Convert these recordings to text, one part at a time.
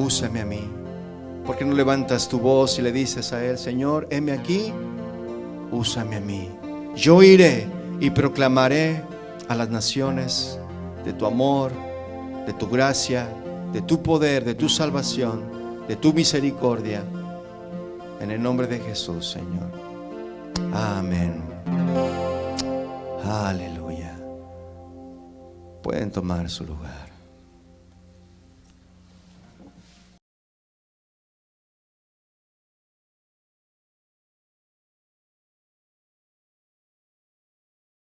Úsame a mí. ¿Por qué no levantas tu voz y le dices a Él: Señor, heme aquí, úsame a mí? Yo iré y proclamaré a las naciones de tu amor, de tu gracia, de tu poder, de tu salvación, de tu misericordia. En el nombre de Jesús, Señor. Amén. Aleluya. Pueden tomar su lugar.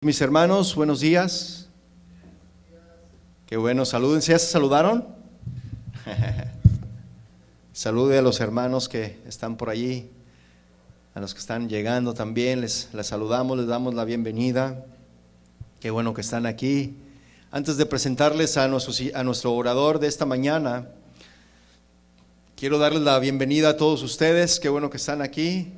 Mis hermanos, buenos días. Qué bueno, salúdense. ¿Ya se saludaron? Salude a los hermanos que están por allí, a los que están llegando también, les saludamos, les damos la bienvenida. Qué bueno que están aquí. Antes de presentarles a nuestro orador de esta mañana, quiero darles la bienvenida a todos ustedes. Qué bueno que están aquí.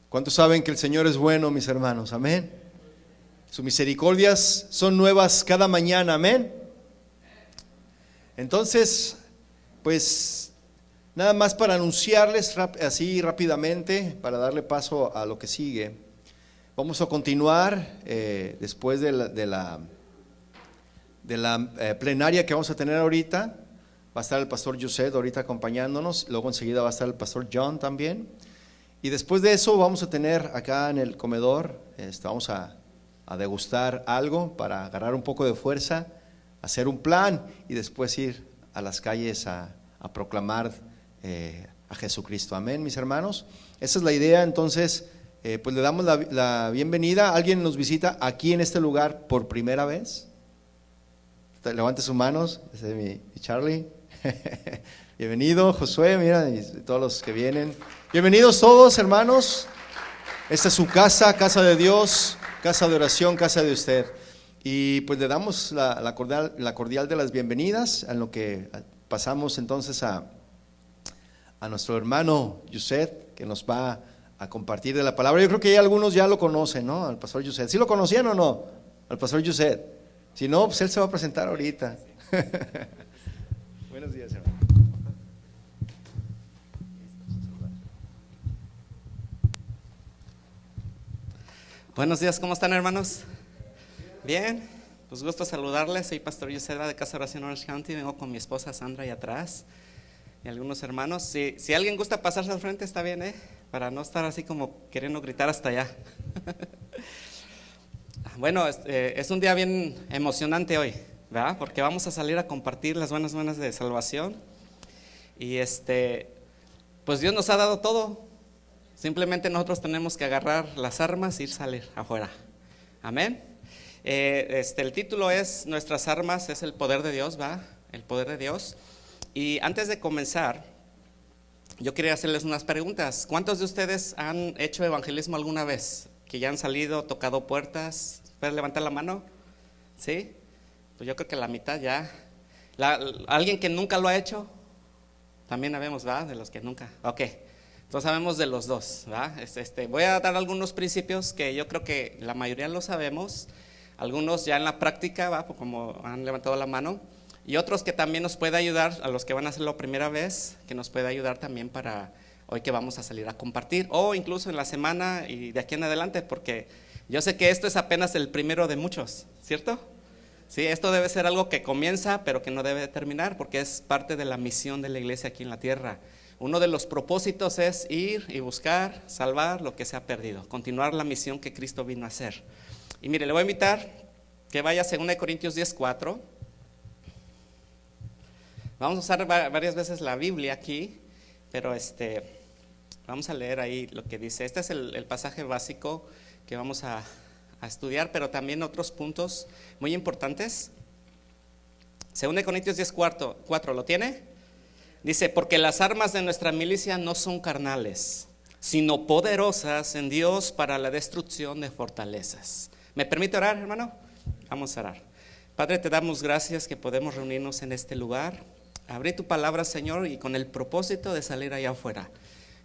¿Cuántos saben que el Señor es bueno, mis hermanos? Amén. Sus misericordias son nuevas cada mañana. Amén. Entonces, pues nada más para anunciarles así rápidamente, para darle paso a lo que sigue. Vamos a continuar después de la plenaria que vamos a tener ahorita. Va a estar el pastor José ahorita acompañándonos, luego enseguida va a estar el pastor John también. Y después de eso vamos a tener acá en el comedor, vamos a degustar algo para agarrar un poco de fuerza, hacer un plan y después ir a las calles a proclamar a Jesucristo. Amén, mis hermanos. Esa es la idea. Entonces, pues le damos la bienvenida. ¿Alguien nos visita aquí en este lugar por primera vez? Levante sus manos. Ese es mi Charlie. Bienvenido, Josué, mira, y todos los que vienen. Bienvenidos todos, hermanos. Esta es su casa, casa de Dios, casa de oración, casa de usted. Y pues le damos la cordial de las bienvenidas a lo que pasamos entonces a nuestro hermano Yuset, que nos va a compartir de la palabra. Yo creo que ya algunos ya lo conocen, ¿no? Al pastor Yuset. ¿Sí lo conocían o no? Al pastor Yuset. Si no, pues él se va a presentar ahorita. Buenos días, hermano. Buenos días, ¿cómo están, hermanos? Bien, pues gusto saludarles. Soy pastor Yoseda de Casa de Oración Orange County. Vengo con mi esposa Sandra ahí atrás y algunos hermanos. Si alguien gusta pasarse al frente, está bien, para no estar así como queriendo gritar hasta allá. Bueno, es un día bien emocionante hoy, ¿verdad? Porque vamos a salir a compartir las buenas nuevas de salvación. Y pues Dios nos ha dado todo. Simplemente nosotros tenemos que agarrar las armas y salir afuera. Amén. El título es Nuestras armas es el poder de Dios, ¿va? El poder de Dios. Y antes de comenzar, yo quería hacerles unas preguntas. ¿Cuántos de ustedes han hecho evangelismo alguna vez? Que ya han salido, tocado puertas. ¿Pueden levantar la mano? ¿Sí? Pues yo creo que la mitad ya. ¿Alguien que nunca lo ha hecho? También habemos, ¿va? De los que nunca. Ok. Entonces sabemos de los dos, ¿verdad? Voy a dar algunos principios que yo creo que la mayoría lo sabemos, algunos ya en la práctica, ¿va? Como han levantado la mano, y otros que también nos puede ayudar a los que van a hacerlo primera vez, que nos puede ayudar también para hoy que vamos a salir a compartir, o incluso en la semana y de aquí en adelante, porque yo sé que esto es apenas el primero de muchos, ¿cierto? Sí, esto debe ser algo que comienza, pero que no debe terminar, porque es parte de la misión de la iglesia aquí en la tierra. Uno de los propósitos es ir y buscar, salvar lo que se ha perdido, continuar la misión que Cristo vino a hacer. Y mire, le voy a invitar que vaya a 2 Corintios 10:4. Vamos a usar varias veces la Biblia aquí, pero vamos a leer ahí lo que dice. Este es el pasaje básico que vamos a estudiar, pero también otros puntos muy importantes. 2 Corintios 10:4, ¿lo tiene? Dice, porque las armas de nuestra milicia no son carnales, sino poderosas en Dios para la destrucción de fortalezas. ¿Me permite orar, hermano? Vamos a orar. Padre, te damos gracias que podemos reunirnos en este lugar. Abrí tu palabra, Señor, y con el propósito de salir allá afuera.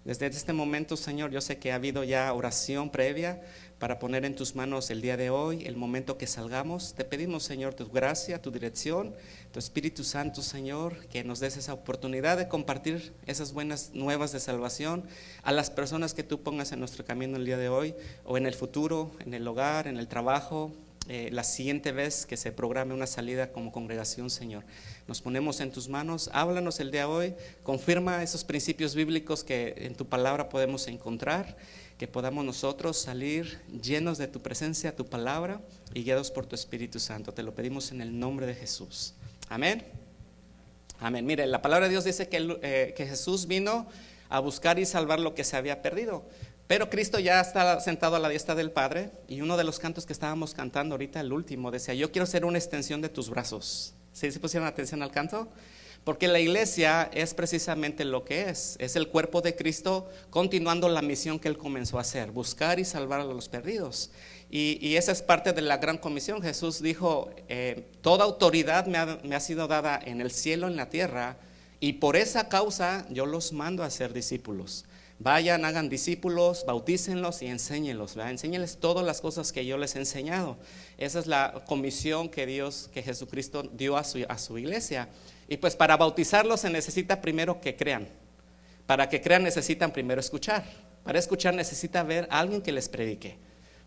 Desde este momento, Señor, yo sé que ha habido ya oración previa para poner en tus manos el día de hoy, el momento que salgamos. Te pedimos, Señor, tu gracia, tu dirección, tu Espíritu Santo, Señor, que nos des esa oportunidad de compartir esas buenas nuevas de salvación a las personas que tú pongas en nuestro camino el día de hoy o en el futuro, en el hogar, en el trabajo. La siguiente vez que se programe una salida como congregación, Señor, nos ponemos en tus manos. Háblanos el día de hoy, confirma esos principios bíblicos que en tu palabra podemos encontrar, que podamos nosotros salir llenos de tu presencia, tu palabra, y guiados por tu Espíritu Santo. Te lo pedimos en el nombre de Jesús. Amén. Amén. Mire, la palabra de Dios dice que Jesús vino a buscar y salvar lo que se había perdido. Pero Cristo ya está sentado a la diestra del Padre, y uno de los cantos que estábamos cantando ahorita, el último, decía: yo quiero ser una extensión de tus brazos. ¿Sí se pusieron atención al canto? Porque la iglesia es precisamente lo que es el cuerpo de Cristo continuando la misión que Él comenzó a hacer, buscar y salvar a los perdidos. Y esa es parte de la gran comisión. Jesús dijo: toda autoridad me ha sido dada en el cielo, en la tierra, y por esa causa yo los mando a ser discípulos. Vayan, hagan discípulos, bautícenlos y enséñenlos, ¿verdad? Enséñenles todas las cosas que yo les he enseñado. Esa es la comisión que Jesucristo dio a su iglesia. Y pues para bautizarlos se necesita primero que crean. Para que crean necesitan primero escuchar. Para escuchar necesita ver a alguien que les predique,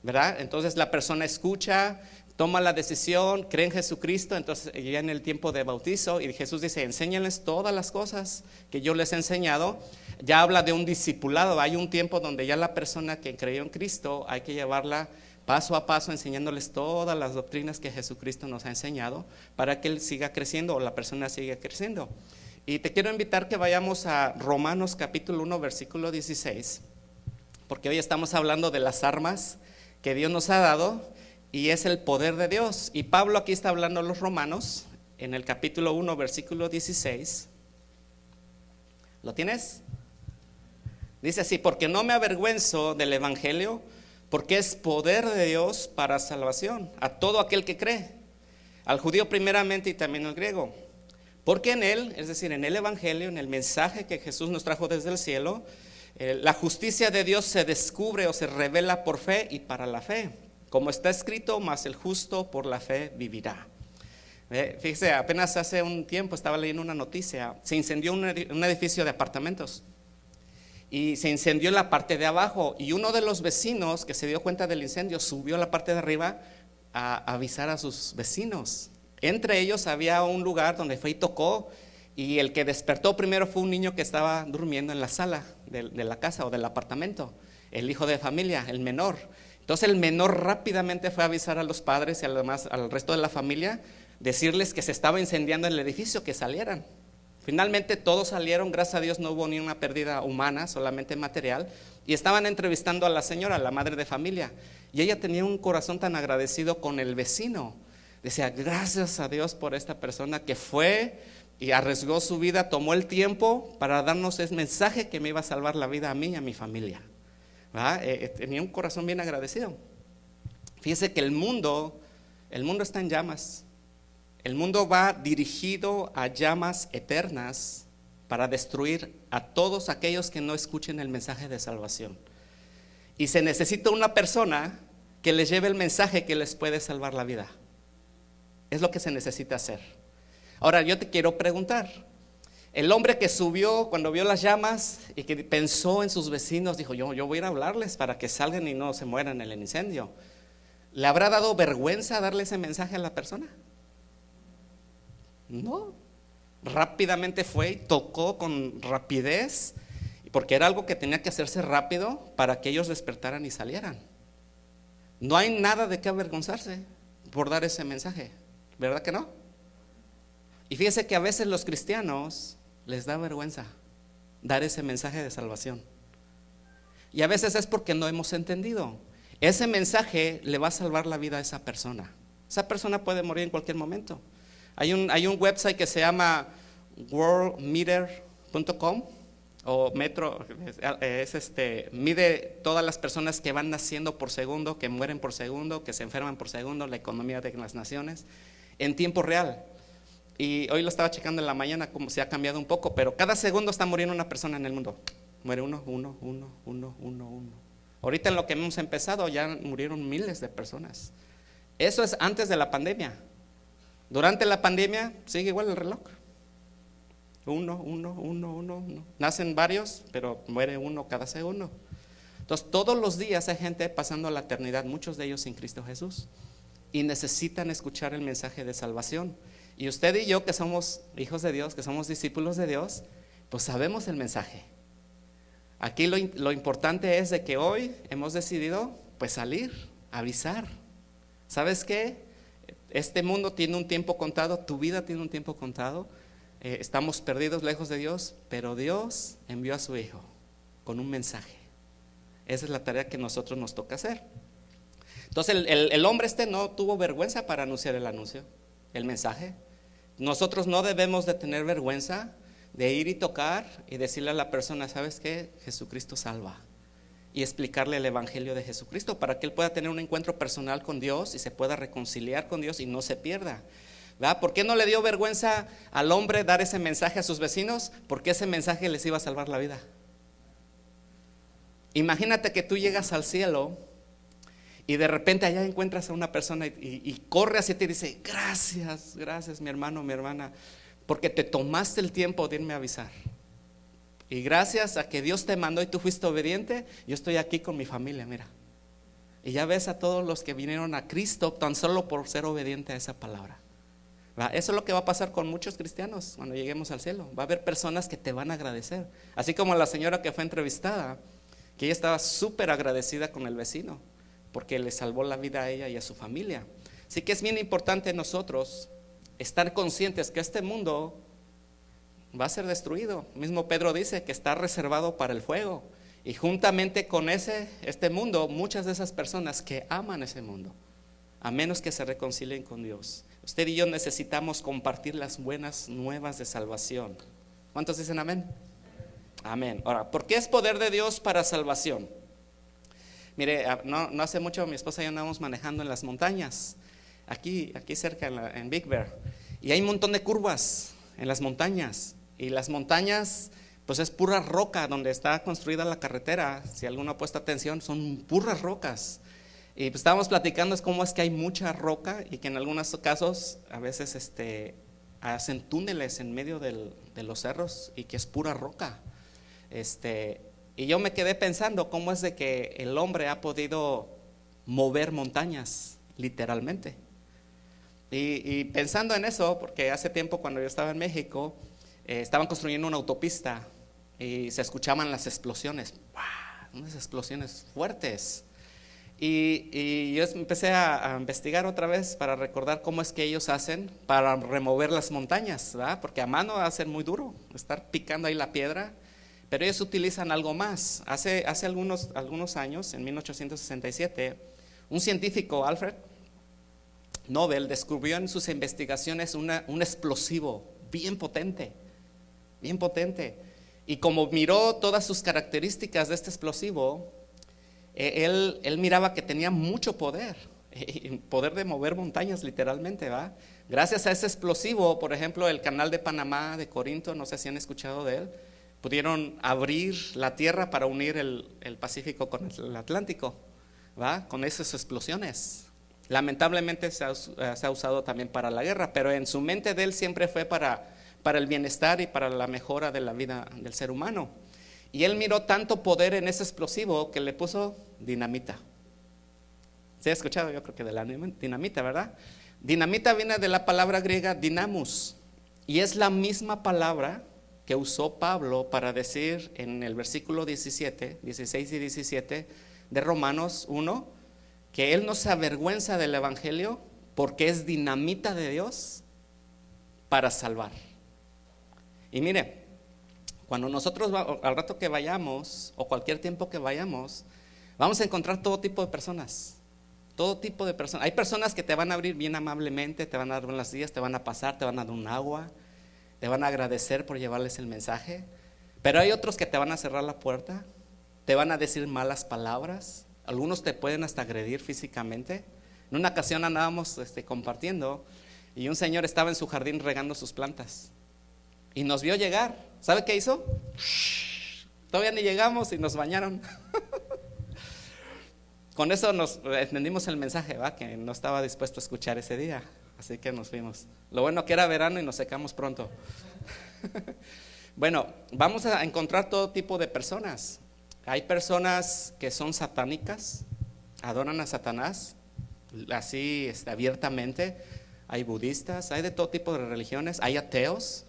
¿verdad? Entonces la persona escucha, toma la decisión, cree en Jesucristo. Entonces ya en el tiempo de bautizo, y Jesús dice: enséñenles todas las cosas que yo les he enseñado. Ya habla de un discipulado. Hay un tiempo donde ya la persona que creyó en Cristo hay que llevarla paso a paso, enseñándoles todas las doctrinas que Jesucristo nos ha enseñado, para que Él siga creciendo, o la persona siga creciendo. Y te quiero invitar que vayamos a Romanos capítulo 1 versículo 16, porque hoy estamos hablando de las armas que Dios nos ha dado, y es el poder de Dios. Y Pablo aquí está hablando a los romanos en el capítulo 1 versículo 16. ¿Lo tienes? Dice así: porque no me avergüenzo del evangelio, porque es poder de Dios para salvación a todo aquel que cree, al judío primeramente y también al griego. Porque en él, es decir, en el evangelio, en el mensaje que Jesús nos trajo desde el cielo, la justicia de Dios se descubre o se revela por fe y para la fe. Como está escrito: mas el justo por la fe vivirá. Fíjese, apenas hace un tiempo estaba leyendo una noticia. Se incendió un edificio de apartamentos, y se incendió la parte de abajo, y uno de los vecinos que se dio cuenta del incendio subió a la parte de arriba a avisar a sus vecinos. Entre ellos había un lugar donde fue y tocó, y el que despertó primero fue un niño que estaba durmiendo en la sala de la casa o del apartamento, el hijo de familia, el menor. Entonces el menor rápidamente fue a avisar a los padres y además al resto de la familia, decirles que se estaba incendiando el edificio, que salieran. Finalmente todos salieron, gracias a Dios no hubo ni una pérdida humana, solamente material. Y estaban entrevistando a la señora, la madre de familia, y ella tenía un corazón tan agradecido con el vecino. Decía: gracias a Dios por esta persona que fue y arriesgó su vida, tomó el tiempo para darnos ese mensaje que me iba a salvar la vida a mí y a mi familia, ¿verdad? Tenía un corazón bien agradecido. Fíjese que el mundo está en llamas. El mundo va dirigido a llamas eternas para destruir a todos aquellos que no escuchen el mensaje de salvación. Y se necesita una persona que les lleve el mensaje que les puede salvar la vida. Es lo que se necesita hacer. Ahora yo te quiero preguntar: el hombre que subió cuando vio las llamas y que pensó en sus vecinos, dijo: yo voy a ir a hablarles para que salgan y no se mueran en el incendio. ¿Le habrá dado vergüenza darle ese mensaje a la persona? No, rápidamente fue y tocó con rapidez, porque era algo que tenía que hacerse rápido para que ellos despertaran y salieran. No hay nada de qué avergonzarse por dar ese mensaje, ¿verdad que no? Y fíjese que a veces los cristianos les da vergüenza dar ese mensaje de salvación, y a veces es porque no hemos entendido. Ese mensaje le va a salvar la vida a esa persona. Esa persona puede morir en cualquier momento. Hay un website que se llama worldmeter.com o Metro, mide todas las personas que van naciendo por segundo, que mueren por segundo, que se enferman por segundo, la economía de las naciones, en tiempo real. Y hoy lo estaba checando en la mañana, como se ha cambiado un poco, pero cada segundo está muriendo una persona en el mundo. Muere uno. Ahorita en lo que hemos empezado ya murieron miles de personas. Eso es antes de la pandemia. Durante la pandemia sigue igual el reloj. Uno. Nacen varios, pero muere uno cada segundo. Entonces todos los días hay gente pasando a la eternidad, muchos de ellos sin Cristo Jesús, y necesitan escuchar el mensaje de salvación. Y usted y yo, que somos hijos de Dios, que somos discípulos de Dios, pues sabemos el mensaje. Aquí lo importante es de que hoy hemos decidido pues salir, avisar. ¿Sabes qué? Este mundo tiene un tiempo contado, tu vida tiene un tiempo contado. Estamos perdidos lejos de Dios, pero Dios envió a su Hijo con un mensaje. Esa es la tarea que nosotros nos toca hacer. Entonces el hombre no tuvo vergüenza para anunciar el mensaje. Nosotros no debemos de tener vergüenza de ir y tocar y decirle a la persona, ¿sabes qué? Jesucristo salva. Y explicarle el evangelio de Jesucristo para que él pueda tener un encuentro personal con Dios y se pueda reconciliar con Dios y no se pierda. ¿Verdad? ¿Por qué no le dio vergüenza al hombre dar ese mensaje a sus vecinos? Porque ese mensaje les iba a salvar la vida. Imagínate que tú llegas al cielo y de repente allá encuentras a una persona y corre hacia ti y dice, gracias mi hermano, mi hermana, porque te tomaste el tiempo de irme a avisar. Y gracias a que Dios te mandó y tú fuiste obediente, yo estoy aquí con mi familia, mira. Y ya ves a todos los que vinieron a Cristo tan solo por ser obediente a esa palabra. ¿Va? Eso es lo que va a pasar con muchos cristianos cuando lleguemos al cielo. Va a haber personas que te van a agradecer. Así como la señora que fue entrevistada, que ella estaba súper agradecida con el vecino, porque le salvó la vida a ella y a su familia. Así que es bien importante nosotros estar conscientes que este mundo va a ser destruido. Mismo Pedro dice que está reservado para el fuego. Y juntamente con este mundo, muchas de esas personas que aman ese mundo, a menos que se reconcilien con Dios. Usted y yo necesitamos compartir las buenas nuevas de salvación. ¿Cuántos dicen amén? Amén. Ahora, ¿por qué es poder de Dios para salvación? Mire, no hace mucho mi esposa y yo andábamos manejando en las montañas, aquí cerca en Big Bear, y hay un montón de curvas en las montañas, y las montañas pues es pura roca donde está construida la carretera. Si alguno ha puesto atención, son puras rocas. Y pues estábamos platicando es cómo es que hay mucha roca y que en algunos casos a veces hacen túneles en medio de los cerros y que es pura roca. Y yo me quedé pensando cómo es de que el hombre ha podido mover montañas, literalmente. Y pensando en eso, porque hace tiempo cuando yo estaba en México, estaban construyendo una autopista y se escuchaban las explosiones, ¡wow! Unas explosiones fuertes. Y yo empecé a investigar otra vez para recordar cómo es que ellos hacen para remover las montañas, ¿verdad? Porque a mano va a ser muy duro estar picando ahí la piedra, pero ellos utilizan algo más. Hace algunos años, en 1867, un científico, Alfred Nobel, descubrió en sus investigaciones un explosivo bien potente. Y como miró todas sus características de este explosivo, él miraba que tenía mucho poder de mover montañas literalmente, ¿va? Gracias a ese explosivo, por ejemplo, el canal de Panamá, de Corinto, no sé si han escuchado de él, pudieron abrir la tierra para unir el Pacífico con el Atlántico, ¿va? Con esas explosiones. Lamentablemente se ha usado también para la guerra, pero en su mente de él siempre fue para el bienestar y para la mejora de la vida del ser humano. Y él miró tanto poder en ese explosivo que le puso dinamita. ¿Se ha escuchado? Yo creo que de la dinamita, ¿verdad? Dinamita viene de la palabra griega dinamos, y es la misma palabra que usó Pablo para decir en el versículo 16 y 17 de Romanos 1, que él no se avergüenza del evangelio porque es dinamita de Dios para salvar. Y mire, cuando nosotros al rato que vayamos o cualquier tiempo que vayamos, vamos a encontrar todo tipo de personas. Todo tipo de personas. Hay personas que te van a abrir bien amablemente, te van a dar buenos días, te van a pasar, te van a dar un agua, te van a agradecer por llevarles el mensaje. Pero hay otros que te van a cerrar la puerta, te van a decir malas palabras, algunos te pueden hasta agredir físicamente. En una ocasión andábamos compartiendo y un señor estaba en su jardín regando sus plantas y nos vio llegar. ¿Sabe qué hizo? Todavía ni llegamos y nos bañaron. Con eso nos entendimos el mensaje, ¿va? Que no estaba dispuesto a escuchar ese día, así que nos fuimos. Lo bueno que era verano y nos secamos pronto. Bueno, vamos a encontrar todo tipo de personas. Hay personas que son satánicas, adoran a Satanás, así abiertamente. Hay budistas, hay de todo tipo de religiones. Hay ateos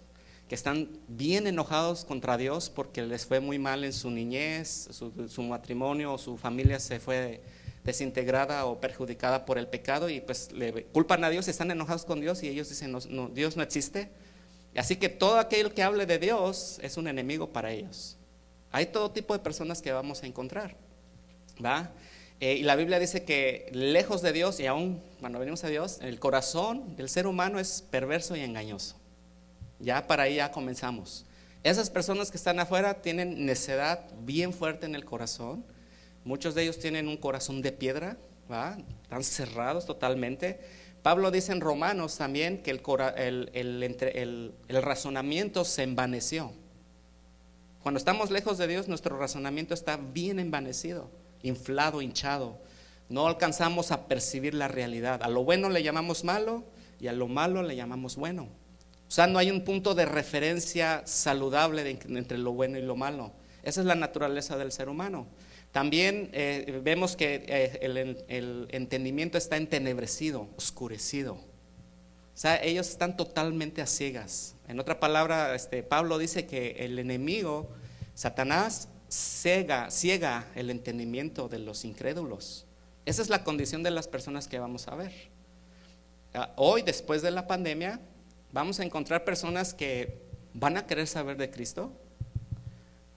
que están bien enojados contra Dios porque les fue muy mal en su niñez, su matrimonio o su familia se fue desintegrada o perjudicada por el pecado, y pues le culpan a Dios, están enojados con Dios y ellos dicen, no, Dios no existe. Así que todo aquel que hable de Dios es un enemigo para ellos. Hay todo tipo de personas que vamos a encontrar, ¿va? Y la Biblia dice que lejos de Dios, y aún cuando venimos a Dios, el corazón del ser humano es perverso y engañoso. Ya para ahí ya comenzamos. Esas personas que están afuera tienen necedad bien fuerte en el corazón. Muchos de ellos tienen un corazón de piedra, ¿va? Están cerrados totalmente. Pablo dice en Romanos también que el razonamiento se envaneció. Cuando estamos lejos de Dios, nuestro razonamiento está bien envanecido, inflado, hinchado. No alcanzamos a percibir la realidad. A lo bueno le llamamos malo y a lo malo le llamamos bueno. O sea, no hay un punto de referencia saludable entre lo bueno y lo malo. Esa es la naturaleza del ser humano. También vemos que el entendimiento está entenebrecido, oscurecido. O sea, ellos están totalmente a ciegas. En otra palabra, Pablo dice que el enemigo, Satanás, ciega el entendimiento de los incrédulos. Esa es la condición de las personas que vamos a ver. Hoy, después de la pandemia, vamos a encontrar personas que van a querer saber de Cristo,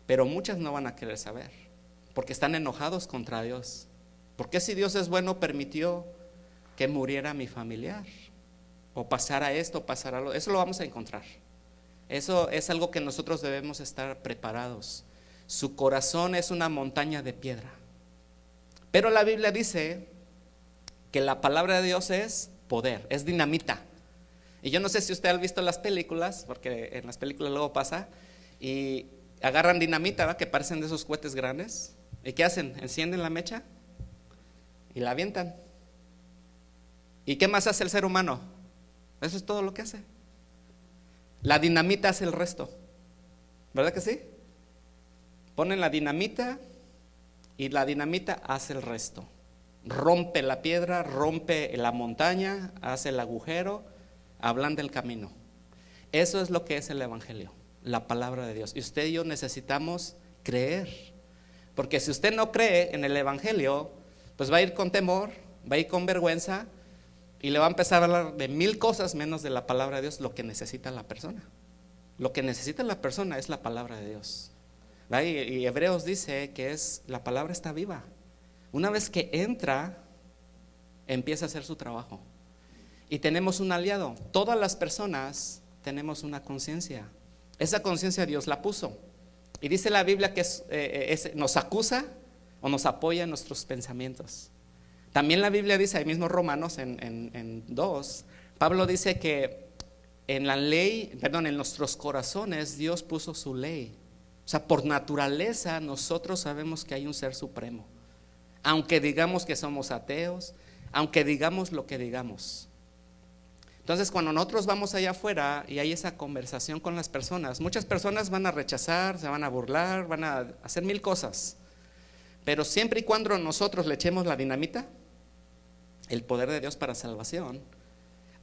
pero muchas no van a querer saber, porque están enojados contra Dios. ¿Por qué si Dios es bueno permitió que muriera mi familiar? O pasara esto, pasara lo. Eso lo vamos a encontrar. Eso es algo que nosotros debemos estar preparados. Su corazón es una montaña de piedra. Pero la Biblia dice que la palabra de Dios es poder, es dinamita. Y yo no sé si usted ha visto las películas, porque en las películas luego pasa, y agarran dinamita, ¿verdad? Que parecen de esos cohetes grandes. ¿Y qué hacen? Encienden la mecha y la avientan. ¿Y qué más hace el ser humano? Eso es todo lo que hace. La dinamita hace el resto, ¿verdad que sí? Ponen la dinamita y la dinamita hace el resto. Rompe la piedra, rompe la montaña, hace el agujero, ablanda el camino. Eso es lo que es el evangelio, la palabra de Dios. Y usted y yo necesitamos creer, porque si usted no cree en el evangelio, pues va a ir con temor, va a ir con vergüenza y le va a empezar a hablar de 1000 cosas menos de la palabra de Dios. Lo que necesita la persona, lo que necesita la persona es la palabra de Dios. Y Hebreos dice que la palabra está viva. Una vez que entra, empieza a hacer su trabajo. Y tenemos un aliado. Todas las personas tenemos una conciencia. Esa conciencia Dios la puso. Y dice la Biblia que nos acusa o nos apoya en nuestros pensamientos. También la Biblia dice, ahí mismo Romanos en 2, Pablo dice que en la ley, en nuestros corazones Dios puso su ley. O sea, por naturaleza nosotros sabemos que hay un ser supremo. Aunque digamos que somos ateos, aunque digamos lo que digamos. Entonces, cuando nosotros vamos allá afuera y hay esa conversación con las personas, muchas personas van a rechazar, se van a burlar, van a hacer 1000 cosas. Pero siempre y cuando nosotros le echemos la dinamita, el poder de Dios para salvación,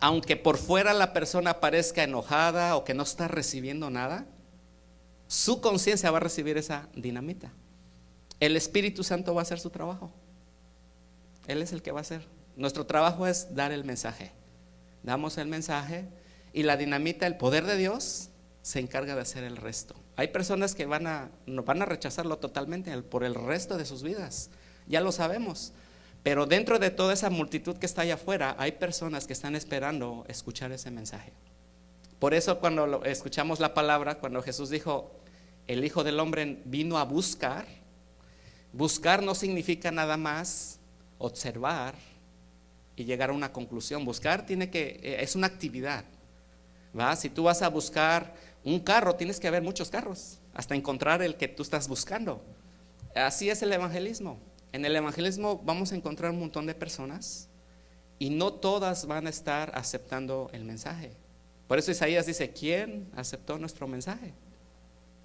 aunque por fuera la persona parezca enojada o que no está recibiendo nada, su conciencia va a recibir esa dinamita. El Espíritu Santo va a hacer su trabajo. Él es el que va a hacer. Nuestro trabajo es dar el mensaje. Damos el mensaje y la dinamita, el poder de Dios, se encarga de hacer el resto. Hay personas que van a rechazarlo totalmente por el resto de sus vidas. Ya lo sabemos. Pero dentro de toda esa multitud que está allá afuera, hay personas que están esperando escuchar ese mensaje. Por eso cuando escuchamos la palabra, cuando Jesús dijo, el Hijo del Hombre vino a buscar no significa nada más observar y llegar a una conclusión. Buscar es una actividad, ¿va? Si tú vas a buscar un carro, tienes que haber muchos carros. hasta encontrar el que tú estás buscando. Así es el evangelismo. En el evangelismo vamos a encontrar un montón de personas y no todas van a estar aceptando el mensaje. Por eso Isaías dice, ¿quién aceptó nuestro mensaje?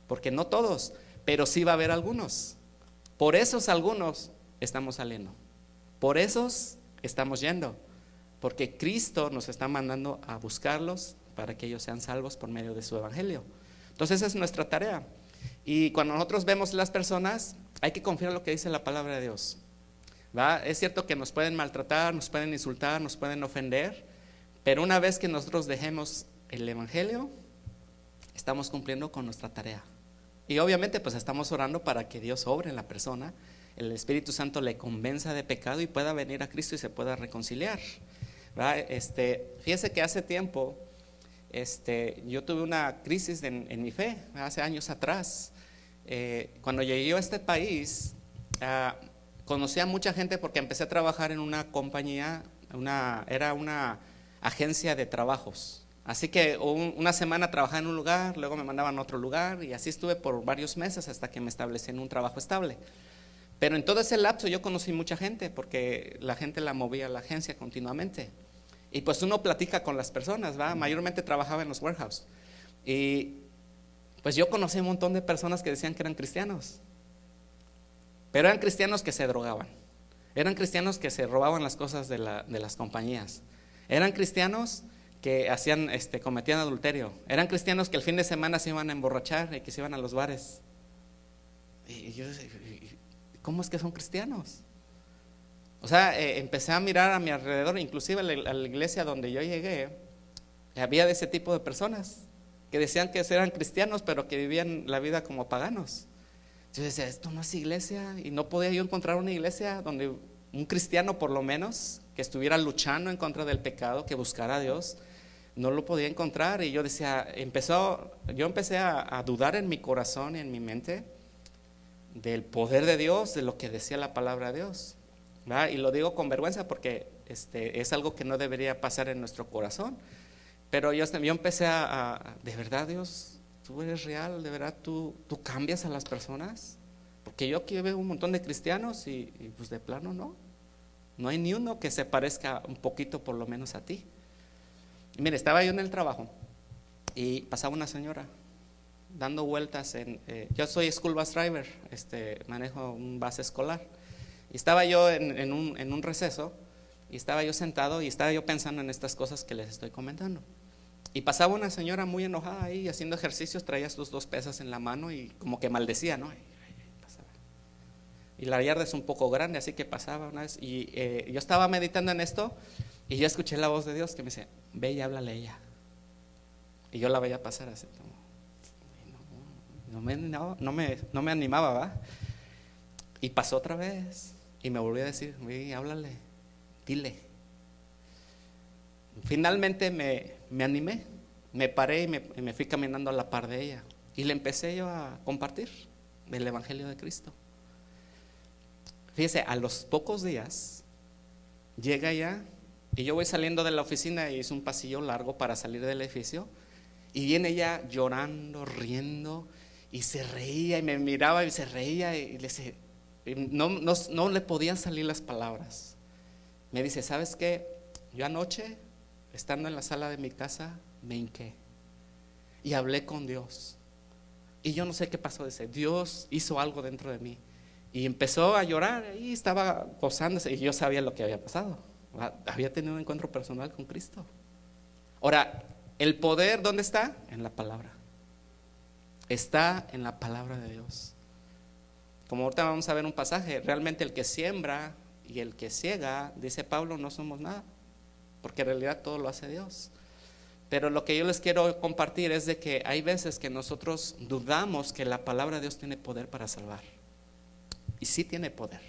Porque no todos, pero sí va a haber algunos. Por esos algunos estamos saliendo. Por esos estamos yendo. Porque Cristo nos está mandando a buscarlos para que ellos sean salvos por medio de su evangelio. Entonces esa es nuestra tarea. Y cuando nosotros vemos las personas, hay que confiar en lo que dice la palabra de Dios. ¿Va? Es cierto que nos pueden maltratar, nos pueden insultar, nos pueden ofender, pero una vez que nosotros dejemos el evangelio, estamos cumpliendo con nuestra tarea. Y obviamente pues estamos orando para que Dios obre en la persona, el Espíritu Santo le convenza de pecado y pueda venir a Cristo y se pueda reconciliar. ¿Va? Fíjese que hace tiempo yo tuve una crisis en mi fe, hace años atrás. Cuando llegué a este país, conocí a mucha gente porque empecé a trabajar en una compañía, era una agencia de trabajos. Así que una semana trabajaba en un lugar, luego me mandaban a otro lugar y así estuve por varios meses hasta que me establecí en un trabajo estable. Pero en todo ese lapso yo conocí mucha gente porque la gente la movía a la agencia continuamente. Y pues uno platica con las personas, ¿va? Mayormente trabajaba en los warehouses. Y pues yo conocí un montón de personas que decían que eran cristianos. Pero eran cristianos que se drogaban. Eran cristianos que se robaban las cosas de las compañías. Eran cristianos que cometían adulterio. Eran cristianos que el fin de semana se iban a emborrachar y que se iban a los bares. Y yo decía, ¿cómo es que son cristianos? O sea, empecé a mirar a mi alrededor, inclusive a la iglesia donde yo llegué, había de ese tipo de personas que decían que eran cristianos, pero que vivían la vida como paganos. Yo decía, esto no es iglesia, y no podía yo encontrar una iglesia donde un cristiano por lo menos que estuviera luchando en contra del pecado, que buscara a Dios. No lo podía encontrar y yo decía, yo empecé a dudar en mi corazón y en mi mente del poder de Dios, de lo que decía la palabra de Dios, ¿verdad? Y lo digo con vergüenza porque es algo que no debería pasar en nuestro corazón. Pero yo empecé de verdad, Dios, tú eres real, de verdad tú cambias a las personas, porque yo aquí veo un montón de cristianos y pues de plano no hay ni uno que se parezca un poquito por lo menos a ti. Y mire, estaba yo en el trabajo y pasaba una señora dando vueltas yo soy school bus driver, manejo un bus escolar, y estaba yo en un receso y estaba yo sentado y estaba yo pensando en estas cosas que les estoy comentando. Y pasaba una señora muy enojada ahí haciendo ejercicios, traía sus 2 pesas en la mano y como que maldecía, ¿no? Y la yarda es un poco grande, así que pasaba una vez y yo estaba meditando en esto y yo escuché la voz de Dios que me dice, ve y háblale a ella. Y yo la veía pasar así, no me animaba, ¿va? Y pasó otra vez y me volvió a decir, ve y háblale, dile. Finalmente me animé, me paré y me fui caminando a la par de ella y le empecé yo a compartir el evangelio de Cristo. Fíjese, a los pocos días llega ella y yo voy saliendo de la oficina y es un pasillo largo para salir del edificio y viene ella llorando, riendo y se reía y me miraba y se reía y no le podían salir las palabras. Me dice, ¿sabes qué? Yo anoche, estando en la sala de mi casa, me hinqué y hablé con Dios y yo no sé qué pasó. Dice, Dios hizo algo dentro de mí. Y empezó a llorar y estaba gozándose y yo sabía lo que había pasado. Había tenido un encuentro personal con Cristo. Ahora, el poder, ¿dónde está? En la palabra. Está en la palabra de Dios. Como ahorita vamos a ver un pasaje, realmente el que siembra y el que ciega, dice Pablo, no somos nada, porque en realidad todo lo hace Dios. Pero lo que yo les quiero compartir es de que hay veces que nosotros dudamos que la palabra de Dios tiene poder para salvar. Y sí tiene poder,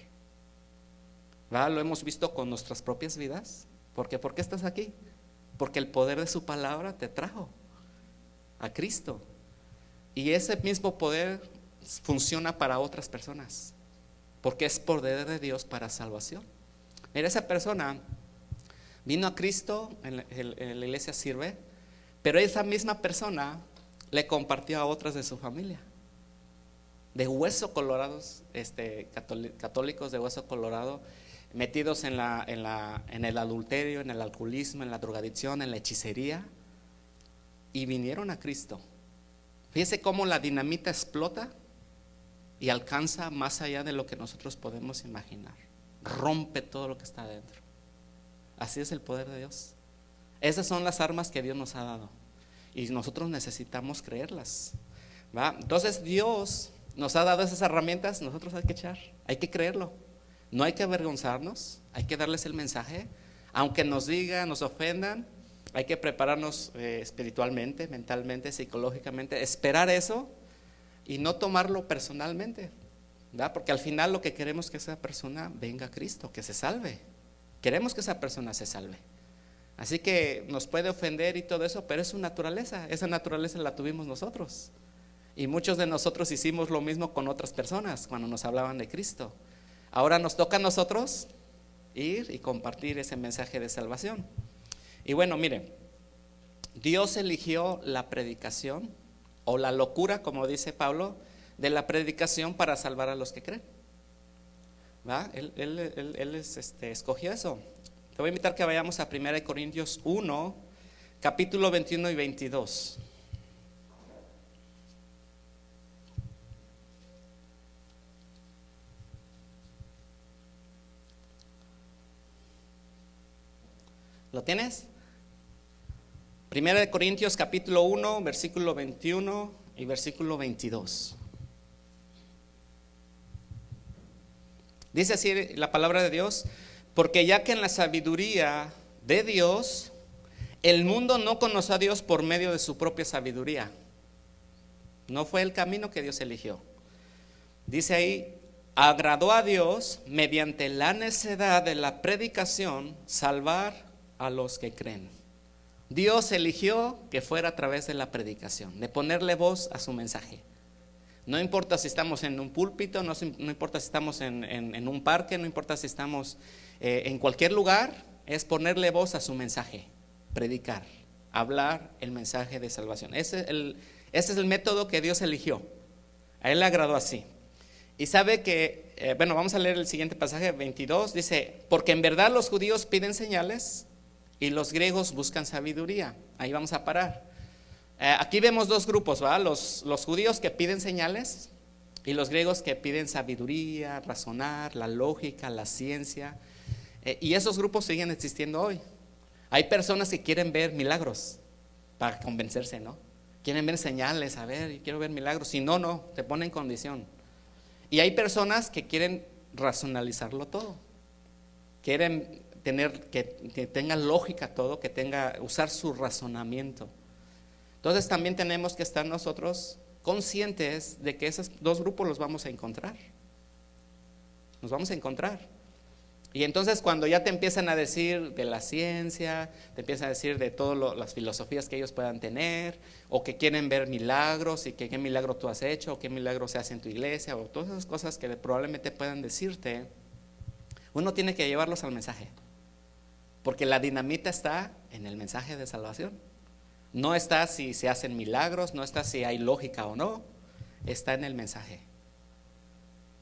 ¿verdad? Lo hemos visto con nuestras propias vidas. ¿Por qué estás aquí? Porque el poder de su palabra te trajo a Cristo. Y ese mismo poder funciona para otras personas, porque es poder de Dios para salvación. Mira, esa persona vino a Cristo, en la iglesia sirve, pero esa misma persona le compartió a otras de su familia. de hueso colorados, católicos de hueso colorado, metidos en el adulterio, en el alcoholismo, en la drogadicción, en la hechicería, y vinieron a Cristo. Fíjese cómo la dinamita explota y alcanza más allá de lo que nosotros podemos imaginar. Rompe todo lo que está adentro. Así es el poder de Dios. Esas son las armas que Dios nos ha dado y nosotros necesitamos creerlas, ¿va? Entonces Dios nos ha dado esas herramientas, nosotros hay que echar, hay que creerlo. No hay que avergonzarnos, hay que darles el mensaje, aunque nos digan, nos ofendan. Hay que prepararnos espiritualmente, mentalmente, psicológicamente, esperar eso y no tomarlo personalmente, ¿verdad? Porque al final lo que queremos es que esa persona venga a Cristo, que se salve. Queremos que esa persona se salve. Así que nos puede ofender y todo eso, pero es su naturaleza. Esa naturaleza la tuvimos nosotros. Y muchos de nosotros hicimos lo mismo con otras personas cuando nos hablaban de Cristo. Ahora nos toca a nosotros ir y compartir ese mensaje de salvación. Y bueno, miren, Dios eligió la predicación o la locura, como dice Pablo, de la predicación para salvar a los que creen, ¿va? Él escogió eso. Te voy a invitar que vayamos a 1 Corintios 1, capítulo 21 y 22. ¿Lo tienes? 1 Corintios capítulo 1, versículo 21 y versículo 22. Dice así la palabra de Dios: porque ya que en la sabiduría de Dios, el mundo no conoció a Dios por medio de su propia sabiduría. No fue el camino que Dios eligió. Dice ahí: agradó a Dios mediante la necedad de la predicación salvar a los que creen. Dios eligió que fuera a través de la predicación, de ponerle voz a su mensaje. No importa si estamos en un púlpito, no importa si estamos en un parque, no importa si estamos en cualquier lugar, es ponerle voz a su mensaje, predicar, hablar el mensaje de salvación. Ese es el método que Dios eligió. A Él le agradó así. Y sabe que, bueno, vamos a leer el siguiente pasaje, 22, dice: porque en verdad los judíos piden señales y los griegos buscan sabiduría. Ahí vamos a parar. Aquí vemos dos grupos, ¿va? Los judíos que piden señales y los griegos que piden sabiduría, razonar, la lógica, la ciencia. Y esos grupos siguen existiendo hoy. Hay personas que quieren ver milagros para convencerse, ¿no? Quieren ver señales, a ver, quiero ver milagros. Si no, no, te ponen en condición. Y hay personas que quieren racionalizarlo todo. Quieren que tenga lógica todo, usar su razonamiento. Entonces también tenemos que estar nosotros conscientes de que esos dos grupos los vamos a encontrar. Nos vamos a encontrar. Y entonces cuando ya te empiezan a decir de la ciencia, te empiezan a decir de todas las filosofías que ellos puedan tener, o que quieren ver milagros y que qué milagro tú has hecho, o qué milagro se hace en tu iglesia, o todas esas cosas que probablemente puedan decirte, uno tiene que llevarlos al mensaje. Porque la dinamita está en el mensaje de salvación. No está si se hacen milagros, no está si hay lógica o no, está en el mensaje.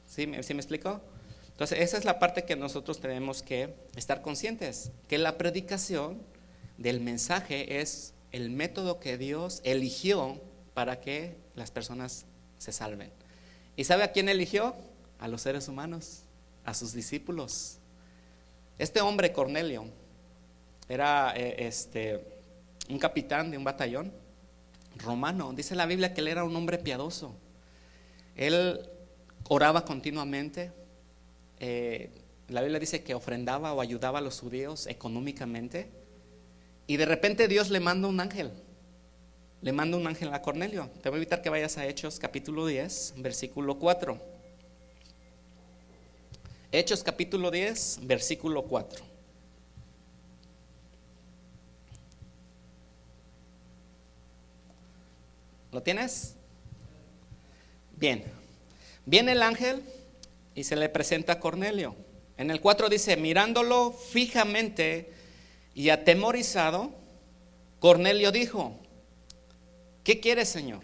¿Sí me explico? Entonces esa es la parte que nosotros tenemos que estar conscientes, que la predicación del mensaje es el método que Dios eligió para que las personas se salven. ¿Y sabe a quién eligió? A los seres humanos, a sus discípulos. Este hombre Cornelio era un capitán de un batallón romano. Dice la Biblia que él era un hombre piadoso. Él oraba continuamente. La Biblia dice que ofrendaba o ayudaba a los judíos económicamente. Y de repente Dios le manda un ángel. Le manda un ángel a Cornelio. Te voy a invitar que vayas a Hechos capítulo 10, versículo 4. Hechos capítulo 10, versículo 4. ¿Lo tienes? Bien. Viene el ángel y se le presenta a Cornelio. En el 4 dice: mirándolo fijamente y atemorizado, Cornelio dijo: ¿qué quieres, Señor?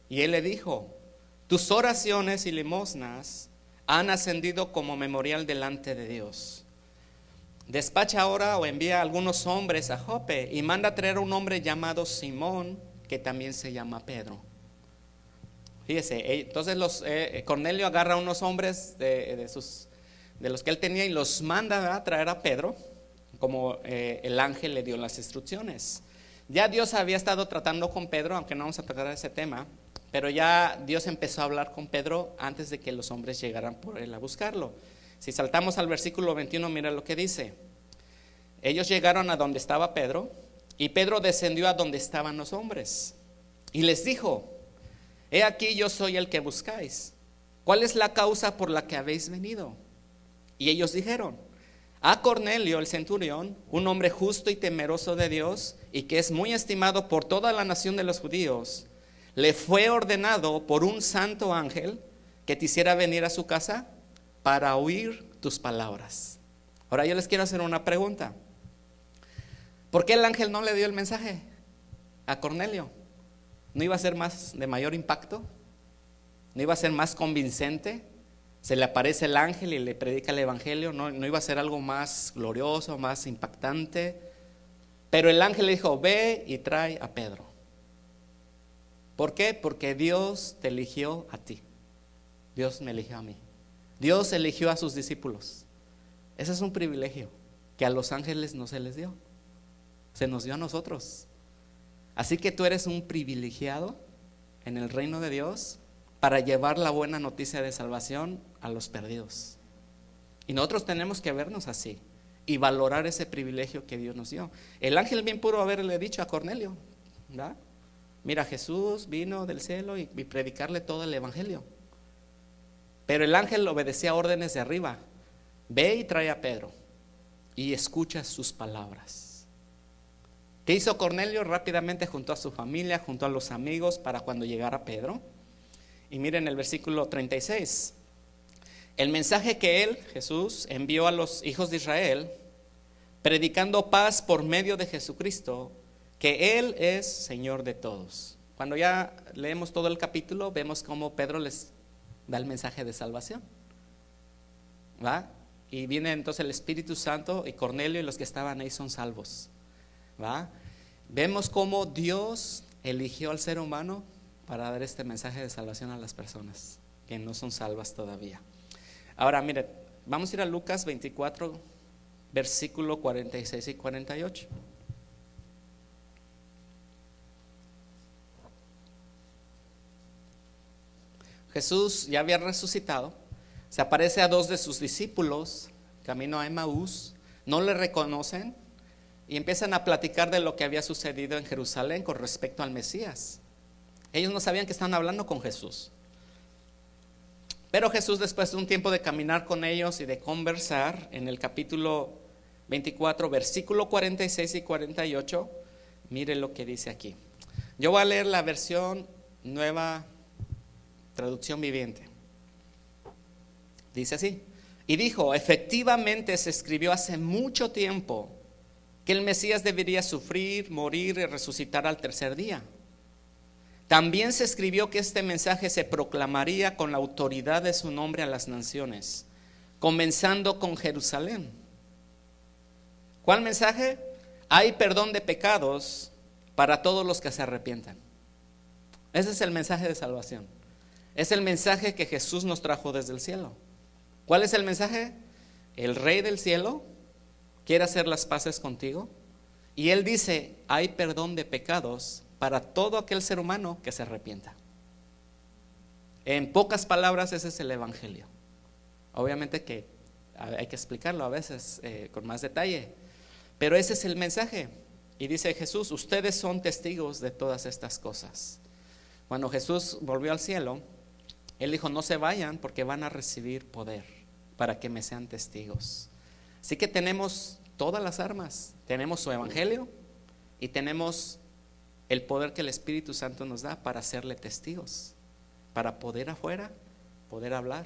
Y él le dijo: Tus oraciones y limosnas han ascendido como memorial delante de Dios. Despacha ahora o envía a algunos hombres a Jope y manda a traer a un hombre llamado Simón, que también se llama Pedro. Fíjese, entonces Cornelio agarra a unos hombres de los que él tenía y los manda a traer a Pedro, como el ángel le dio las instrucciones. Ya Dios había estado tratando con Pedro, aunque no vamos a tocar ese tema, pero ya Dios empezó a hablar con Pedro antes de que los hombres llegaran por él a buscarlo. Si saltamos al versículo 21, mira lo que dice. Ellos llegaron a donde estaba Pedro y Pedro descendió a donde estaban los hombres y les dijo: he aquí, yo soy el que buscáis. ¿Cuál es la causa por la que habéis venido? Y ellos dijeron: a Cornelio el centurión, un hombre justo y temeroso de Dios y que es muy estimado por toda la nación de los judíos, le fue ordenado por un santo ángel que te hiciera venir a su casa para oír tus palabras. Ahora yo les quiero hacer una pregunta. ¿Por qué el ángel no le dio el mensaje a Cornelio? ¿No iba a ser de mayor impacto? ¿No iba a ser más convincente? Se le aparece el ángel y le predica el evangelio. ¿No iba a ser algo más glorioso, más impactante? Pero el ángel le dijo: ve y trae a Pedro. ¿Por qué? Porque Dios te eligió a ti. Dios me eligió a mí. Dios eligió a sus discípulos. Ese es un privilegio que a los ángeles no se les dio. Se nos dio a nosotros. Así que tú eres un privilegiado en el reino de Dios para llevar la buena noticia de salvación a los perdidos. Y nosotros tenemos que vernos así y valorar ese privilegio que Dios nos dio. El ángel bien pudo haberle dicho a Cornelio, ¿verdad? Mira, Jesús vino del cielo y predicarle todo el evangelio. Pero el ángel obedecía órdenes de arriba. Ve y trae a Pedro y escucha sus palabras. ¿Qué hizo Cornelio? Rápidamente juntó a su familia, juntó a los amigos para cuando llegara Pedro. Y miren el versículo 36. El mensaje que él, Jesús, envió a los hijos de Israel, predicando paz por medio de Jesucristo, que Él es Señor de todos. Cuando ya leemos todo el capítulo, vemos cómo Pedro les da el mensaje de salvación, ¿va? Y viene entonces el Espíritu Santo y Cornelio y los que estaban ahí son salvos, ¿va? Vemos cómo Dios eligió al ser humano para dar este mensaje de salvación a las personas que no son salvas todavía. Ahora miren, vamos a ir a Lucas 24, versículo 46 y 48. Jesús ya había resucitado, se aparece a dos de sus discípulos, camino a Emaús, no le reconocen y empiezan a platicar de lo que había sucedido en Jerusalén con respecto al Mesías. Ellos no sabían que estaban hablando con Jesús. Pero Jesús, después de un tiempo de caminar con ellos y de conversar, en el capítulo 24, versículo 46 y 48, mire lo que dice aquí. Yo voy a leer la versión nueva, traducción viviente. Dice así: y dijo: efectivamente se escribió hace mucho tiempo que el Mesías debería sufrir, morir y resucitar al tercer día. También se escribió que este mensaje se proclamaría con la autoridad de su nombre a las naciones, comenzando con Jerusalén. ¿Cuál mensaje? Hay perdón de pecados para todos los que se arrepientan. Ese es el mensaje de salvación. Es el mensaje que Jesús nos trajo desde el cielo. ¿Cuál es el mensaje? El Rey del cielo quiere hacer las paces contigo y Él dice: hay perdón de pecados para todo aquel ser humano que se arrepienta. En pocas palabras, ese es el evangelio. Obviamente que hay que explicarlo a veces con más detalle, pero ese es el mensaje. Y dice Jesús: ustedes son testigos de todas estas cosas. Cuando Jesús volvió al cielo, Él dijo: no se vayan porque van a recibir poder para que me sean testigos. Así que tenemos todas las armas. Tenemos su evangelio y tenemos el poder que el Espíritu Santo nos da para hacerle testigos, para poder afuera, poder hablar,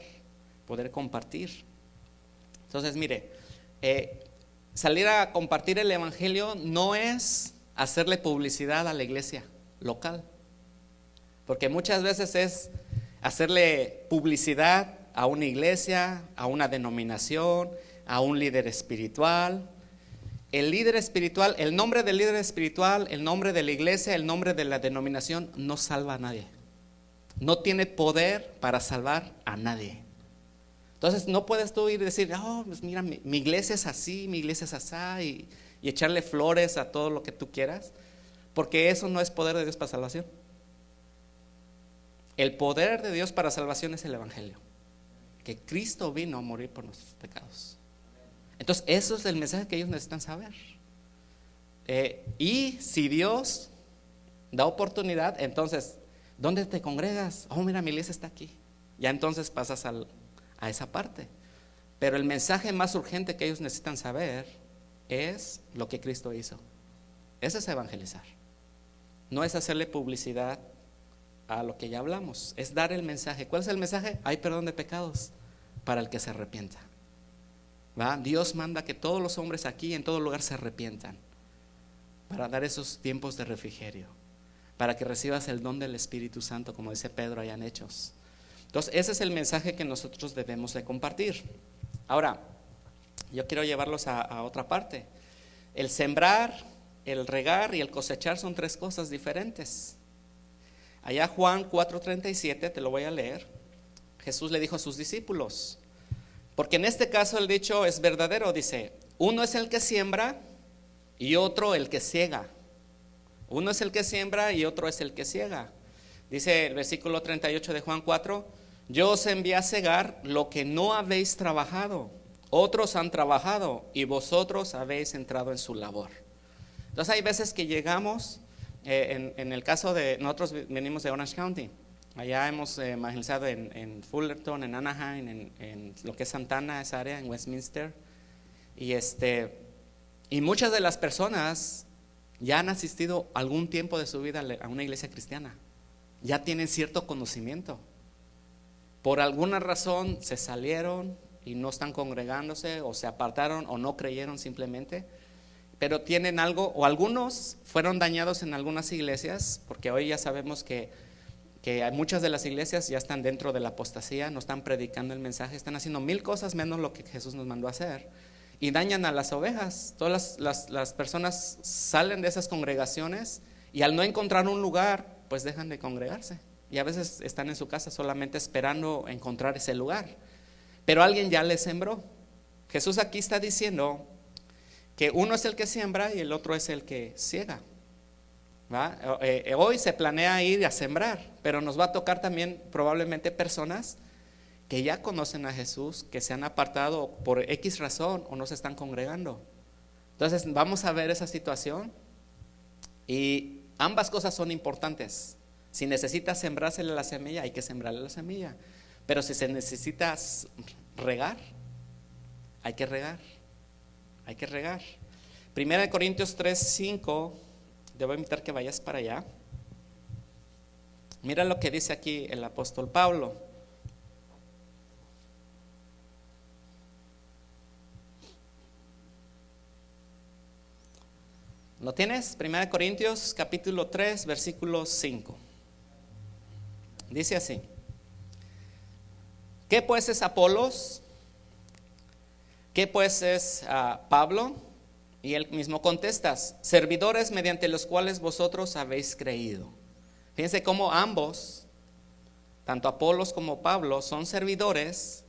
poder compartir. Entonces mire, salir a compartir el evangelio no es hacerle publicidad a la iglesia local, porque muchas veces es: hacerle publicidad a una iglesia, a una denominación, a un líder espiritual. El líder espiritual, el nombre del líder espiritual, el nombre de la iglesia, el nombre de la denominación no salva a nadie. No tiene poder para salvar a nadie. Entonces no puedes tú ir y decir, oh, pues mira, mi iglesia es así, mi iglesia es así, y echarle flores a todo lo que tú quieras, porque eso no es poder de Dios para salvación. El poder de Dios para salvación es el evangelio, que Cristo vino a morir por nuestros pecados. Entonces eso es el mensaje que ellos necesitan saber. Y si Dios da oportunidad, entonces, ¿dónde te congregas? Oh, mira, mi iglesia está aquí. Ya entonces pasas a esa parte. Pero el mensaje más urgente que ellos necesitan saber es lo que Cristo hizo. Eso es evangelizar. No es hacerle publicidad a lo que ya hablamos, es dar el mensaje. ¿Cuál es el mensaje? Hay perdón de pecados para el que se arrepienta. ¿Va? Dios manda que todos los hombres aquí en todo lugar se arrepientan, para dar esos tiempos de refrigerio, para que recibas el don del Espíritu Santo, como dice Pedro allá en Hechos. Entonces ese es el mensaje que nosotros debemos de compartir. Ahora, yo quiero llevarlos a otra parte. El sembrar, el regar y el cosechar son tres cosas diferentes. Allá Juan 4:37, te lo voy a leer. Jesús le dijo a sus discípulos, porque en este caso el dicho es verdadero, dice, uno es el que siembra y otro el que ciega. Uno es el que siembra y otro es el que ciega. Dice el versículo 38 de Juan 4, yo os envié a cegar lo que no habéis trabajado, otros han trabajado y vosotros habéis entrado en su labor. Entonces hay veces que llegamos, en el caso de nosotros venimos de Orange County, allá hemos evangelizado en Fullerton, en Anaheim, en lo que es Santana, esa área, en Westminster, y muchas de las personas ya han asistido algún tiempo de su vida a una iglesia cristiana, ya tienen cierto conocimiento. Por alguna razón se salieron y no están congregándose, o se apartaron o no creyeron simplemente, pero tienen algo, o algunos fueron dañados en algunas iglesias, porque hoy ya sabemos que muchas de las iglesias ya están dentro de la apostasía, no están predicando el mensaje, están haciendo 1000 cosas menos lo que Jesús nos mandó a hacer, y dañan a las ovejas. Todas las personas salen de esas congregaciones y al no encontrar un lugar, pues dejan de congregarse, y a veces están en su casa solamente esperando encontrar ese lugar, pero alguien ya les sembró. Jesús aquí está diciendo que uno es el que siembra y el otro es el que ciega. Hoy se planea ir a sembrar, pero nos va a tocar también probablemente personas que ya conocen a Jesús, que se han apartado por X razón o no se están congregando. Entonces vamos a ver esa situación, y ambas cosas son importantes. Si necesitas sembrársele la semilla, hay que sembrarle la semilla, pero si se necesita regar, hay que regar. Hay que regar. Primera de Corintios 3:5, te voy a invitar que vayas para allá. Mira lo que dice aquí el apóstol Pablo. ¿Lo tienes? Primera de Corintios capítulo 3, versículo 5. Dice así: ¿qué pues es Apolos? ¿Qué pues es Pablo? Y él mismo contesta: servidores mediante los cuales vosotros habéis creído. Fíjense cómo ambos, tanto Apolos como Pablo, son servidores.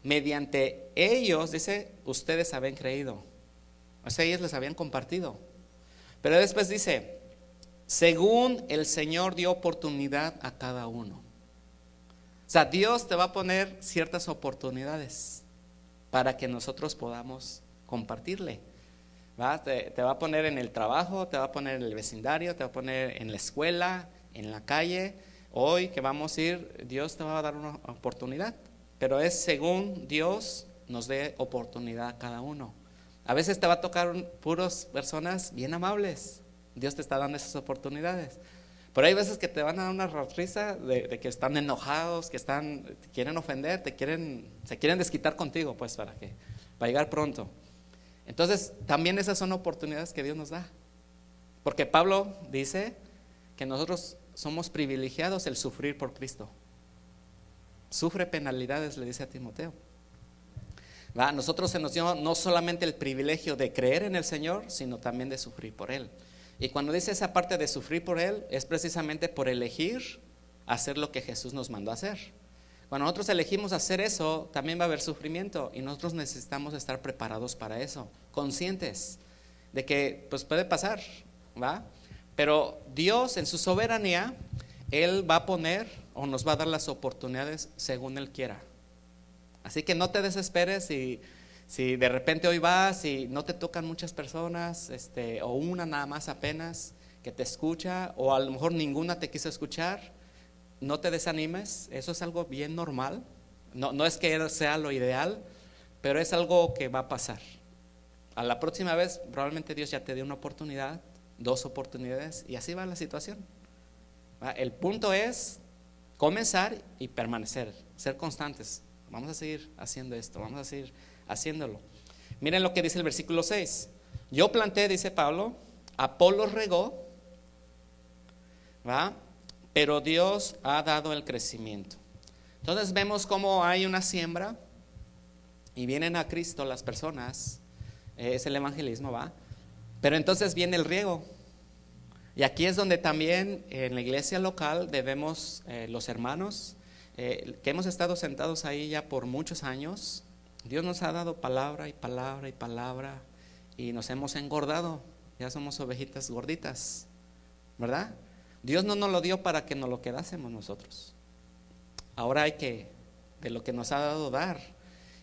Mediante ellos, dice, ustedes habían creído. O sea, ellos les habían compartido. Pero después dice, según el Señor dio oportunidad a cada uno. O sea, Dios te va a poner ciertas oportunidades para que nosotros podamos compartirle. Te va a poner en el trabajo, te va a poner en el vecindario, te va a poner en la escuela, en la calle. Hoy que vamos a ir, Dios te va a dar una oportunidad, pero es según Dios nos dé oportunidad a cada uno. A veces te va a tocar puras personas bien amables, Dios te está dando esas oportunidades, pero hay veces que te van a dar una risa de que están enojados, que te quieren ofender, se quieren desquitar contigo, pues para llegar pronto. Entonces también esas son oportunidades que Dios nos da, porque Pablo dice que nosotros somos privilegiados el sufrir por Cristo. sufre penalidades, le dice a Timoteo. ¿Va? Nosotros se nos dio no solamente el privilegio de creer en el Señor, sino también de sufrir por Él. Y cuando dice esa parte de sufrir por Él, es precisamente por elegir hacer lo que Jesús nos mandó a hacer. Cuando nosotros elegimos hacer eso, también va a haber sufrimiento, y nosotros necesitamos estar preparados para eso, conscientes de que pues puede pasar, ¿va? Pero Dios en su soberanía, Él va a poner o nos va a dar las oportunidades según Él quiera. Así que no te desesperes si de repente hoy vas y no te tocan muchas personas, o una nada más apenas que te escucha, o a lo mejor ninguna te quiso escuchar. No te desanimes, eso es algo bien normal. No es que sea lo ideal, pero es algo que va a pasar. A la próxima vez probablemente Dios ya te dio una oportunidad, 2 oportunidades, y así va la situación. El punto es comenzar y permanecer, ser constantes. Vamos a seguir haciendo esto, vamos a seguir haciéndolo. Miren lo que dice el versículo 6. Yo planté, dice Pablo, Apolo regó, ¿va? Pero Dios ha dado el crecimiento. Entonces vemos cómo hay una siembra y vienen a Cristo las personas, es el evangelismo, ¿va? Pero entonces viene el riego. Y aquí es donde también en la iglesia local debemos, los hermanos que hemos estado sentados ahí ya por muchos años, Dios nos ha dado palabra y palabra y palabra, y nos hemos engordado, ya somos ovejitas gorditas, ¿verdad? Dios no nos lo dio para que nos lo quedásemos nosotros. Ahora hay que, de lo que nos ha dado, dar.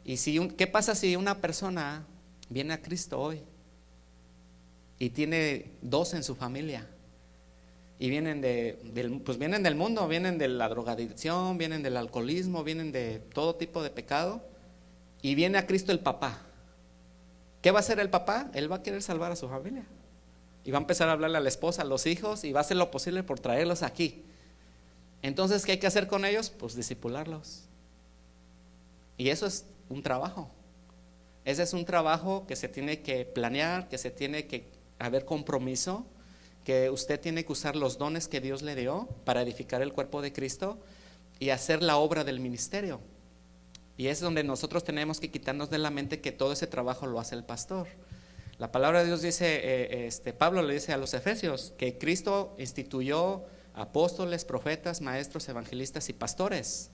Y ¿qué pasa si una persona viene a Cristo hoy y tiene 2 en su familia? Y vienen vienen del mundo, vienen de la drogadicción, vienen del alcoholismo, vienen de todo tipo de pecado. Y viene a Cristo el papá. ¿Qué va a hacer el papá? Él va a querer salvar a su familia. Y va a empezar a hablarle a la esposa, a los hijos, y va a hacer lo posible por traerlos aquí. Entonces, ¿qué hay que hacer con ellos? Pues discipularlos. Y eso es un trabajo. Ese es un trabajo que se tiene que planear, que se tiene que haber compromiso, que usted tiene que usar los dones que Dios le dio para edificar el cuerpo de Cristo y hacer la obra del ministerio. Y es donde nosotros tenemos que quitarnos de la mente que todo ese trabajo lo hace el pastor. La palabra de Dios dice, Pablo le dice a los efesios que Cristo instituyó apóstoles, profetas, maestros, evangelistas y pastores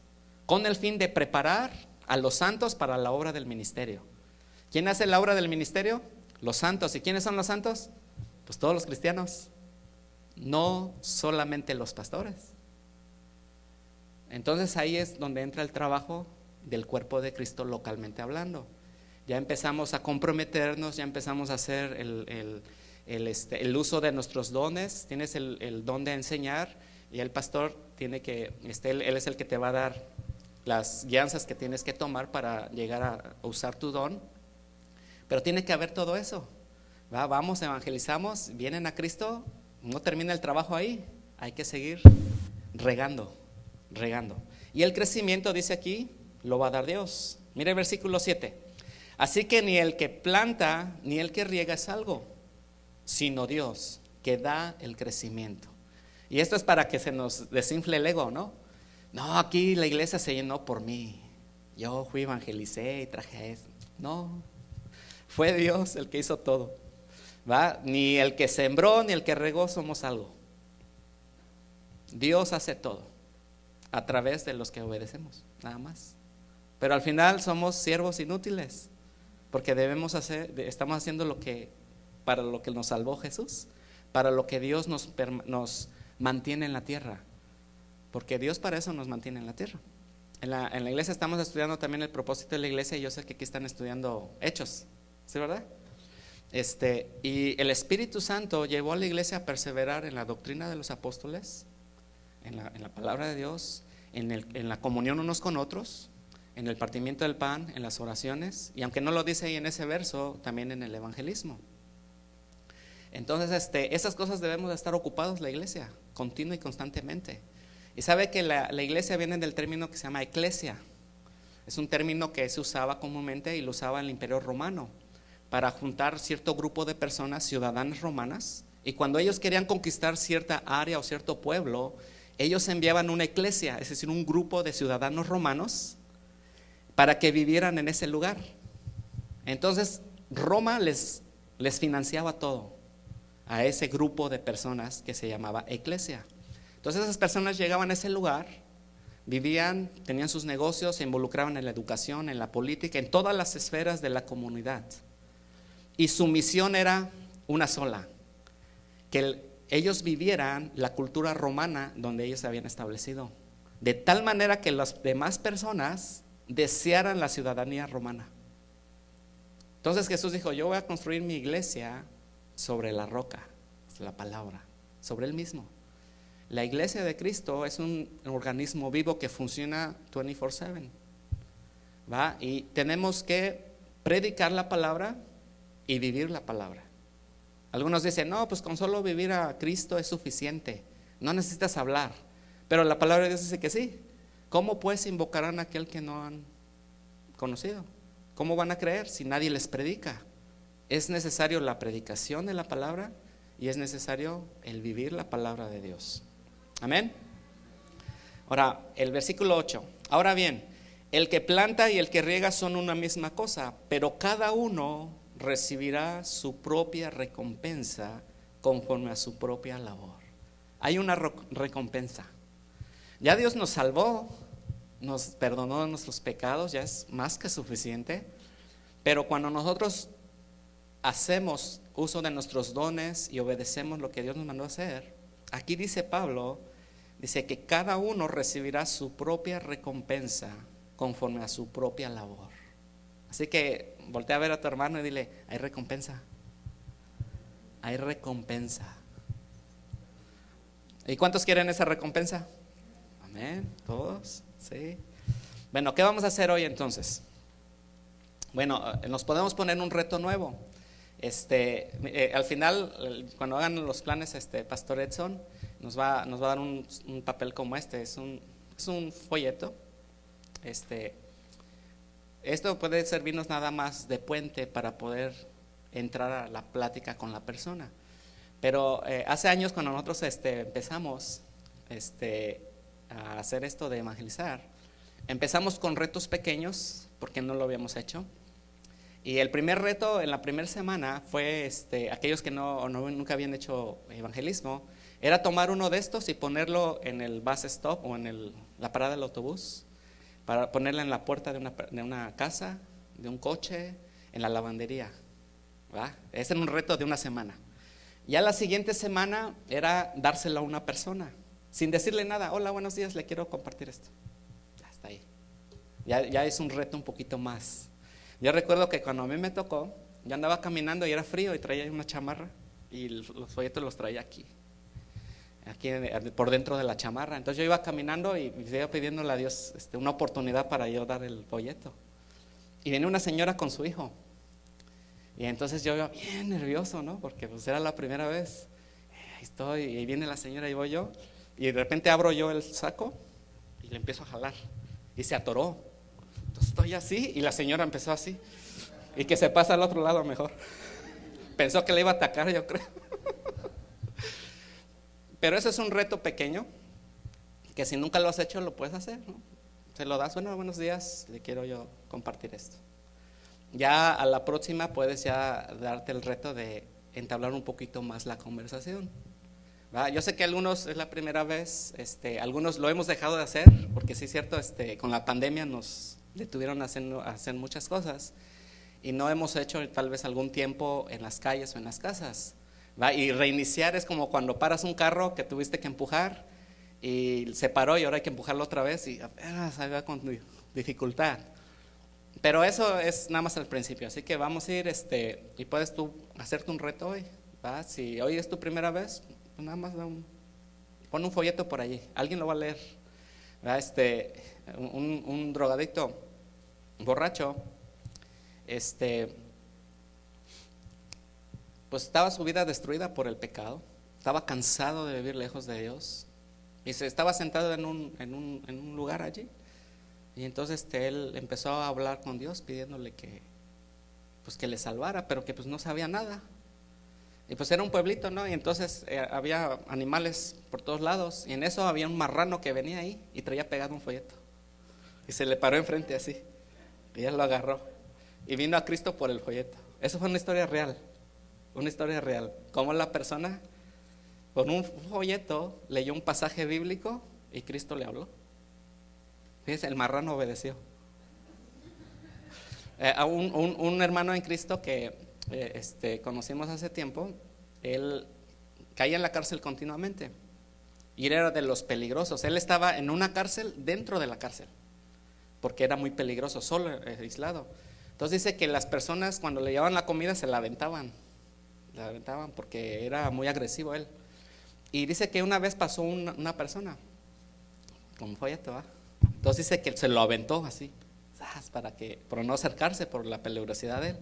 con el fin de preparar a los santos para la obra del ministerio. ¿Quién hace la obra del ministerio? Los santos. ¿Y quiénes son los santos? Pues todos los cristianos, no solamente los pastores. Entonces ahí es donde entra el trabajo del cuerpo de Cristo localmente hablando. Ya empezamos a comprometernos, ya empezamos a hacer el uso de nuestros dones. Tienes el don de enseñar, y el pastor tiene que, él es el que te va a dar las guianzas que tienes que tomar para llegar a usar tu don. Pero tiene que haber todo eso. Vamos, evangelizamos, vienen a Cristo, no termina el trabajo ahí, hay que seguir regando. Y el crecimiento, dice aquí, lo va a dar Dios. Mire el versículo 7. Así que ni el que planta ni el que riega es algo, sino Dios, que da el crecimiento. Y esto es para que se nos desinfle el ego, ¿no? No, aquí la iglesia se llenó por mí, yo fui, evangelicé y traje eso. No, fue Dios el que hizo todo, ¿va? Ni el que sembró ni el que regó somos algo. Dios hace todo a través de los que obedecemos, nada más. Pero al final somos siervos inútiles, porque estamos haciendo para lo que nos salvó Jesús, para lo que Dios nos mantiene en la tierra, porque Dios para eso nos mantiene en la tierra. En la iglesia estamos estudiando también el propósito de la iglesia, y yo sé que aquí están estudiando Hechos, ¿sí, verdad? Y el Espíritu Santo llevó a la iglesia a perseverar en la doctrina de los apóstoles, en la palabra de Dios, en la comunión unos con otros, en el partimiento del pan, en las oraciones, y aunque no lo dice ahí en ese verso, también en el evangelismo. Entonces esas cosas debemos de estar ocupados la iglesia, continua y constantemente. Y sabe que la iglesia viene del término que se llama eclesia. Es un término que se usaba comúnmente y lo usaba el Imperio Romano para juntar cierto grupo de personas, ciudadanas romanas, y cuando ellos querían conquistar cierta área o cierto pueblo, ellos enviaban una iglesia, es decir, un grupo de ciudadanos romanos, para que vivieran en ese lugar. Entonces Roma les financiaba todo a ese grupo de personas que se llamaba iglesia. Entonces esas personas llegaban a ese lugar, vivían, tenían sus negocios, se involucraban en la educación, en la política, en todas las esferas de la comunidad. Y su misión era una sola: que ellos vivieran la cultura romana donde ellos se habían establecido, de tal manera que las demás personas desearan la ciudadanía romana. Entonces Jesús dijo: yo voy a construir mi iglesia sobre la roca, la palabra, sobre Él mismo. La iglesia de Cristo es un organismo vivo que funciona 24/7, ¿va? Y tenemos que predicar la palabra y vivir la palabra. Algunos dicen: no, pues con solo vivir a Cristo es suficiente, no necesitas hablar. Pero la palabra de Dios dice que sí. ¿Cómo pues invocarán a aquel que no han conocido? ¿Cómo van a creer si nadie les predica? Es necesario la predicación de la palabra y es necesario el vivir la palabra de Dios. Amén. Ahora, el versículo 8. Ahora bien, el que planta y el que riega son una misma cosa, pero cada uno recibirá su propia recompensa conforme a su propia labor. Hay una recompensa. Ya Dios nos salvó, nos perdonó nuestros pecados, ya es más que suficiente. Pero cuando nosotros hacemos uso de nuestros dones y obedecemos lo que Dios nos mandó a hacer, aquí dice Pablo, dice que cada uno recibirá su propia recompensa conforme a su propia labor. Así que voltea a ver a tu hermano y dile: hay recompensa. Hay recompensa. ¿Y cuántos quieren esa recompensa? Amén, todos, sí. Bueno, ¿qué vamos a hacer hoy entonces? Bueno, nos podemos poner un reto nuevo. Al final, cuando hagan los planes, Pastor Edson nos va a dar un papel como este. Es un folleto. Esto puede servirnos nada más de puente para poder entrar a la plática con la persona. Pero hace años, cuando nosotros empezamos a hacer esto de evangelizar, empezamos con retos pequeños porque no lo habíamos hecho. Y el primer reto en la primera semana fue aquellos que nunca habían hecho evangelismo, era tomar uno de estos y ponerlo en el bus stop o en la parada del autobús, para ponerla en la puerta de una casa, de un coche, en la lavandería, ¿va? Ese era un reto de una semana. Ya la siguiente semana era dárselo a una persona, sin decirle nada. Hola, buenos días, le quiero compartir esto. Ya está ahí. Ya es un reto un poquito más. Yo recuerdo que cuando a mí me tocó, yo andaba caminando y era frío y traía una chamarra y los folletos los traía aquí por dentro de la chamarra. Entonces yo iba caminando y iba pidiéndole a Dios una oportunidad para yo dar el folleto. Y viene una señora con su hijo. Y entonces yo iba bien nervioso, ¿no? Porque pues era la primera vez. Ahí estoy, y viene la señora y voy yo. Y de repente abro yo el saco y le empiezo a jalar. Y se atoró. Entonces estoy así y la señora empezó así. Y que se pasa al otro lado mejor. Pensó que le iba a atacar, yo creo. Pero ese es un reto pequeño que si nunca lo has hecho lo puedes hacer, ¿no? Se lo das: bueno, buenos días, le quiero yo compartir esto. Ya a la próxima puedes ya darte el reto de entablar un poquito más la conversación, ¿va? Yo sé que algunos es la primera vez, algunos lo hemos dejado de hacer porque sí es cierto, con la pandemia nos detuvieron a hacer muchas cosas y no hemos hecho tal vez algún tiempo en las calles o en las casas, ¿va? Y reiniciar es como cuando paras un carro que tuviste que empujar y se paró y ahora hay que empujarlo otra vez y apenas va con dificultad. Pero eso es nada más al principio, así que vamos a ir y puedes tú hacerte un reto hoy, ¿va? Si hoy es tu primera vez, pues nada más pon un folleto por allí, alguien lo va a leer, ¿va? Un drogadicto borracho, pues estaba su vida destruida por el pecado, estaba cansado de vivir lejos de Dios y se estaba sentado en un lugar allí. Y entonces él empezó a hablar con Dios pidiéndole que le salvara, pero que pues no sabía nada, Y pues era un pueblito, ¿no? Y entonces había animales por todos lados. Y en eso había un marrano que venía ahí y traía pegado un folleto. Y se le paró enfrente así. Y él lo agarró. Y vino a Cristo por el folleto. Eso fue una historia real. Una historia real. Cómo la persona con un folleto leyó un pasaje bíblico y Cristo le habló. Fíjense, el marrano obedeció. A un hermano en Cristo que conocimos hace tiempo, él caía en la cárcel continuamente y era de los peligrosos. Él estaba en una cárcel dentro de la cárcel porque era muy peligroso, solo, aislado. Entonces dice que las personas cuando le llevaban la comida se la aventaban porque era muy agresivo él. Y dice que una vez pasó una persona con un folleto, ¿va? Entonces dice que se lo aventó así, por no acercarse por la peligrosidad de él.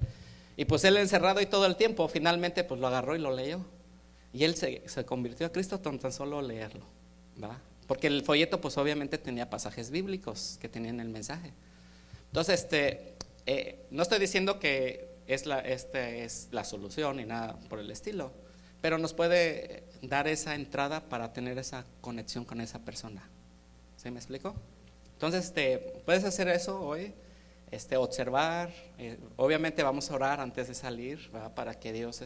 Y pues él encerrado y todo el tiempo, finalmente pues lo agarró y lo leyó. Y él se convirtió a Cristo con tan solo leerlo, ¿va? Porque el folleto pues obviamente tenía pasajes bíblicos que tenían el mensaje. Entonces no estoy diciendo que es la solución ni nada por el estilo, pero nos puede dar esa entrada para tener esa conexión con esa persona. ¿Sí me explico? Entonces puedes hacer eso hoy, observar. Obviamente vamos a orar antes de salir, ¿verdad? Para que Dios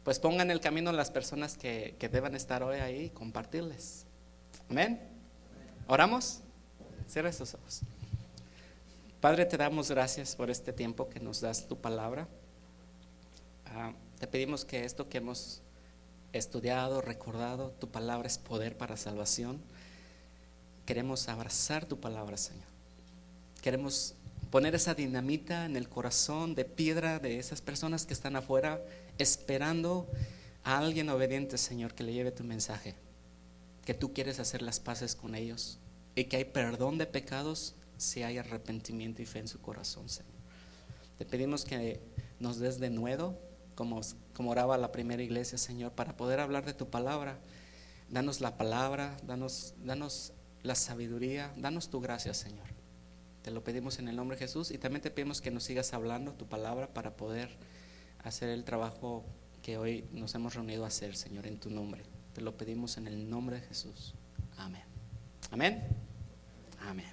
pues ponga en el camino las personas que deban estar hoy ahí y compartirles. Amén. ¿Oramos? Cierra tus ojos. Padre, te damos gracias por este tiempo que nos das tu palabra. Te pedimos que esto que hemos estudiado, recordado, tu palabra es poder para salvación. Queremos abrazar tu palabra, Señor. Queremos poner esa dinamita en el corazón de piedra de esas personas que están afuera esperando a alguien obediente, Señor, que le lleve tu mensaje, que tú quieres hacer las paces con ellos y que hay perdón de pecados si hay arrepentimiento y fe en su corazón, Señor. Te pedimos que nos des de nuevo, como oraba la primera iglesia, Señor, para poder hablar de tu palabra. Danos la palabra, danos la sabiduría, danos tu gracia, Señor. Te lo pedimos en el nombre de Jesús y también te pedimos que nos sigas hablando tu palabra para poder hacer el trabajo que hoy nos hemos reunido a hacer, Señor, en tu nombre. Te lo pedimos en el nombre de Jesús. Amén. Amén. Amén.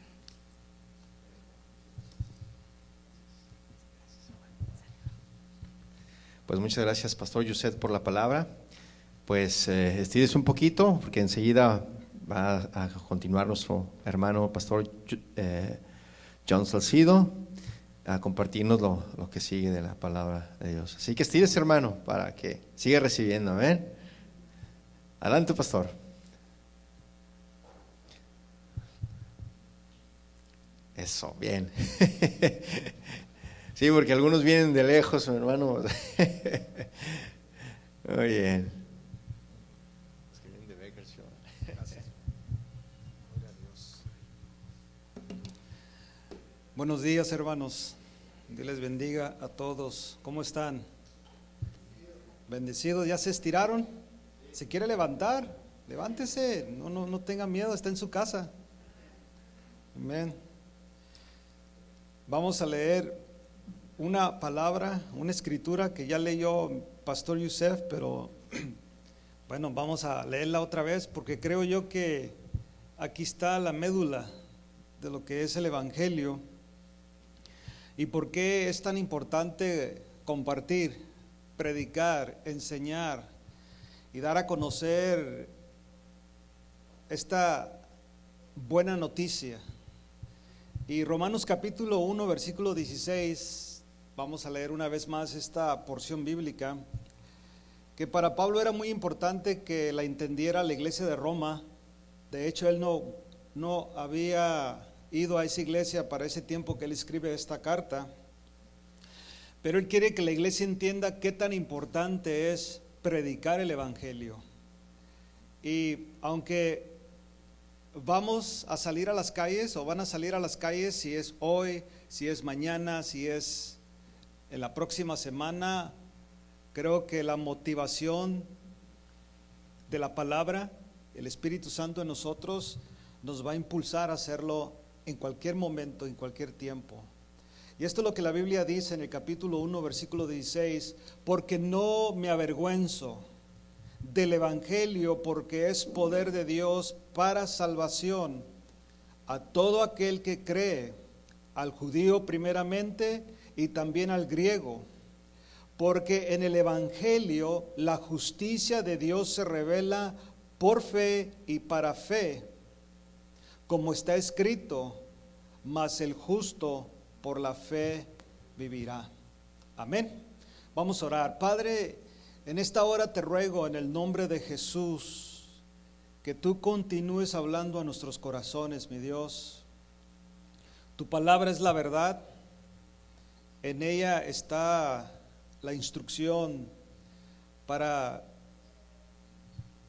Pues muchas gracias, Pastor Yuset, por la palabra. Pues estírese un poquito porque enseguida va a continuar nuestro hermano Pastor John Salcido a compartirnos lo que sigue de la palabra de Dios. Así que estírese, hermano, para que siga recibiendo. Amén. Adelante, Pastor. Eso, bien. Sí, porque algunos vienen de lejos, hermano. Muy bien. Buenos días, hermanos. Dios les bendiga a todos. ¿Cómo están? Bendecidos. ¿Ya se estiraron? ¿Se quiere levantar? Levántese. No tenga miedo. Está en su casa. Amén. Vamos a leer una palabra, una escritura que ya leyó Pastor Yusef, pero bueno, vamos a leerla otra vez porque creo yo que aquí está la médula de lo que es el Evangelio. ¿Y por qué es tan importante compartir, predicar, enseñar y dar a conocer esta buena noticia? Y Romanos capítulo 1, versículo 16, vamos a leer una vez más esta porción bíblica, que para Pablo era muy importante que la entendiera la iglesia de Roma. De hecho, él no había ido a esa iglesia para ese tiempo que él escribe esta carta, pero él quiere que la iglesia entienda qué tan importante es predicar el evangelio. Y aunque vamos a salir a las calles o van a salir a las calles, si es hoy, si es mañana, si es en la próxima semana, creo que la motivación de la palabra, el Espíritu Santo en nosotros nos va a impulsar a hacerlo en cualquier momento, en cualquier tiempo. Y esto es lo que la Biblia dice en el capítulo 1, versículo 16, porque no me avergüenzo del Evangelio, porque es poder de Dios para salvación a todo aquel que cree, al judío primeramente y también al griego. Porque en el Evangelio la justicia de Dios se revela por fe y para fe, como está escrito, mas el justo por la fe vivirá. Amén. Vamos a orar. Padre, en esta hora te ruego en el nombre de Jesús que tú continúes hablando a nuestros corazones, mi Dios. Tu palabra es la verdad. En ella está la instrucción para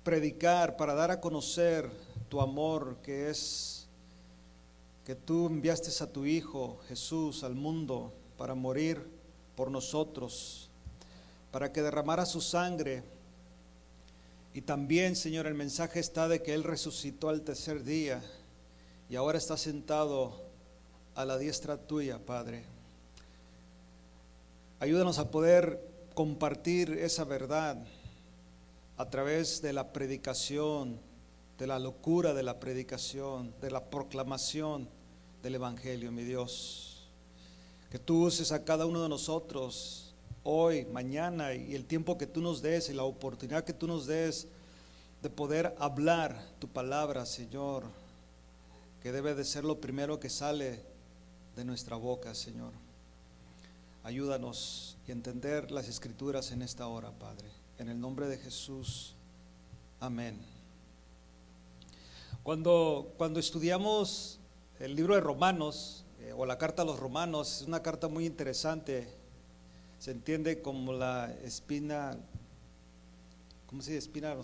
predicar, para dar a conocer tu amor, que es que tú enviaste a tu Hijo Jesús al mundo para morir por nosotros, para que derramara su sangre. Y también, Señor, el mensaje está de que Él resucitó al tercer día y ahora está sentado a la diestra tuya, Padre. Ayúdanos a poder compartir esa verdad a través de la predicación, de la locura de la predicación, de la proclamación del Evangelio, mi Dios. Que tú uses a cada uno de nosotros hoy, mañana y el tiempo que tú nos des y la oportunidad que tú nos des de poder hablar tu palabra, Señor, que debe de ser lo primero que sale de nuestra boca, Señor. Ayúdanos y entender las Escrituras en esta hora, Padre. En el nombre de Jesús. Amén. Cuando estudiamos el libro de Romanos, o la carta a los Romanos, es una carta muy interesante. Se entiende como la espina, ¿cómo se dice? Espina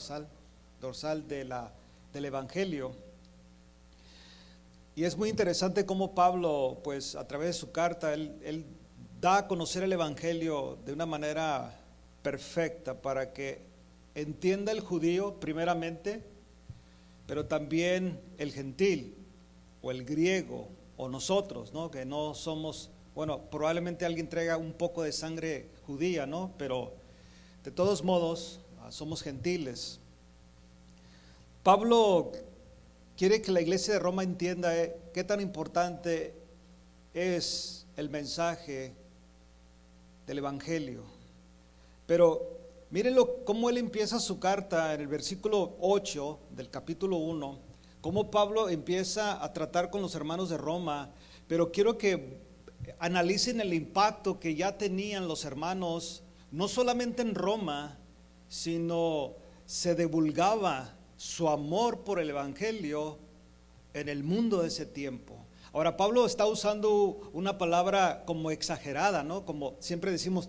dorsal del Evangelio. Y es muy interesante cómo Pablo, pues a través de su carta, él da a conocer el Evangelio de una manera perfecta para que entienda el judío primeramente, pero también el gentil o el griego o nosotros, ¿no? Que no somos, bueno, probablemente alguien traiga un poco de sangre judía, ¿no? Pero de todos modos somos gentiles. Pablo quiere que la iglesia de Roma entienda qué tan importante es el mensaje del Evangelio. Pero mírenlo cómo él empieza su carta en el versículo 8 del capítulo 1, cómo Pablo empieza a tratar con los hermanos de Roma, pero quiero que analicen el impacto que ya tenían los hermanos, no solamente en Roma, sino se divulgaba su amor por el Evangelio en el mundo de ese tiempo. Ahora, Pablo está usando una palabra como exagerada, ¿no? Como siempre decimos,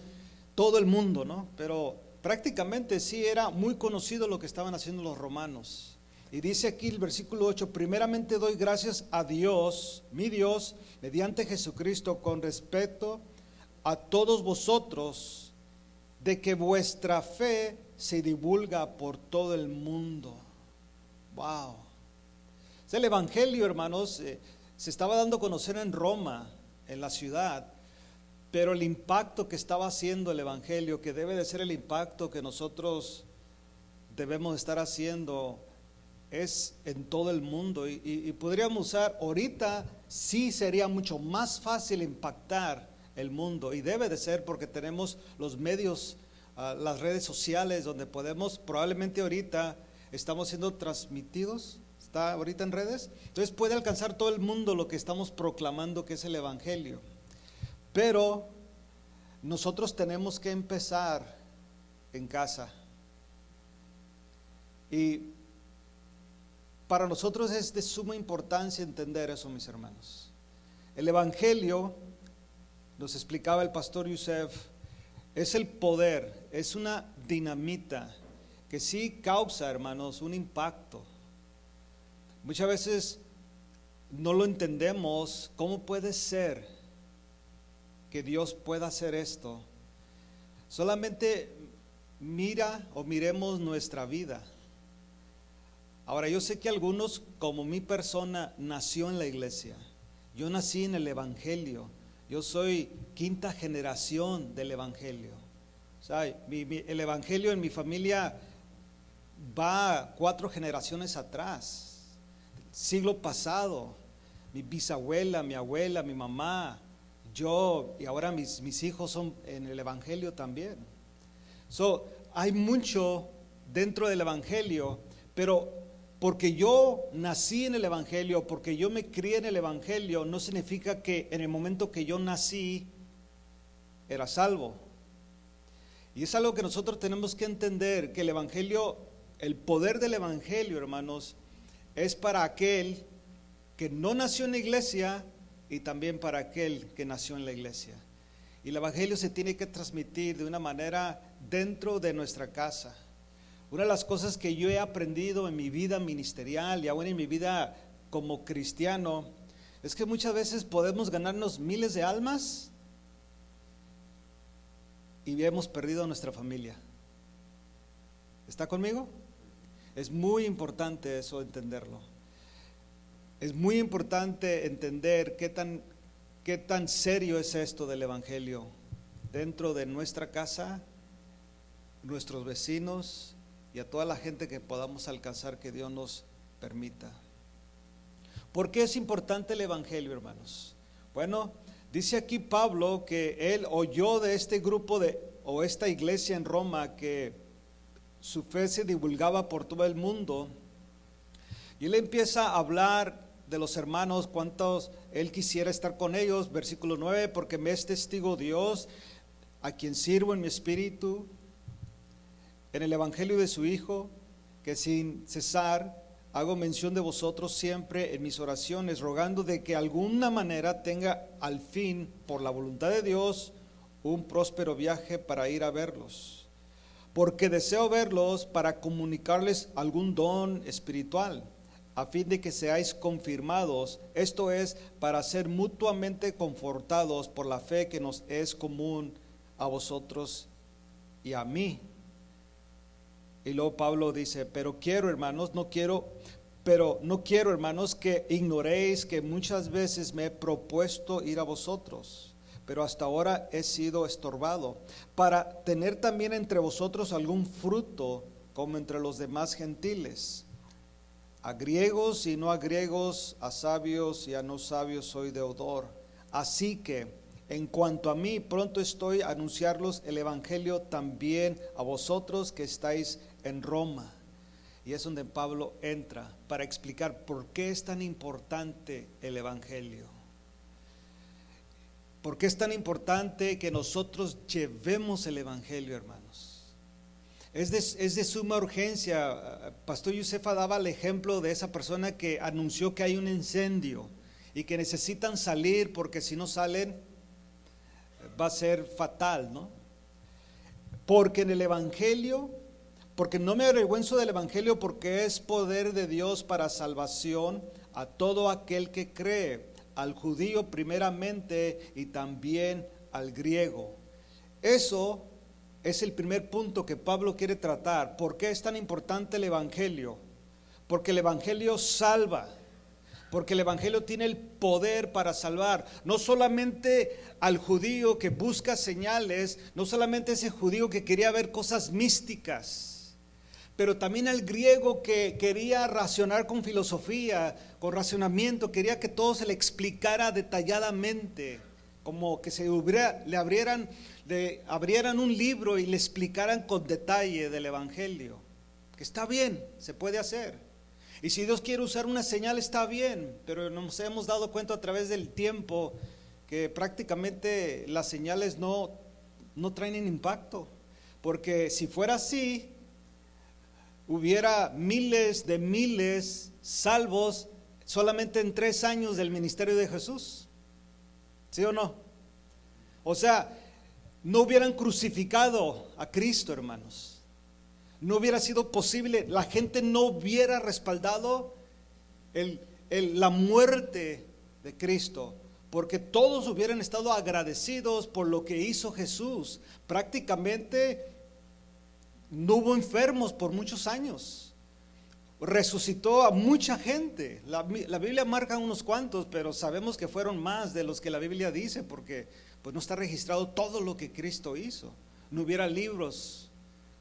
todo el mundo, ¿no? Pero prácticamente sí era muy conocido lo que estaban haciendo los romanos. Y dice aquí el versículo 8, primeramente doy gracias a Dios, mi Dios, mediante Jesucristo, con respecto a todos vosotros, de que vuestra fe se divulga por todo el mundo. Wow. Es el Evangelio, hermanos, se estaba dando a conocer en Roma, en la ciudad, pero el impacto que estaba haciendo el Evangelio, que debe de ser el impacto que nosotros debemos estar haciendo, es en todo el mundo. Y podríamos usar, ahorita sí sería mucho más fácil impactar el mundo, y debe de ser porque tenemos los medios, las redes sociales, donde podemos, probablemente ahorita estamos siendo transmitidos, está ahorita en redes, entonces puede alcanzar todo el mundo lo que estamos proclamando, que es el Evangelio. Pero nosotros tenemos que empezar en casa. Y para nosotros es de suma importancia entender eso, mis hermanos. El Evangelio, nos explicaba el pastor Yusef, es el poder, es una dinamita que sí causa, hermanos, un impacto. Muchas veces no lo entendemos. ¿Cómo puede ser que Dios pueda hacer esto? Solamente miremos nuestra vida. Ahora, yo sé que algunos, como mi persona, nació en la iglesia. Yo nací en el Evangelio. Yo soy quinta generación del Evangelio. O sea, el Evangelio en mi familia va 4 generaciones atrás, siglo pasado. Mi bisabuela, mi abuela, mi mamá, yo y ahora mis hijos son en el Evangelio también. Hay mucho dentro del Evangelio, pero porque yo nací en el Evangelio, porque yo me crié en el Evangelio, no significa que en el momento que yo nací era salvo. Y es algo que nosotros tenemos que entender, que el Evangelio, el poder del Evangelio, hermanos, es para aquel que no nació en la iglesia y también para aquel que nació en la iglesia. Y el Evangelio se tiene que transmitir de una manera dentro de nuestra casa. Una de las cosas que yo he aprendido en mi vida ministerial y aún en mi vida como cristiano es que muchas veces podemos ganarnos miles de almas y hemos perdido a nuestra familia. ¿Está conmigo? Es muy importante eso entenderlo. Es muy importante entender qué tan serio es esto del Evangelio dentro de nuestra casa, nuestros vecinos y a toda la gente que podamos alcanzar, que Dios nos permita. ¿Por qué es importante el Evangelio, hermanos? Bueno, dice aquí Pablo que él oyó de este grupo o esta iglesia en Roma que su fe se divulgaba por todo el mundo, y él empieza a hablar de los hermanos, cuántos él quisiera estar con ellos. Versículo 9, porque me es testigo Dios, a quien sirvo en mi espíritu, en el evangelio de su Hijo, que sin cesar hago mención de vosotros siempre en mis oraciones, rogando de que alguna manera tenga al fin, por la voluntad de Dios, un próspero viaje para ir a verlos, porque deseo verlos para comunicarles algún don espiritual, a fin de que seáis confirmados, esto es, para ser mutuamente confortados por la fe que nos es común a vosotros y a mí. Y luego Pablo dice, pero no quiero, hermanos, que ignoréis que muchas veces me he propuesto ir a vosotros, pero hasta ahora he sido estorbado, para tener también entre vosotros algún fruto, como entre los demás gentiles. A griegos y no a griegos, a sabios y a no sabios soy deudor. Así que, en cuanto a mí, pronto estoy a anunciarlos el evangelio también a vosotros que estáis en Roma. Y es donde Pablo entra para explicar por qué es tan importante el evangelio. ¿Por qué es tan importante que nosotros llevemos el evangelio, hermanos? Es de suma urgencia. Pastor Yusefa daba el ejemplo de esa persona que anunció que hay un incendio y que necesitan salir porque si no salen va a ser fatal, ¿no? Porque en el evangelio, porque no me avergüenzo del evangelio, porque es poder de Dios para salvación a todo aquel que cree, al judío primeramente y también al griego. Eso es el primer punto que Pablo quiere tratar. ¿Por qué es tan importante el evangelio? Porque el evangelio salva. Porque el evangelio tiene el poder para salvar, no solamente al judío que busca señales, no solamente ese judío que quería ver cosas místicas, pero también al griego que quería razonar con filosofía, con razonamiento, quería que todo se le explicara detalladamente, como que le abrieran un libro y le explicaran con detalle del evangelio, que está bien, se puede hacer. Y si Dios quiere usar una señal está bien, pero nos hemos dado cuenta a través del tiempo que prácticamente las señales no traen impacto, porque si fuera así, hubiera miles de miles salvos solamente en 3 años del ministerio de Jesús, ¿sí o no? O sea, no hubieran crucificado a Cristo, hermanos. No hubiera sido posible, la gente no hubiera respaldado la muerte de Cristo, porque todos hubieran estado agradecidos por lo que hizo Jesús. Prácticamente no hubo enfermos por muchos años. resucitó a mucha gente. La Biblia marca unos cuantos, pero sabemos que fueron más de los que la Biblia dice, porque pues no está registrado todo lo que Cristo hizo. No hubiera libros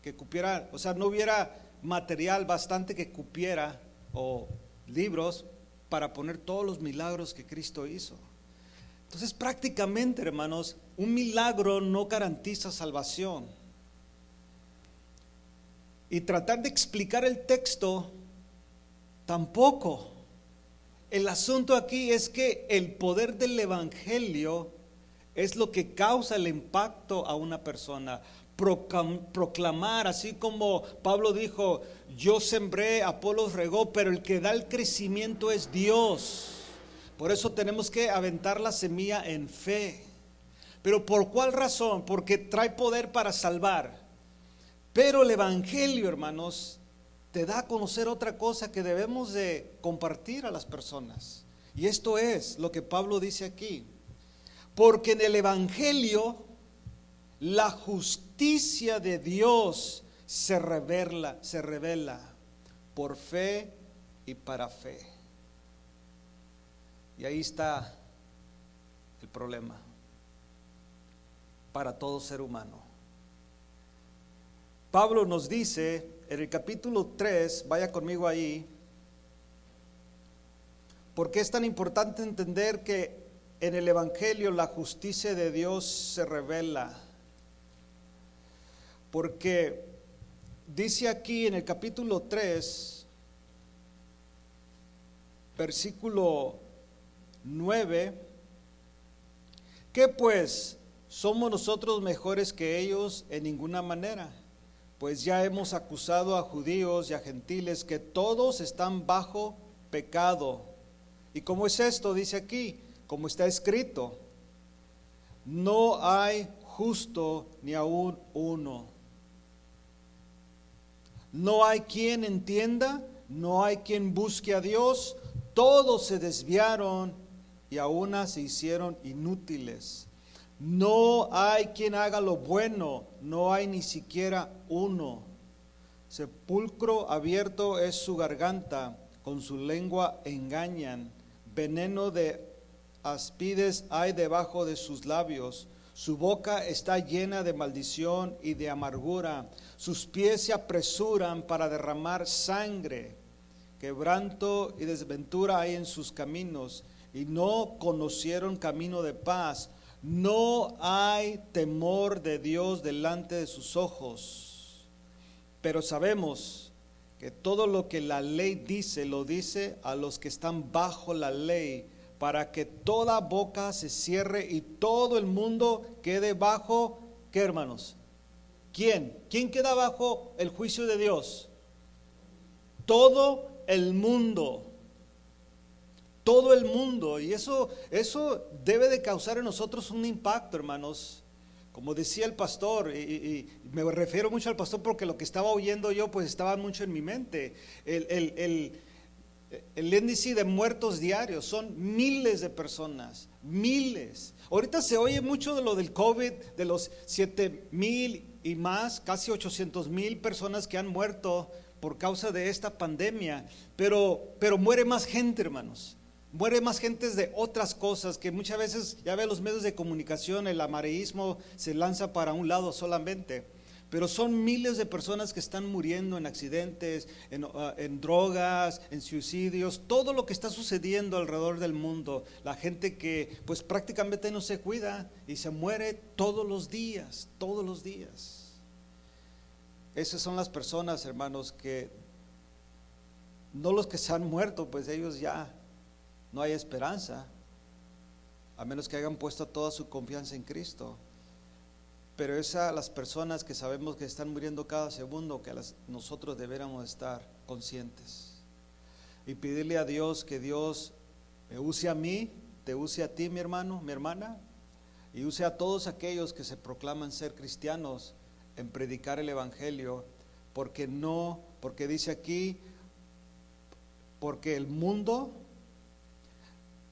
que cupieran, o sea, no hubiera material bastante que cupiera, o libros para poner todos los milagros que Cristo hizo. Entonces, prácticamente, hermanos, un milagro no garantiza salvación. Y tratar de explicar el texto tampoco. El asunto aquí es que el poder del evangelio es lo que causa el impacto a una persona. Proclamar, así como Pablo dijo, yo sembré, Apolos regó, pero el que da el crecimiento es Dios. Por eso tenemos que aventar la semilla en fe. Pero ¿por cuál razón? Porque trae poder para salvar. Pero el evangelio, hermanos, te da a conocer otra cosa que debemos de compartir a las personas. Y esto es lo que Pablo dice aquí. Porque en el evangelio la justicia de Dios se revela por fe y para fe. Y ahí está el problema para todo ser humano. Pablo nos dice en el capítulo 3, vaya conmigo ahí, porque es tan importante entender que en el evangelio la justicia de Dios se revela. Porque dice aquí en el capítulo 3, versículo 9, ¿qué pues? ¿Somos nosotros mejores que ellos? En ninguna manera. Pues ya hemos acusado a judíos y a gentiles que todos están bajo pecado. ¿Y cómo es esto? Dice aquí, como está escrito, no hay justo ni aún uno. No hay quien entienda, no hay quien busque a Dios. Todos se desviaron y aún se hicieron inútiles. No hay quien haga lo bueno, no hay ni siquiera uno. Sepulcro abierto es su garganta, con su lengua engañan. Veneno de áspides hay debajo de sus labios. Su boca está llena de maldición y de amargura. Sus pies se apresuran para derramar sangre. Quebranto y desventura hay en sus caminos, y no conocieron camino de paz. No hay temor de Dios delante de sus ojos. Pero sabemos que todo lo que la ley dice, lo dice a los que están bajo la ley, para que toda boca se cierre y todo el mundo quede bajo, ¿qué, hermanos? ¿Quién? ¿Quién queda bajo el juicio de Dios? Todo el mundo. Todo el mundo. Y eso debe de causar en nosotros un impacto, hermanos. Como decía el pastor, y me refiero mucho al pastor porque lo que estaba oyendo yo pues estaba mucho en mi mente. El índice de muertos diarios son miles de personas, miles. Ahorita se oye mucho de lo del COVID, de los 7,000 y más, casi 800,000 personas que han muerto por causa de esta pandemia, pero muere más gente, hermanos. Muere más gente de otras cosas que muchas veces, ya ve los medios de comunicación, el amarillismo se lanza para un lado solamente. Pero son miles de personas que están muriendo en accidentes, en drogas, en suicidios, todo lo que está sucediendo alrededor del mundo. La gente que pues prácticamente no se cuida y se muere todos los días, todos los días. Esas son las personas, hermanos, que no los que se han muerto, pues ellos ya no hay esperanza, a menos que hayan puesto toda su confianza en Cristo. Pero las personas que sabemos que están muriendo cada segundo, que nosotros deberíamos estar conscientes y pedirle a Dios que Dios me use a mí, te use a ti, mi hermano, mi hermana, y use a todos aquellos que se proclaman ser cristianos en predicar el evangelio, porque dice aquí, porque el mundo,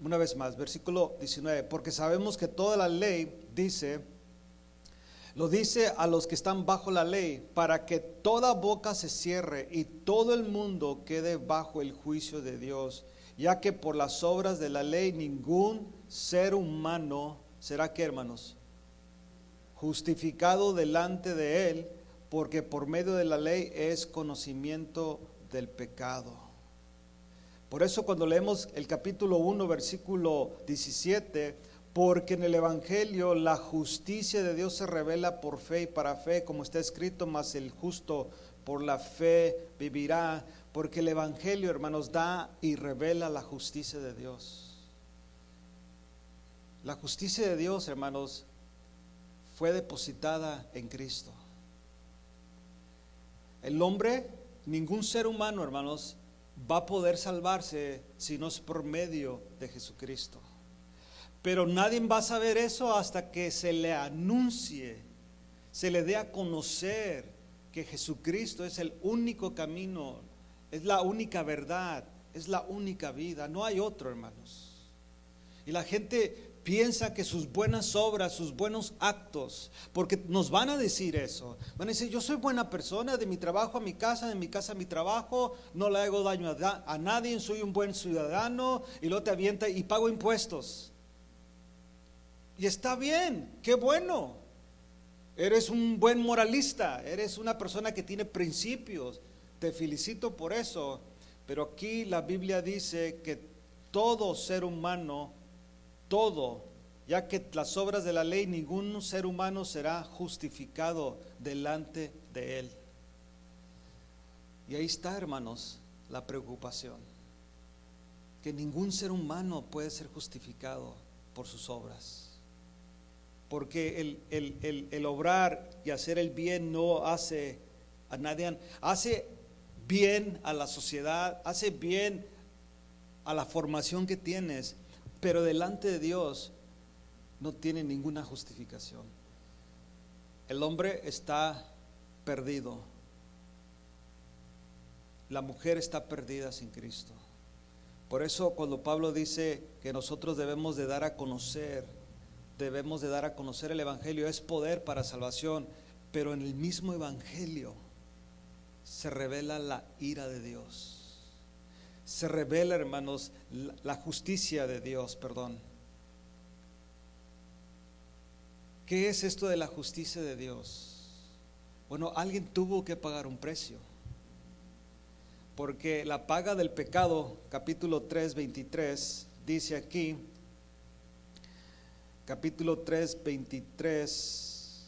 una vez más, versículo 19, porque sabemos que toda la ley dice, Lo dice a los que están bajo la ley, para que toda boca se cierre y todo el mundo quede bajo el juicio de Dios, ya que por las obras de la ley ningún ser humano será, ¿qué, hermanos? Justificado delante de él, porque por medio de la ley es conocimiento del pecado. Por eso cuando leemos el capítulo 1, versículo 17, porque en el Evangelio la justicia de Dios se revela por fe y para fe, como está escrito, mas el justo por la fe vivirá. Porque el Evangelio, hermanos, da y revela la justicia de Dios. La justicia de Dios, hermanos, fue depositada en Cristo. El hombre, ningún ser humano, hermanos, va a poder salvarse si no es por medio de Jesucristo. Pero nadie va a saber eso hasta que se le anuncie, se le dé a conocer que Jesucristo es el único camino, es la única verdad, es la única vida. No hay otro, hermanos. Y la gente piensa que sus buenas obras, sus buenos actos, porque nos van a decir eso, van a decir: yo soy buena persona, de mi trabajo a mi casa, de mi casa a mi trabajo, no le hago daño a nadie, soy un buen ciudadano, y luego te avienta y pago impuestos. Y está bien, qué bueno. Eres un buen moralista, eres una persona que tiene principios. Te felicito por eso. Pero aquí la Biblia dice que todo ser humano, todo, ya que las obras de la ley, ningún ser humano será justificado delante de él. Y ahí está, hermanos, la preocupación. Que ningún ser humano puede ser justificado por sus obras. Porque el obrar y hacer el bien no hace a nadie, hace bien a la sociedad, hace bien a la formación que tienes, pero delante de Dios no tiene ninguna justificación. El hombre está perdido, la mujer está perdida sin Cristo. Por eso cuando Pablo dice que nosotros debemos de dar a conocer el Evangelio, es poder para salvación, pero en el mismo Evangelio se revela la ira de Dios, se revela, hermanos, la justicia de Dios, perdón. ¿Qué es esto de la justicia de Dios? Bueno, alguien tuvo que pagar un precio, porque la paga del pecado, capítulo 3, 23, dice aquí, capítulo 3, 23,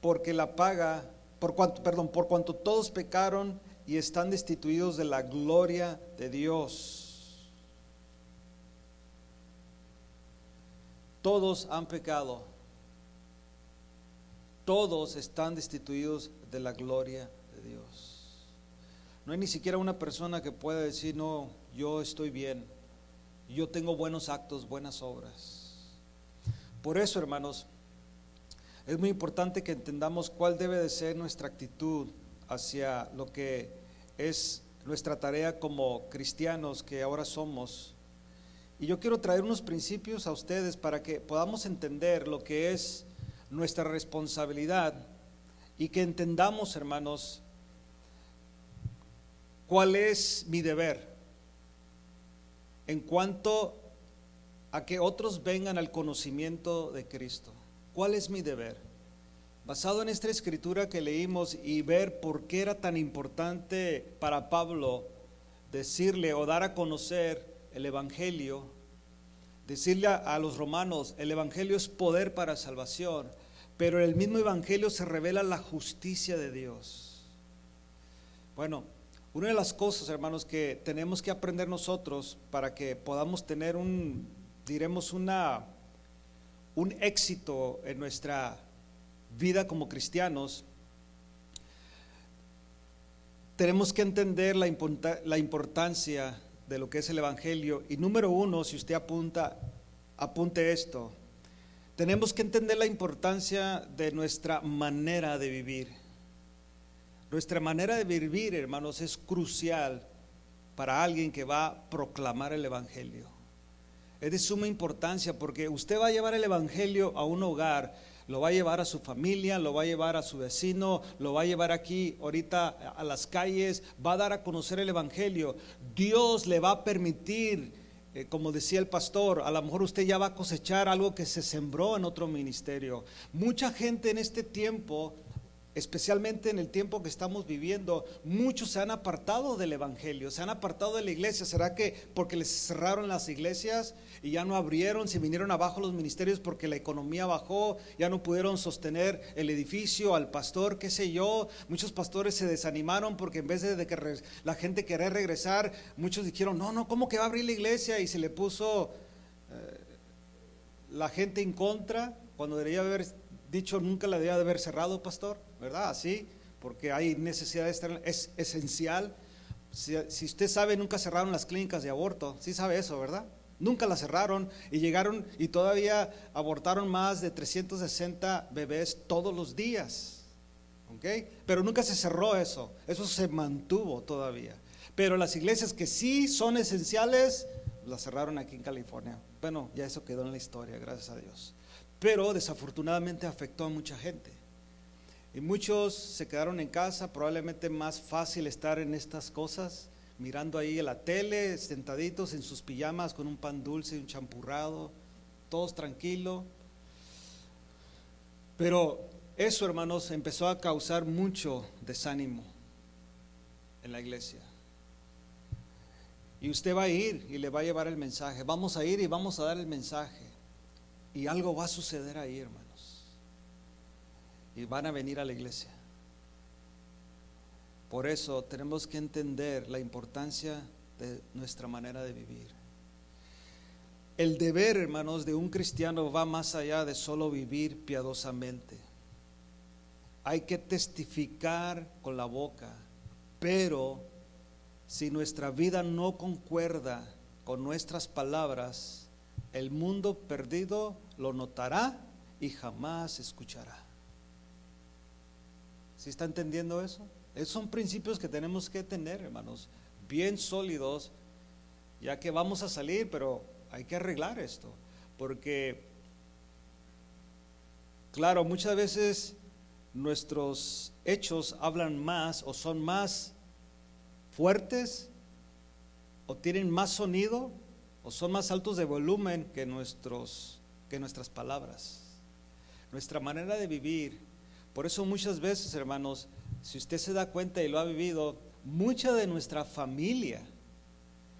porque la paga, por cuanto todos pecaron y están destituidos de la gloria de Dios. Todos han pecado, todos están destituidos de la gloria de Dios. No hay ni siquiera una persona que pueda decir: no, yo estoy bien, yo tengo buenos actos, buenas obras. Por eso, hermanos, es muy importante que entendamos cuál debe de ser nuestra actitud hacia lo que es nuestra tarea como cristianos que ahora somos. Y yo quiero traer unos principios a ustedes para que podamos entender lo que es nuestra responsabilidad y que entendamos, hermanos, cuál es mi deber en cuanto a que otros vengan al conocimiento de Cristo. ¿Cuál es mi deber? Basado en esta escritura que leímos y ver por qué era tan importante para Pablo decirle o dar a conocer el Evangelio, decirle a los romanos: el Evangelio es poder para salvación, pero en el mismo Evangelio se revela la justicia de Dios. Bueno, una de las cosas, hermanos, que tenemos que aprender nosotros para que podamos tener un éxito en nuestra vida como cristianos, tenemos que entender la importancia de lo que es el Evangelio. Y número uno, si usted apunte esto, tenemos que entender la importancia de nuestra manera de vivir. Nuestra manera de vivir, hermanos, es crucial para alguien que va a proclamar el Evangelio. Es de suma importancia porque usted va a llevar el Evangelio a un hogar, Lo va a llevar a su familia, lo va a llevar a su vecino, lo va a llevar aquí ahorita a las calles, va a dar a conocer el evangelio. Dios le va a permitir, como decía el pastor, a lo mejor usted ya va a cosechar algo que se sembró en otro ministerio. Mucha gente en este tiempo, especialmente en el tiempo que estamos viviendo, muchos se han apartado del evangelio, se han apartado de la iglesia. ¿Será que porque les cerraron las iglesias y ya no abrieron, se vinieron abajo los ministerios porque la economía bajó, ya no pudieron sostener el edificio, al pastor, qué sé yo? Muchos pastores se desanimaron porque en vez de que la gente quería regresar, muchos dijeron, no, ¿cómo que va a abrir la iglesia? Y se le puso la gente en contra, cuando debería haber dicho, nunca la debía de haber cerrado, pastor, ¿verdad? Así, porque hay necesidad de estar, es esencial. Si usted sabe, nunca cerraron las clínicas de aborto, sí sabe eso, ¿verdad? Nunca las cerraron y llegaron y todavía abortaron más de 360 bebés todos los días, ¿ok? Pero nunca se cerró eso se mantuvo todavía. Pero las iglesias que sí son esenciales, las cerraron aquí en California. Bueno, ya eso quedó en la historia, gracias a Dios. Pero desafortunadamente afectó a mucha gente. Y muchos se quedaron en casa, probablemente más fácil estar en estas cosas, mirando ahí en la tele, sentaditos en sus pijamas con un pan dulce y un champurrado, todos tranquilos. Pero eso, hermanos, empezó a causar mucho desánimo en la iglesia. Y usted va a ir y le va a llevar el mensaje. Vamos a ir y vamos a dar el mensaje. Y algo va a suceder ahí, hermanos. Y van a venir a la iglesia. Por eso tenemos que entender la importancia de nuestra manera de vivir. El deber, hermanos, de un cristiano va más allá de solo vivir piadosamente. Hay que testificar con la boca, pero si nuestra vida no concuerda con nuestras palabras, el mundo perdido lo notará y jamás escuchará. ¿Sí está entendiendo eso? Esos son principios que tenemos que tener, hermanos, bien sólidos, ya que vamos a salir, pero hay que arreglar esto, porque, claro, muchas veces nuestros hechos hablan más o son más fuertes o tienen más sonido o son más altos de volumen que nuestras palabras, nuestra manera de vivir. Por eso muchas veces, hermanos, si usted se da cuenta y lo ha vivido, mucha de nuestra familia,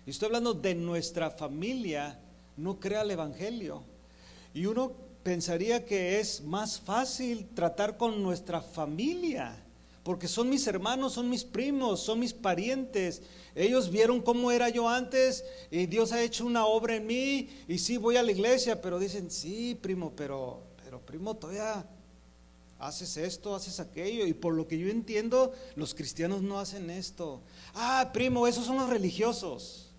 y estoy hablando de nuestra familia, no crea el evangelio. Y uno pensaría que es más fácil tratar con nuestra familia, porque son mis hermanos, son mis primos, son mis parientes. Ellos vieron cómo era yo antes y Dios ha hecho una obra en mí y sí voy a la iglesia, pero dicen, sí primo, pero primo, todavía haces esto, haces aquello, y por lo que yo entiendo, los cristianos no hacen esto. Ah, primo, esos son los religiosos.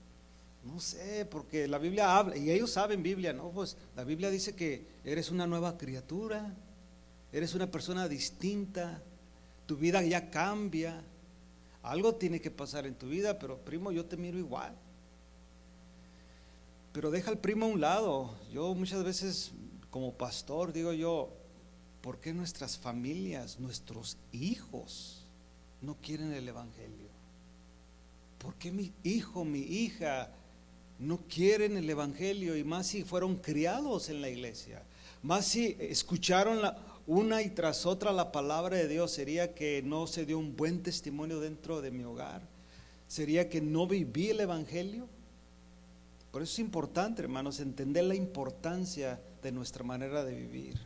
No sé, porque la Biblia habla, y ellos saben Biblia, ¿no? Pues la Biblia dice que eres una nueva criatura, eres una persona distinta, tu vida ya cambia, algo tiene que pasar en tu vida, pero primo, yo te miro igual. Pero deja al primo a un lado. Yo muchas veces como pastor digo yo, ¿por qué nuestras familias, nuestros hijos no quieren el evangelio? ¿Por qué mi hijo, mi hija no quieren el evangelio? Y más si fueron criados en la iglesia, más si escucharon una y tras otra la palabra de Dios, sería que no se dio un buen testimonio dentro de mi hogar, sería que no viví el evangelio. Por eso es importante, hermanos, entender la importancia de nuestra manera de vivir.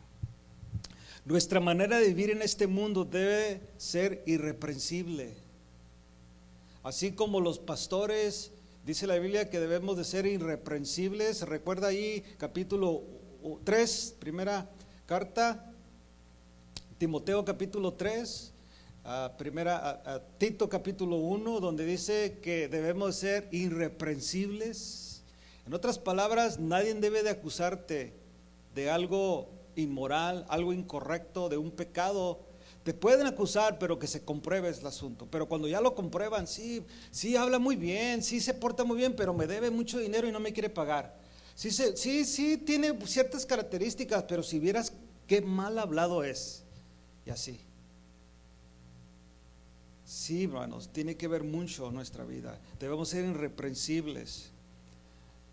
Nuestra manera de vivir en este mundo debe ser irreprensible. Así como los pastores, dice la Biblia que debemos de ser irreprensibles. Recuerda ahí capítulo 3, primera carta, Timoteo capítulo 3, a Tito capítulo 1, donde dice que debemos ser irreprensibles. En otras palabras, nadie debe de acusarte de algo inmoral, algo incorrecto, de un pecado. Te pueden acusar, pero que se compruebe el asunto. Pero cuando ya lo comprueban, sí habla muy bien, sí se porta muy bien, pero me debe mucho dinero y no me quiere pagar. Sí tiene ciertas características, pero si vieras qué mal hablado es. Y así. Sí, hermanos, tiene que ver mucho nuestra vida. Debemos ser irreprensibles.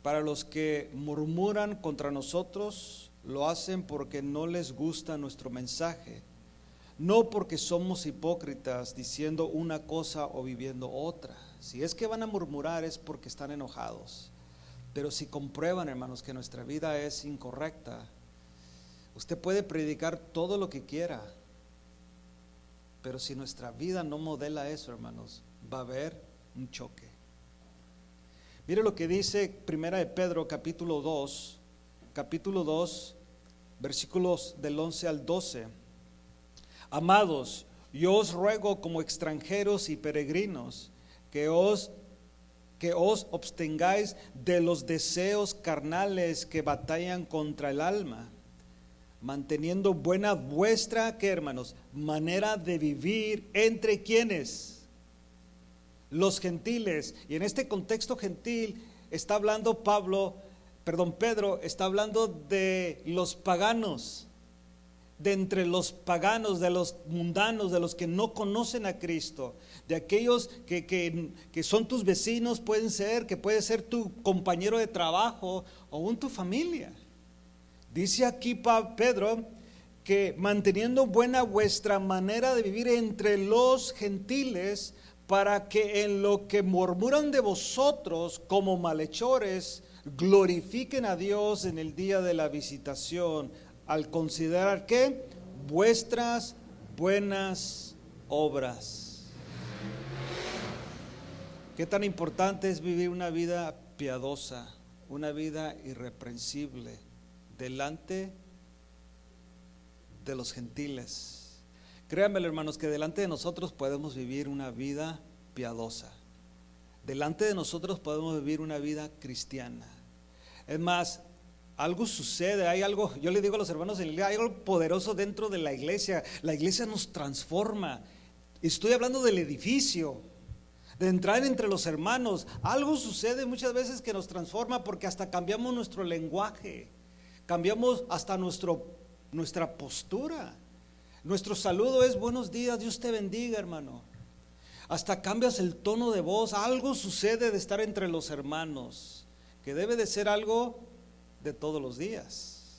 Para los que murmuran contra nosotros, lo hacen porque no les gusta nuestro mensaje, no porque somos hipócritas diciendo una cosa o viviendo otra. Si es que van a murmurar es porque están enojados. Pero si comprueban, hermanos, que nuestra vida es incorrecta, usted puede predicar todo lo que quiera, pero si nuestra vida no modela eso, hermanos, va a haber un choque. Mire lo que dice Primera de Pedro, capítulo 2, versículos del 11 al 12. Amados, yo os ruego como extranjeros y peregrinos que os abstengáis de los deseos carnales que batallan contra el alma, manteniendo buena vuestra, ¿qué, hermanos? Manera de vivir entre quienes, los gentiles. Y en este contexto gentil está hablando Pedro está hablando de los paganos, de entre los paganos, de los mundanos, de los que no conocen a Cristo, de aquellos que son tus vecinos, que puede ser tu compañero de trabajo o aún tu familia. Dice aquí Pedro que manteniendo buena vuestra manera de vivir entre los gentiles, para que en lo que murmuran de vosotros como malhechores, glorifiquen a Dios en el día de la visitación, al considerar que vuestras buenas obras. Qué tan importante es vivir una vida piadosa, una vida irreprensible delante de los gentiles. Créanme, hermanos, que delante de nosotros podemos vivir una vida piadosa. Delante de nosotros podemos vivir una vida cristiana. Es más, algo sucede, hay algo, yo le digo a los hermanos, hay algo poderoso dentro de la iglesia. La iglesia nos transforma. Estoy hablando del edificio, de entrar entre los hermanos. Algo sucede muchas veces que nos transforma, porque hasta cambiamos nuestro lenguaje, cambiamos hasta nuestra postura. Nuestro saludo es buenos días, Dios te bendiga, hermano. Hasta cambias el tono de voz. Algo sucede de estar entre los hermanos, que debe de ser algo de todos los días.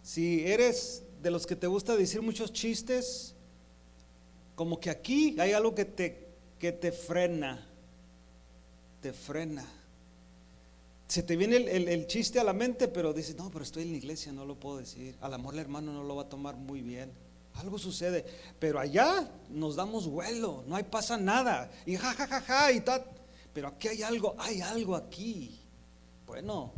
Si eres de los que te gusta decir muchos chistes, como que aquí hay algo que te frena. Se te viene el chiste a la mente, pero dices, no, pero estoy en la iglesia, no lo puedo decir. A lo mejor el hermano no lo va a tomar muy bien. Algo sucede, pero allá nos damos vuelo, no pasa nada, y ja, y tal. Pero aquí hay algo aquí. Bueno,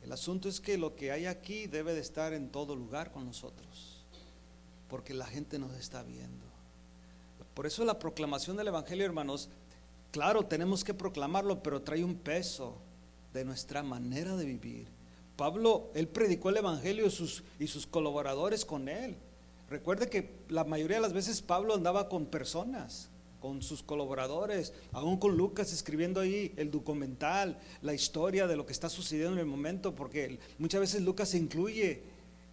el asunto es que lo que hay aquí debe de estar en todo lugar con nosotros, porque la gente nos está viendo. Por eso la proclamación del evangelio, hermanos, claro, tenemos que proclamarlo, pero trae un peso de nuestra manera de vivir. Pablo, él predicó el evangelio y sus colaboradores con él. Recuerde que la mayoría de las veces Pablo andaba con personas, con sus colaboradores, aún con Lucas escribiendo ahí el documental, la historia de lo que está sucediendo en el momento, porque muchas veces Lucas se incluye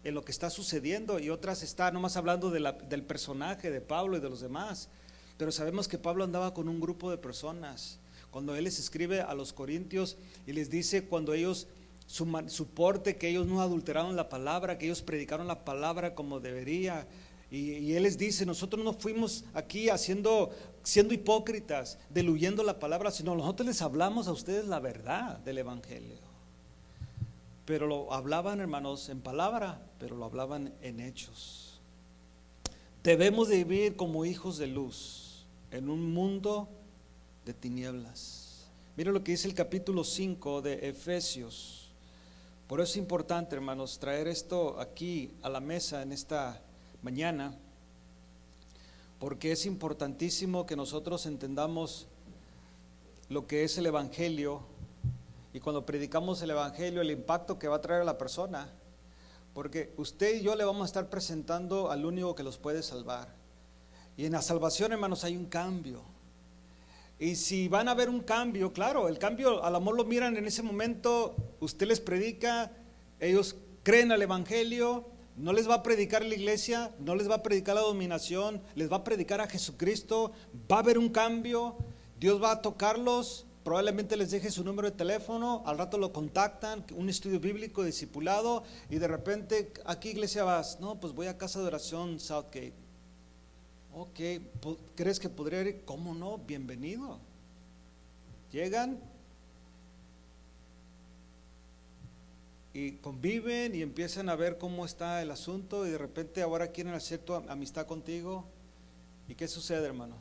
en lo que está sucediendo y otras está nomás hablando del personaje de Pablo y de los demás. Pero sabemos que Pablo andaba con un grupo de personas. Cuando él les escribe a los corintios y les dice, cuando ellos su porte, que ellos no adulteraron la palabra, que ellos predicaron la palabra como debería, y él les dice, nosotros no fuimos aquí siendo hipócritas, diluyendo la palabra, sino nosotros les hablamos a ustedes la verdad del evangelio. Pero lo hablaban, hermanos, en palabra, pero lo hablaban en hechos. Debemos de vivir como hijos de luz en un mundo de tinieblas. Mira lo que dice el capítulo 5 de Efesios. Por eso es importante, hermanos, traer esto aquí a la mesa en esta mañana, porque es importantísimo que nosotros entendamos lo que es el evangelio, y cuando predicamos el evangelio, el impacto que va a traer a la persona, porque usted y yo le vamos a estar presentando al único que los puede salvar. Y en la salvación, hermanos, hay un cambio. Y si van a ver un cambio, claro, el cambio a lo mejor lo miran en ese momento, usted les predica, ellos creen al evangelio, No les va a predicar la iglesia, no les va a predicar la dominación, les va a predicar a Jesucristo. Va a haber un cambio, Dios va a tocarlos, probablemente les deje su número de teléfono, al rato lo contactan, un estudio bíblico, discipulado, y de repente, ¿a qué iglesia vas? No, pues voy a Casa de Oración Southgate. Ok, ¿crees que podría ir? ¿Cómo no? Bienvenido. Llegan y conviven y empiezan a ver cómo está el asunto, y de repente ahora quieren hacer tu amistad contigo. ¿Y qué sucede, hermano?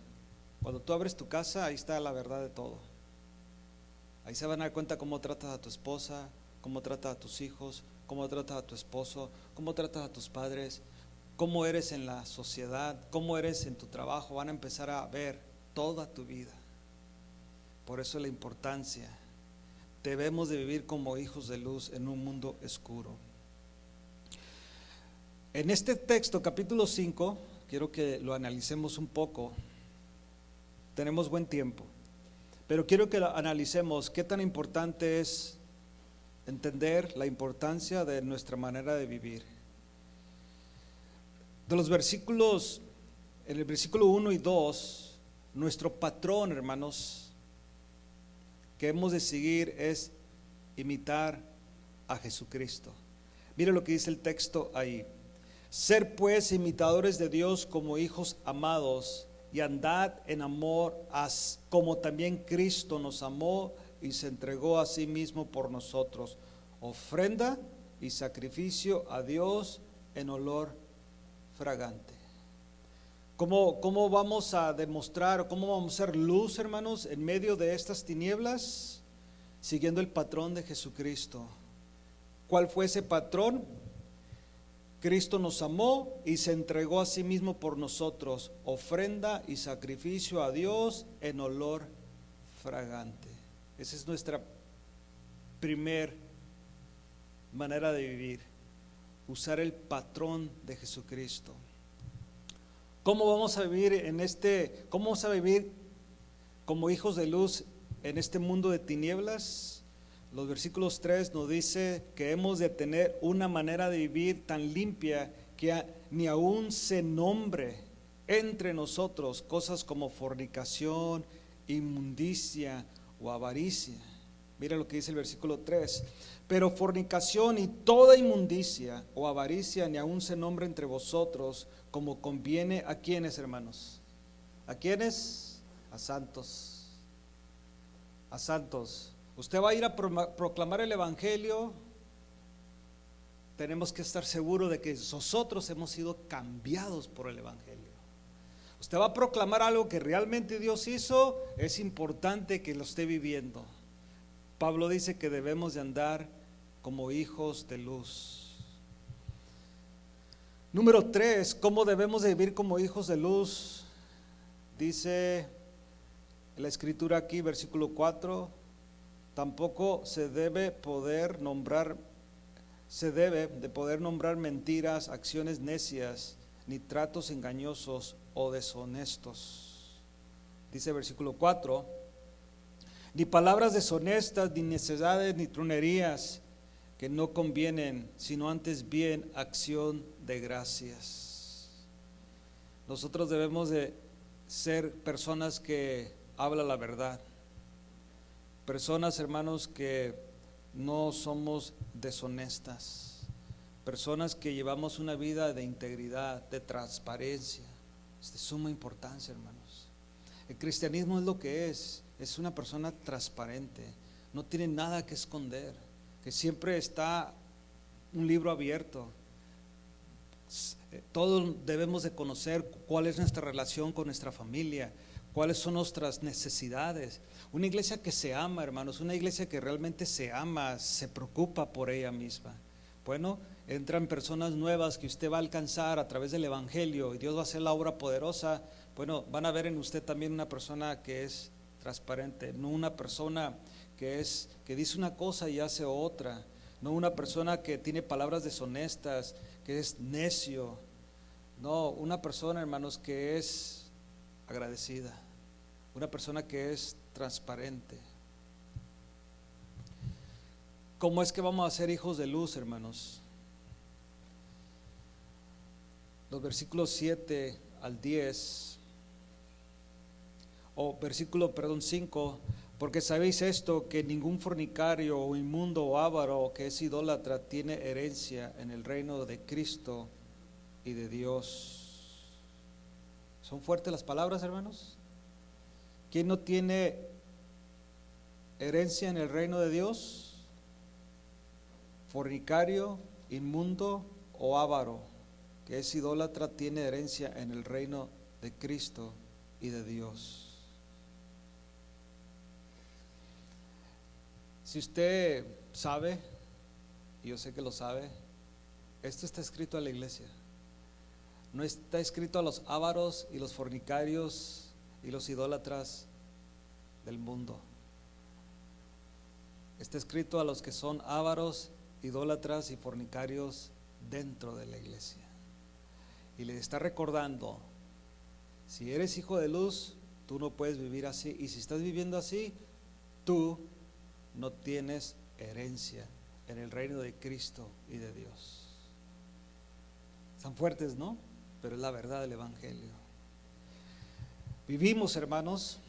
Cuando tú abres tu casa, ahí está la verdad de todo. Ahí se van a dar cuenta cómo tratas a tu esposa, cómo tratas a tus hijos, cómo tratas a tu esposo, cómo tratas a tus padres, cómo eres en la sociedad, cómo eres en tu trabajo. Van a empezar a ver toda tu vida. Por eso la importancia. Debemos de vivir como hijos de luz en un mundo oscuro. En este texto, capítulo 5, quiero que lo analicemos un poco. Tenemos buen tiempo, pero quiero que analicemos qué tan importante es entender la importancia de nuestra manera de vivir. De los versículos, en el versículo 1 y 2, nuestro patrón, hermanos, que hemos de seguir es imitar a Jesucristo. Mire lo que dice el texto ahí. Ser pues imitadores de Dios como hijos amados, y andad en amor, como también Cristo nos amó y se entregó a sí mismo por nosotros, ofrenda y sacrificio a Dios en olor fragante. ¿Cómo vamos a demostrar, o cómo vamos a ser luz, hermanos, en medio de estas tinieblas? Siguiendo el patrón de Jesucristo. ¿Cuál fue ese patrón? Cristo nos amó y se entregó a sí mismo por nosotros, ofrenda y sacrificio a Dios en olor fragante. Esa es nuestra primer manera de vivir, usar el patrón de Jesucristo. ¿Cómo vamos a vivir cómo vamos a vivir como hijos de luz en este mundo de tinieblas? Los versículos 3 nos dice que hemos de tener una manera de vivir tan limpia que ni aún se nombre entre nosotros cosas como fornicación, inmundicia o avaricia. Mira lo que dice el versículo 3. Pero fornicación y toda inmundicia o avaricia ni aún se nombre entre vosotros, como conviene a quienes, hermanos. ¿A quiénes? A santos. A santos. Usted va a ir a proclamar el evangelio. Tenemos que estar seguros de que nosotros hemos sido cambiados por el evangelio. Usted va a proclamar algo que realmente Dios hizo. Es importante que lo esté viviendo. Pablo dice que debemos de andar como hijos de luz. Número 3, ¿cómo debemos de vivir como hijos de luz? Dice la escritura aquí, versículo 4, tampoco se debe de poder nombrar mentiras, acciones necias, ni tratos engañosos o deshonestos. Dice versículo 4, ni palabras deshonestas, ni necedades, ni trunerías que no convienen, sino antes bien acción de gracias. Nosotros debemos de ser personas que hablan la verdad, personas, hermanos, que no somos deshonestas, personas que llevamos una vida de integridad, de transparencia. Es de suma importancia, hermanos. El cristianismo es lo que es una persona transparente, no tiene nada que esconder, que siempre está un libro abierto. Todos debemos de conocer cuál es nuestra relación con nuestra familia, cuáles son nuestras necesidades. Una iglesia que se ama, hermanos, una iglesia que realmente se ama, se preocupa por ella misma. Bueno, entran personas nuevas que usted va a alcanzar a través del evangelio y Dios va a hacer la obra poderosa. Bueno, van a ver en usted también una persona que es transparente, no una persona que dice una cosa y hace otra, no una persona que tiene palabras deshonestas, que es necio. No, una persona, hermanos, que es agradecida, una persona que es transparente. ¿Cómo es que vamos a ser hijos de luz, hermanos? los versículos 7 al 10, o versículo, perdón, 5, porque sabéis esto, que ningún fornicario o inmundo o avaro que es idólatra tiene herencia en el reino de Cristo y de Dios. ¿Son fuertes las palabras, hermanos? ¿Quién no tiene herencia en el reino de Dios? Fornicario, inmundo o avaro que es idólatra tiene herencia en el reino de Cristo y de Dios. Si usted sabe, y yo sé que lo sabe, esto está escrito a la iglesia. No está escrito a los ávaros y los fornicarios y los idólatras del mundo. Está escrito a los que son ávaros, idólatras y fornicarios dentro de la iglesia. Y le está recordando, si eres hijo de luz, tú no puedes vivir así. Y si estás viviendo así, tú no tienes herencia en el reino de Cristo y de Dios. Están fuertes, ¿no? Pero es la verdad del evangelio. Vivimos, hermanos,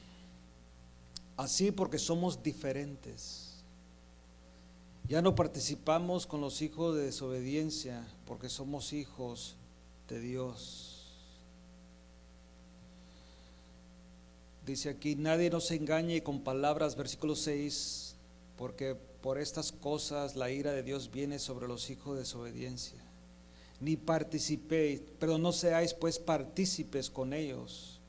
así porque somos diferentes. Ya no participamos con los hijos de desobediencia porque somos hijos de Dios. Dice aquí, nadie nos engañe con palabras, versículo 6, porque por estas cosas la ira de Dios viene sobre los hijos de desobediencia. Ni participéis, pero no seáis pues partícipes con ellos.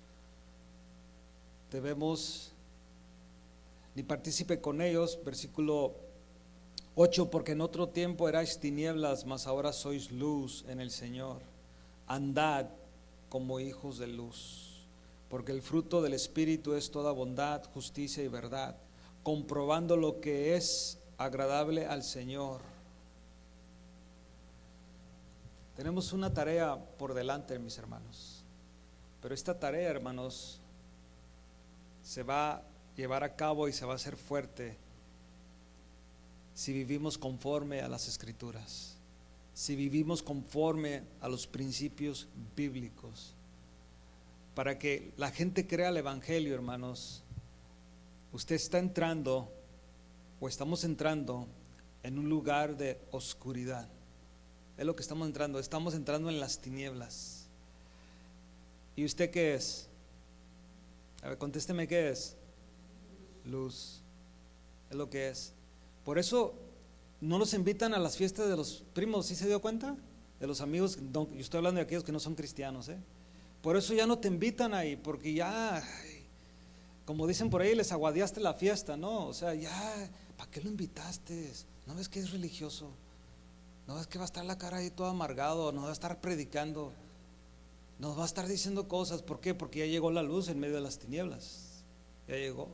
Ni partícipe con ellos, versículo 8, porque en otro tiempo erais tinieblas, mas ahora sois luz en el Señor. Andad como hijos de luz, porque el fruto del Espíritu es toda bondad, justicia y verdad, comprobando lo que es agradable al Señor. Tenemos una tarea por delante, mis hermanos, pero esta tarea, hermanos, se va a llevar a cabo y se va a hacer fuerte si vivimos conforme a las Escrituras, si vivimos conforme a los principios bíblicos. Para que la gente crea el evangelio, hermanos, usted está entrando o estamos entrando en un lugar de oscuridad. Es lo que estamos entrando en las tinieblas. ¿Y usted qué es? A ver, contésteme, ¿qué es? Luz. Es lo que es. Por eso no nos invitan a las fiestas de los primos, ¿sí se dio cuenta? De los amigos, no, yo estoy hablando de aquellos que no son cristianos, Por eso ya no te invitan ahí, porque ya, como dicen por ahí, les aguadeaste la fiesta, ¿no? O sea, ya, ¿para qué lo invitaste? ¿No ves que es religioso? ¿No ves que va a estar la cara ahí todo amargado? ¿No va a estar predicando? ¿Nos va a estar diciendo cosas? ¿Por qué? Porque ya llegó la luz en medio de las tinieblas. Ya llegó.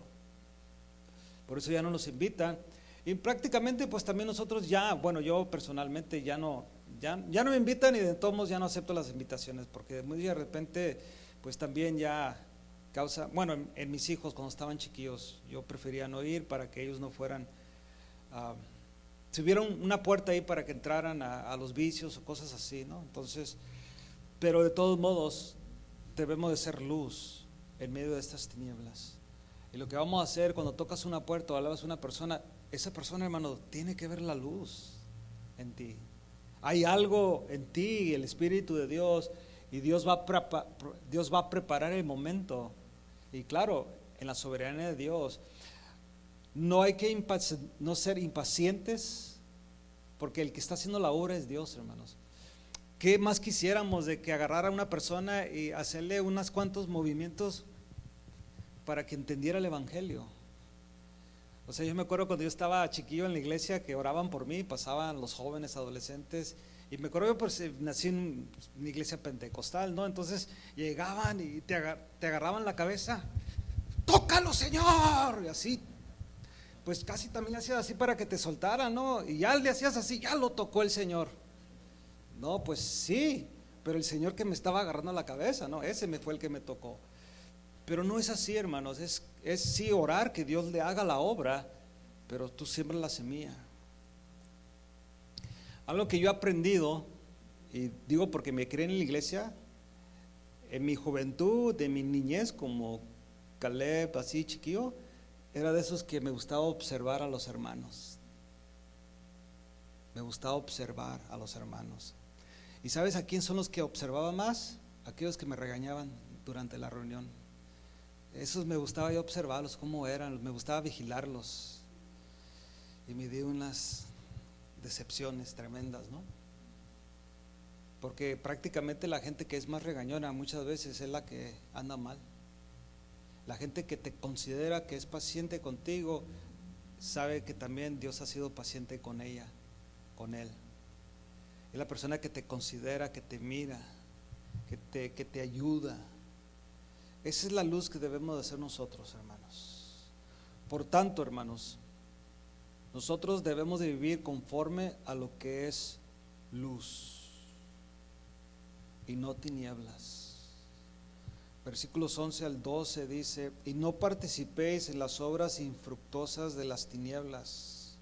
Por eso ya no nos invitan. Y prácticamente pues también nosotros ya, bueno, yo personalmente ya no me invitan, y de todos modos ya no acepto las invitaciones, porque muy de repente pues también ya causa, bueno, en mis hijos cuando estaban chiquillos yo prefería no ir para que ellos no fueran, si hubiera una puerta ahí para que entraran a los vicios o cosas así, ¿no? Entonces, pero de todos modos debemos de ser luz en medio de estas tinieblas. Y lo que vamos a hacer cuando tocas una puerta o hablas a una persona, esa persona, hermano, tiene que ver la luz en ti. Hay algo en ti, el Espíritu de Dios, y Dios va a preparar el momento. Y claro, en la soberanía de Dios, no hay que no ser impacientes, porque el que está haciendo la obra es Dios, hermanos. ¿Qué más quisiéramos de que agarrara a una persona y hacerle unos cuantos movimientos para que entendiera el evangelio? O sea, yo me acuerdo cuando yo estaba chiquillo en la iglesia que oraban por mí, pasaban los jóvenes, adolescentes, y me acuerdo, pues nací en una iglesia pentecostal, ¿no? Entonces llegaban y te agarraban la cabeza, tócalo, Señor, y así, pues casi también le hacías así para que te soltara, ¿no? Y ya le hacías así, ya lo tocó el Señor. No, pues sí, pero el Señor que me estaba agarrando la cabeza, ¿no? Ese me fue el que me tocó. Pero no es así, hermanos, es sí orar que Dios le haga la obra, pero tú siembras la semilla. Algo que yo he aprendido, Y digo porque me crié en la iglesia, en mi juventud, de mi niñez, como Caleb, así chiquillo, era de esos que me gustaba observar a los hermanos. Me gustaba observar a los hermanos. ¿Y sabes a quién son los que observaba más? Aquellos que me regañaban durante la reunión. Esos me gustaba yo observarlos, cómo eran, me gustaba vigilarlos. Y me di unas decepciones tremendas, ¿no? Porque prácticamente la gente que es más regañona muchas veces es la que anda mal. La gente que te considera que es paciente contigo sabe que también Dios ha sido paciente con ella, con él. Es la persona que te considera, que te mira, que te ayuda. Esa es la luz que debemos de ser nosotros, hermanos. Por tanto, hermanos, nosotros debemos de vivir conforme a lo que es luz y no tinieblas. Versículos 11 al 12 dice: y no participéis en las obras infructuosas de las tinieblas,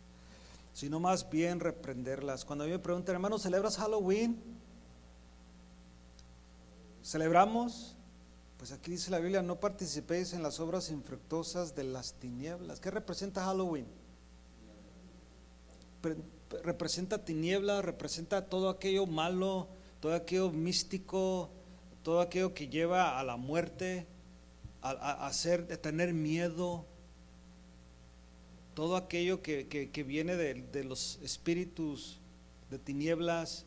sino más bien reprenderlas. Cuando a mí me preguntan, hermano, ¿celebras Halloween? ¿Celebramos? Pues aquí dice la Biblia: no participéis en las obras infructuosas de las tinieblas. ¿Qué representa Halloween? Representa tinieblas, representa todo aquello malo, todo aquello místico, todo aquello que lleva a la muerte, a tener miedo, todo aquello que viene de los espíritus de tinieblas,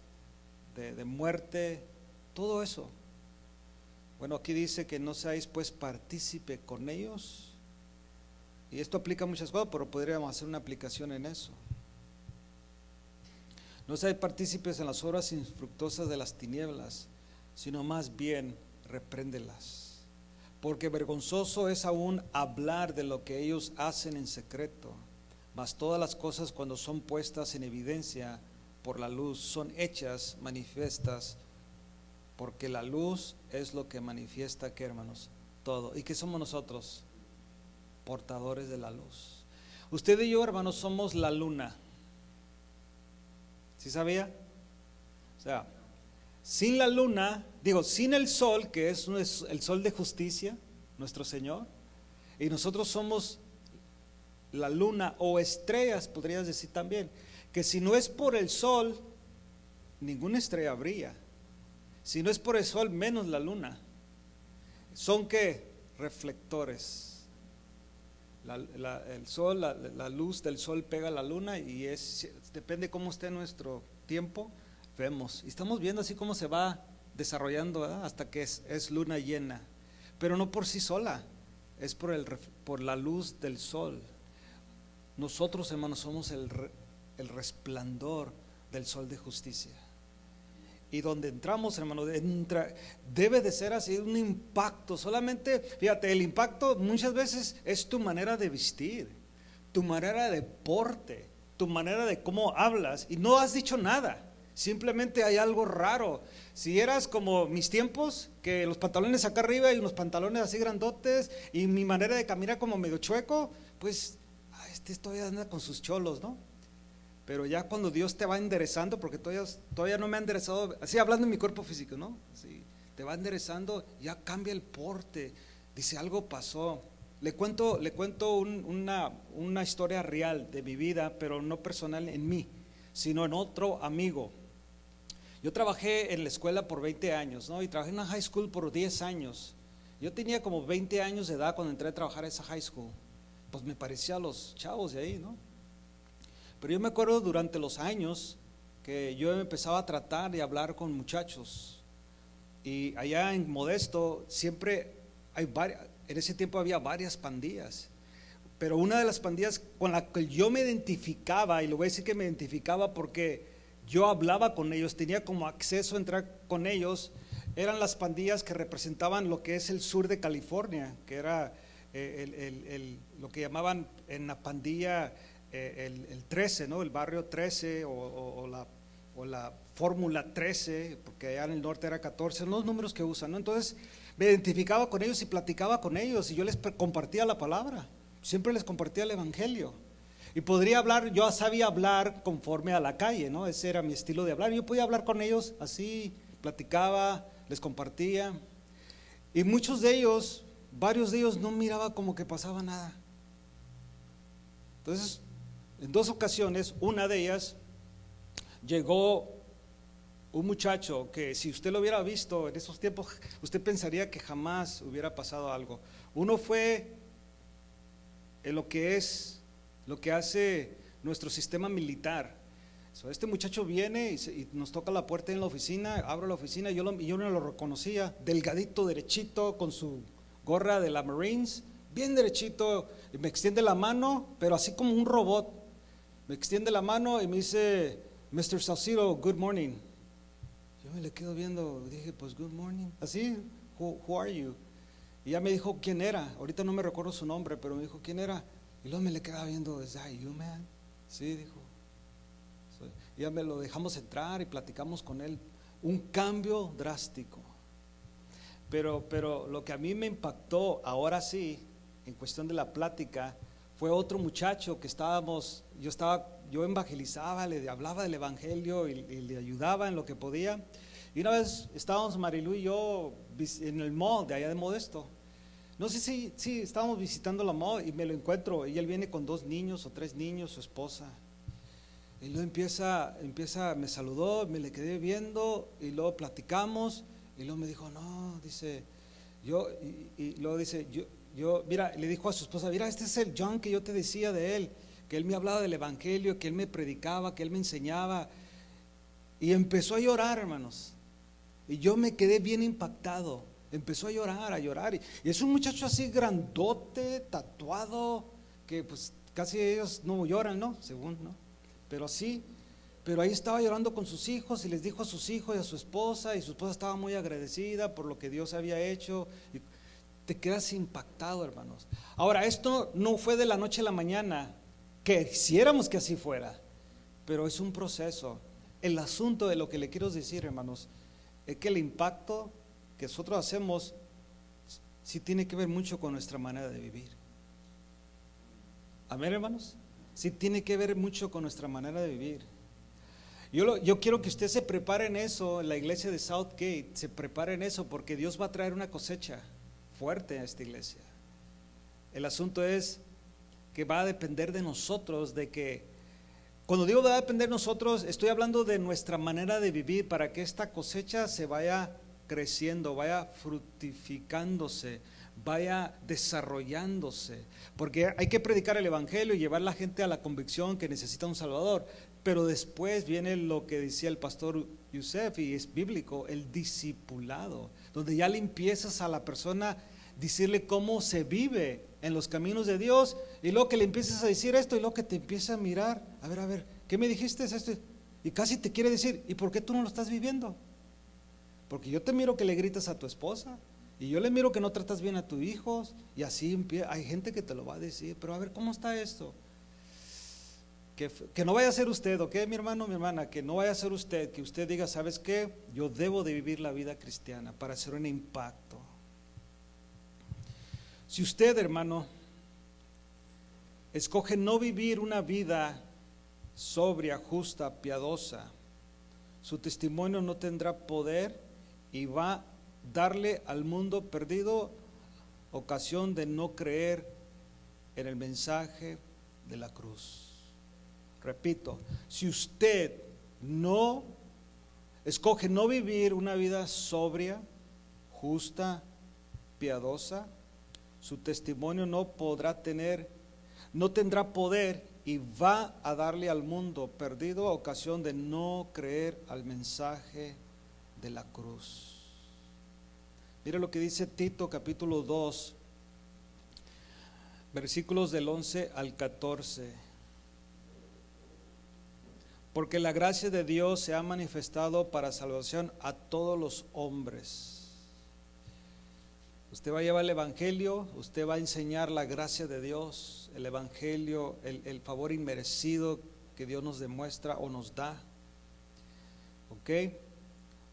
de muerte, todo eso. Bueno, aquí dice que no seáis pues partícipe con ellos, y esto aplica a muchas cosas, pero podríamos hacer una aplicación en eso. No seáis partícipes en las obras infructuosas de las tinieblas, sino más bien repréndelas, porque vergonzoso es aún hablar de lo que ellos hacen en secreto, mas todas las cosas, cuando son puestas en evidencia por la luz, son hechas manifiestas, porque la luz es lo que manifiesta, ¿qué, hermanos? Todo. ¿Y qué somos nosotros? Portadores de la luz. Usted y yo, hermanos, somos la luna. ¿Sí sabía? O sea, sin la luna, sin el sol, que es el sol de justicia, nuestro Señor, y nosotros somos la luna o estrellas, podrías decir también, que si no es por el sol, ninguna estrella brilla. Si no es por el sol, menos la luna. ¿Son qué? Reflectores. El sol, la luz del sol pega a la luna y depende cómo esté nuestro tiempo, vemos. Y estamos viendo así cómo se va desarrollando, ¿verdad? Hasta que es luna llena. Pero no por sí sola, es por la luz del sol. Nosotros, hermanos, somos el resplandor del sol de justicia. Y donde entramos, hermano, debe de ser así un impacto. Solamente, fíjate, el impacto muchas veces es tu manera de vestir, tu manera de porte, tu manera de cómo hablas, y no has dicho nada, simplemente hay algo raro. Si eras como mis tiempos, que los pantalones acá arriba y unos pantalones así grandotes, y mi manera de caminar como medio chueco, pues todavía anda con sus cholos, ¿no? Pero ya cuando Dios te va enderezando, porque todavía no me ha enderezado, así hablando en mi cuerpo físico, ¿no? Sí, te va enderezando, ya cambia el porte. Dice, algo pasó. Le cuento una historia real de mi vida, pero no personal en mí, sino en otro amigo. Yo trabajé en la escuela por 20 años, ¿no? Y trabajé en una high school por 10 años. Yo tenía como 20 años de edad cuando entré a trabajar a esa high school. Pues me parecía a los chavos de ahí, ¿no? Pero yo me acuerdo durante los años que yo empezaba a tratar de hablar con muchachos, y allá en Modesto siempre en ese tiempo había varias pandillas, pero una de las pandillas con la que yo me identificaba, y lo voy a decir que me identificaba porque yo hablaba con ellos, tenía como acceso a entrar con ellos, eran las pandillas que representaban lo que es el sur de California, que era lo que llamaban en la pandilla el 13, ¿no? El barrio 13 o la fórmula 13, porque allá en el norte era 14, son los números que usan, ¿no? Entonces me identificaba con ellos y platicaba con ellos, y yo les compartía la palabra, siempre les compartía el evangelio. Y podría hablar, yo sabía hablar conforme a la calle, ¿no? Ese era mi estilo de hablar. Yo podía hablar con ellos así, platicaba, les compartía. Y muchos de ellos, varios de ellos no miraba como que pasaba nada. Entonces, en 2 ocasiones, una de ellas, llegó un muchacho que si usted lo hubiera visto en esos tiempos, usted pensaría que jamás hubiera pasado algo. Uno fue en lo que hace nuestro sistema militar. Este muchacho viene y nos toca la puerta en la oficina, abro la oficina y yo no lo reconocía, delgadito, derechito, con su gorra de la Marines, bien derechito, y me extiende la mano, pero así como un robot. Me extiende la mano y me dice, Mr. Salcido, good morning. Yo me le quedo viendo, dije, pues good morning. Así, who are you? Y ya me dijo quién era, ahorita no me recuerdo su nombre, pero me dijo quién era. Y luego me le quedaba viendo, ¿is that you, man? Sí, dijo. Y ya me lo dejamos entrar y platicamos con él. Un cambio drástico. Pero lo que a mí me impactó, ahora sí, en cuestión de la plática, fue otro muchacho que yo evangelizaba, le hablaba del evangelio y le ayudaba en lo que podía. Y una vez estábamos Marilu y yo en el mall de allá de Modesto. No sé si estábamos visitando la mall y me lo encuentro y él viene con 2 niños o 3 niños, su esposa. Y luego me saludó, me le quedé viendo y luego platicamos y luego me dijo, no, dice, mira, le dijo a su esposa, mira, este es el John que yo te decía de él, que él me hablaba del evangelio, que él me predicaba, que él me enseñaba. Y empezó a llorar, hermanos. Y yo me quedé bien impactado. Empezó a llorar. Y es un muchacho así grandote, tatuado, que pues casi ellos no lloran, ¿no? Según, ¿no? Pero sí, pero ahí estaba llorando con sus hijos y les dijo a sus hijos y a su esposa, y su esposa estaba muy agradecida por lo que Dios había hecho. Y te quedas impactado, hermanos. Ahora, esto no fue de la noche a la mañana, que quisiéramos que así fuera, pero es un proceso. El asunto de lo que le quiero decir, hermanos, es que el impacto que nosotros hacemos sí tiene que ver mucho con nuestra manera de vivir. Amén, hermanos. Sí tiene que ver mucho con nuestra manera de vivir. Yo quiero que usted se prepare en eso, en la iglesia de Southgate, se prepare en eso, porque Dios va a traer una cosecha fuerte a esta iglesia. El asunto es que va a depender de nosotros, de que, cuando digo va a depender de nosotros, estoy hablando de nuestra manera de vivir, para que esta cosecha se vaya creciendo, vaya fructificándose, vaya desarrollándose, porque hay que predicar el evangelio y llevar a la gente a la convicción que necesita un Salvador. Pero después viene lo que decía el pastor Yusef, y es bíblico, el discipulado, donde ya le empiezas a la persona decirle cómo se vive en los caminos de Dios, y luego que le empiezas a decir esto, y luego que te empieza a mirar, a ver, ¿qué me dijiste esto? Y casi te quiere decir, ¿y por qué tú no lo estás viviendo? Porque yo te miro que le gritas a tu esposa, y yo le miro que no tratas bien a tus hijos, y así hay gente que te lo va a decir, pero a ver, ¿cómo está esto? Que no vaya a ser usted, ¿ok, mi hermano, mi hermana? Que no vaya a ser usted, que usted diga, ¿sabes qué? Yo debo de vivir la vida cristiana para hacer un impacto. Si usted, hermano, escoge no vivir una vida sobria, justa, piadosa, su testimonio no tendrá poder y va a darle al mundo perdido ocasión de no creer en el mensaje de la cruz. Repito, si usted no escoge no vivir una vida sobria, justa, piadosa, su testimonio no tendrá poder y va a darle al mundo perdido ocasión de no creer al mensaje de la cruz. Mire lo que dice Tito capítulo 2, versículos del 11 al 14. Porque la gracia de Dios se ha manifestado para salvación a todos los hombres. Usted va a llevar el evangelio, usted va a enseñar la gracia de Dios, el evangelio, el favor inmerecido que Dios nos demuestra o nos da. ¿Ok?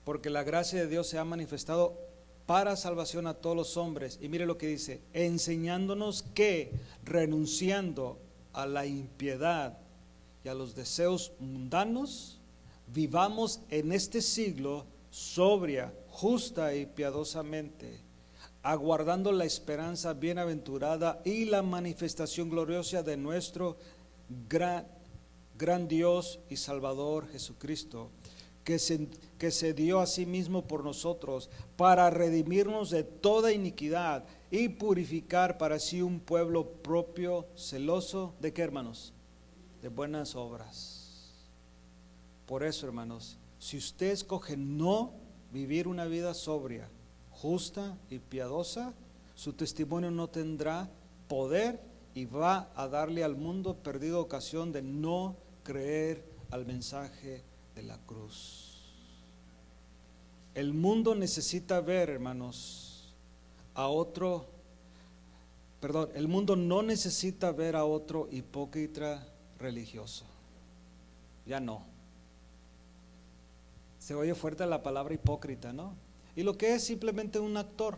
Porque la gracia de Dios se ha manifestado para salvación a todos los hombres. Y mire lo que dice, enseñándonos que renunciando a la impiedad y a los deseos mundanos, vivamos en este siglo sobria, justa y piadosamente, aguardando la esperanza bienaventurada y la manifestación gloriosa de nuestro gran Dios y Salvador Jesucristo, que se dio a sí mismo por nosotros para redimirnos de toda iniquidad y purificar para sí un pueblo propio, celoso, ¿de qué, hermanos? De buenas obras. Por eso, hermanos, si usted escoge no vivir una vida sobria, justa y piadosa, su testimonio no tendrá poder y va a darle al mundo perdido ocasión de no creer al mensaje de la cruz. El mundo necesita ver, hermanos, el mundo no necesita ver a otro hipócrita religioso. Ya no. Se oye fuerte la palabra hipócrita, ¿no? Y lo que es simplemente un actor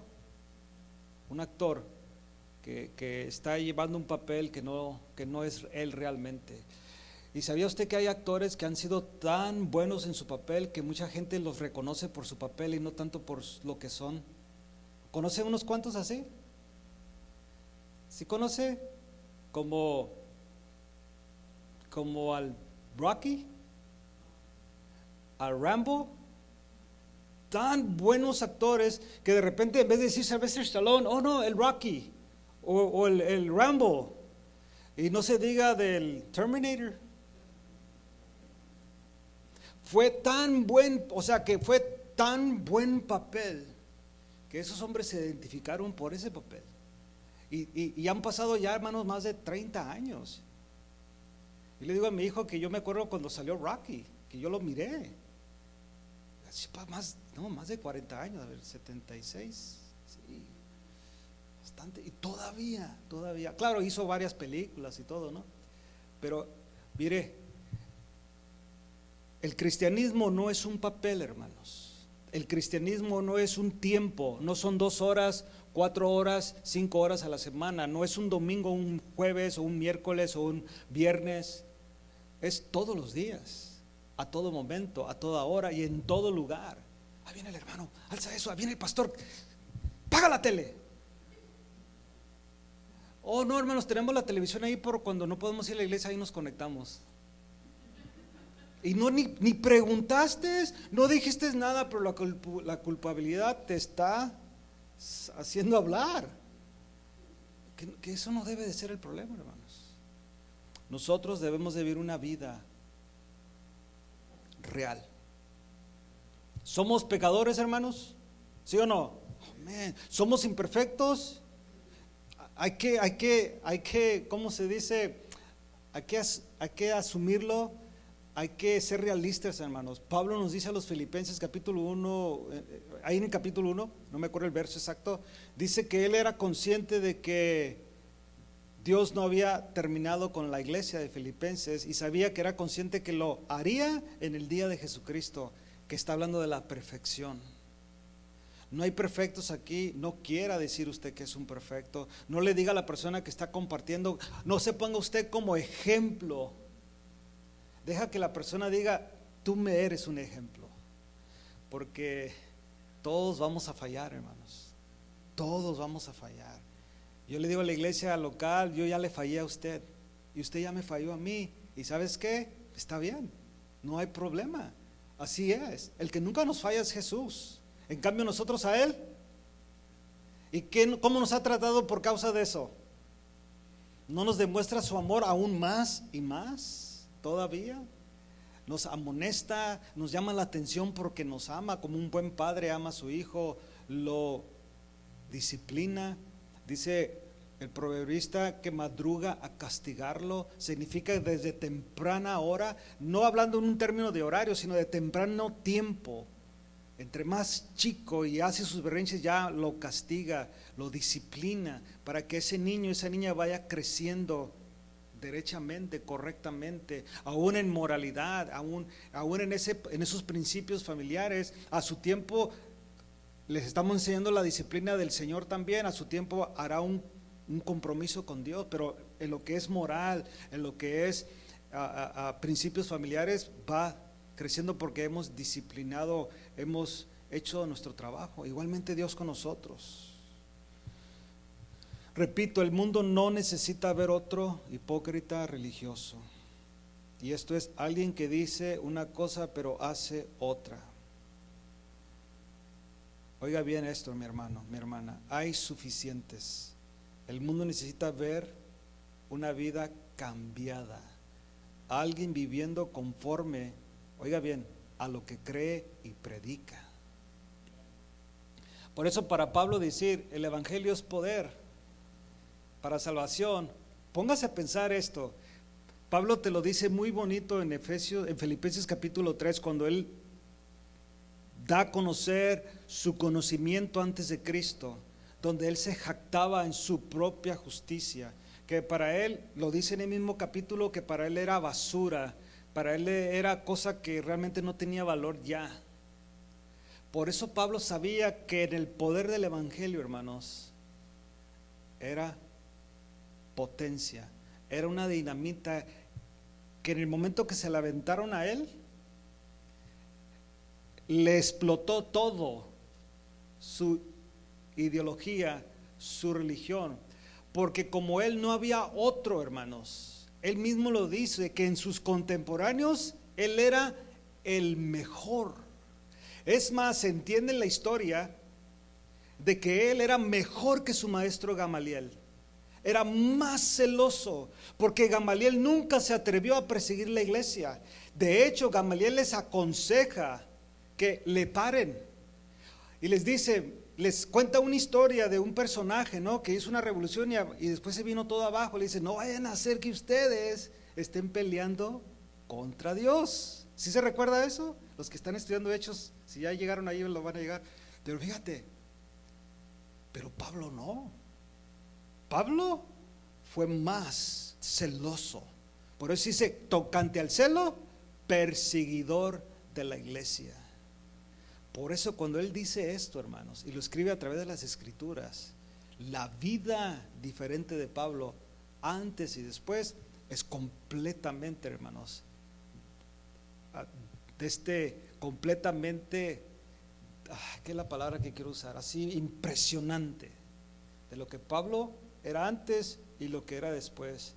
que está llevando un papel que no es él realmente. ¿Y sabía usted que hay actores que han sido tan buenos en su papel que mucha gente los reconoce por su papel y no tanto por lo que son? ¿Conoce unos cuantos así? ¿Sí conoce? Como al Rocky, al Rambo. Tan buenos actores que de repente en vez de decir Sylvester Stallone, oh no, el Rocky o el Rambo, y no se diga del Terminator. Fue tan buen papel que esos hombres se identificaron por ese papel. Y han pasado ya, hermanos, más de 30 años. Y le digo a mi hijo que yo me acuerdo cuando salió Rocky, que yo lo miré. Más de 40 años, a ver, 76, sí, bastante. Y todavía, claro, hizo varias películas y todo, ¿no? Pero, mire, el cristianismo no es un papel, hermanos. El cristianismo no es un tiempo, no son 2 horas, 4 horas, 5 horas a la semana, no es un domingo, un jueves o un miércoles o un viernes, es todos los días, a todo momento, a toda hora y en todo lugar. Ahí viene el hermano, alza eso, ahí viene el pastor, paga la tele. Oh no, hermanos, tenemos la televisión ahí, por cuando no podemos ir a la iglesia, ahí nos conectamos. Y no ni preguntaste, no dijiste nada, pero la culpabilidad te está haciendo hablar. Que eso no debe de ser el problema, hermanos. Nosotros debemos de vivir una vida real. ¿Somos pecadores, hermanos? ¿Sí o no? Amén. ¿Somos imperfectos? Hay que, ¿cómo se dice? Hay que asumirlo. Hay que ser realistas, hermanos. Pablo nos dice a los Filipenses capítulo 1, ahí en el capítulo 1, no me acuerdo el verso exacto, dice que él era consciente de que Dios no había terminado con la iglesia de Filipenses y sabía que era consciente que lo haría en el día de Jesucristo, que está hablando de la perfección. No hay perfectos aquí, no quiera decir usted que es un perfecto, no le diga a la persona que está compartiendo, no se ponga usted como ejemplo. Deja que la persona diga, tú me eres un ejemplo, porque todos vamos a fallar, hermanos, todos vamos a fallar. Yo le digo a la iglesia local, yo ya le fallé a usted y usted ya me falló a mí, y ¿sabes qué? Está bien, no hay problema, así es. El que nunca nos falla es Jesús, en cambio nosotros a Él. ¿Y cómo nos ha tratado por causa de eso? ¿No nos demuestra su amor aún más y más? Todavía nos amonesta, nos llama la atención porque nos ama, como un buen padre ama a su hijo, lo disciplina. Dice el proverbista que madruga a castigarlo, significa desde temprana hora, no hablando en un término de horario, sino de temprano tiempo. Entre más chico y hace sus berrinches, ya lo castiga, lo disciplina, para que ese niño, esa niña vaya creciendo derechamente, correctamente, aún en moralidad, aún en esos principios familiares. A su tiempo les estamos enseñando la disciplina del Señor también, a su tiempo hará un compromiso con Dios, pero en lo que es moral, en lo que es a principios familiares, va creciendo porque hemos disciplinado, hemos hecho nuestro trabajo. Igualmente Dios con nosotros. Repito, el mundo no necesita ver otro hipócrita religioso. Y esto es alguien que dice una cosa pero hace otra. Oiga bien esto, mi hermano, mi hermana, hay suficientes. El mundo necesita ver una vida cambiada, alguien viviendo conforme, oiga bien, a lo que cree y predica. Por eso para Pablo decir, el evangelio es poder para salvación, póngase a pensar esto. Pablo te lo dice muy bonito en Filipenses capítulo 3, cuando él da a conocer su conocimiento antes de Cristo, donde él se jactaba en su propia justicia, que para él, lo dice en el mismo capítulo, que para él era basura, para él era cosa que realmente no tenía valor ya. Por eso Pablo sabía que en el poder del evangelio, hermanos, era potencia, era una dinamita que en el momento que se la aventaron a él, le explotó todo, su ideología, su religión, porque como él no había otro, hermanos. Él mismo lo dice, que en sus contemporáneos él era el mejor. Es más, se entiende en la historia de que él era mejor que su maestro Gamaliel. Era más celoso, porque Gamaliel nunca se atrevió a perseguir la iglesia. De hecho, Gamaliel les aconseja que le paren y les dice, les cuenta una historia de un personaje, ¿no?, que hizo una revolución y después se vino todo abajo. Le dice, no vayan a hacer que ustedes estén peleando contra Dios. ¿Sí se recuerda eso? Los que están estudiando Hechos, si ya llegaron ahí, lo van a llegar. Pero fíjate, pero Pablo no. Pablo fue más celoso. Por eso dice, tocante al celo, perseguidor de la iglesia. Por eso cuando él dice esto, hermanos, y lo escribe a través de las escrituras, la vida diferente de Pablo antes y después es completamente, hermanos, completamente, ¿qué es la palabra que quiero usar? Así impresionante, de lo que Pablo era antes y lo que era después.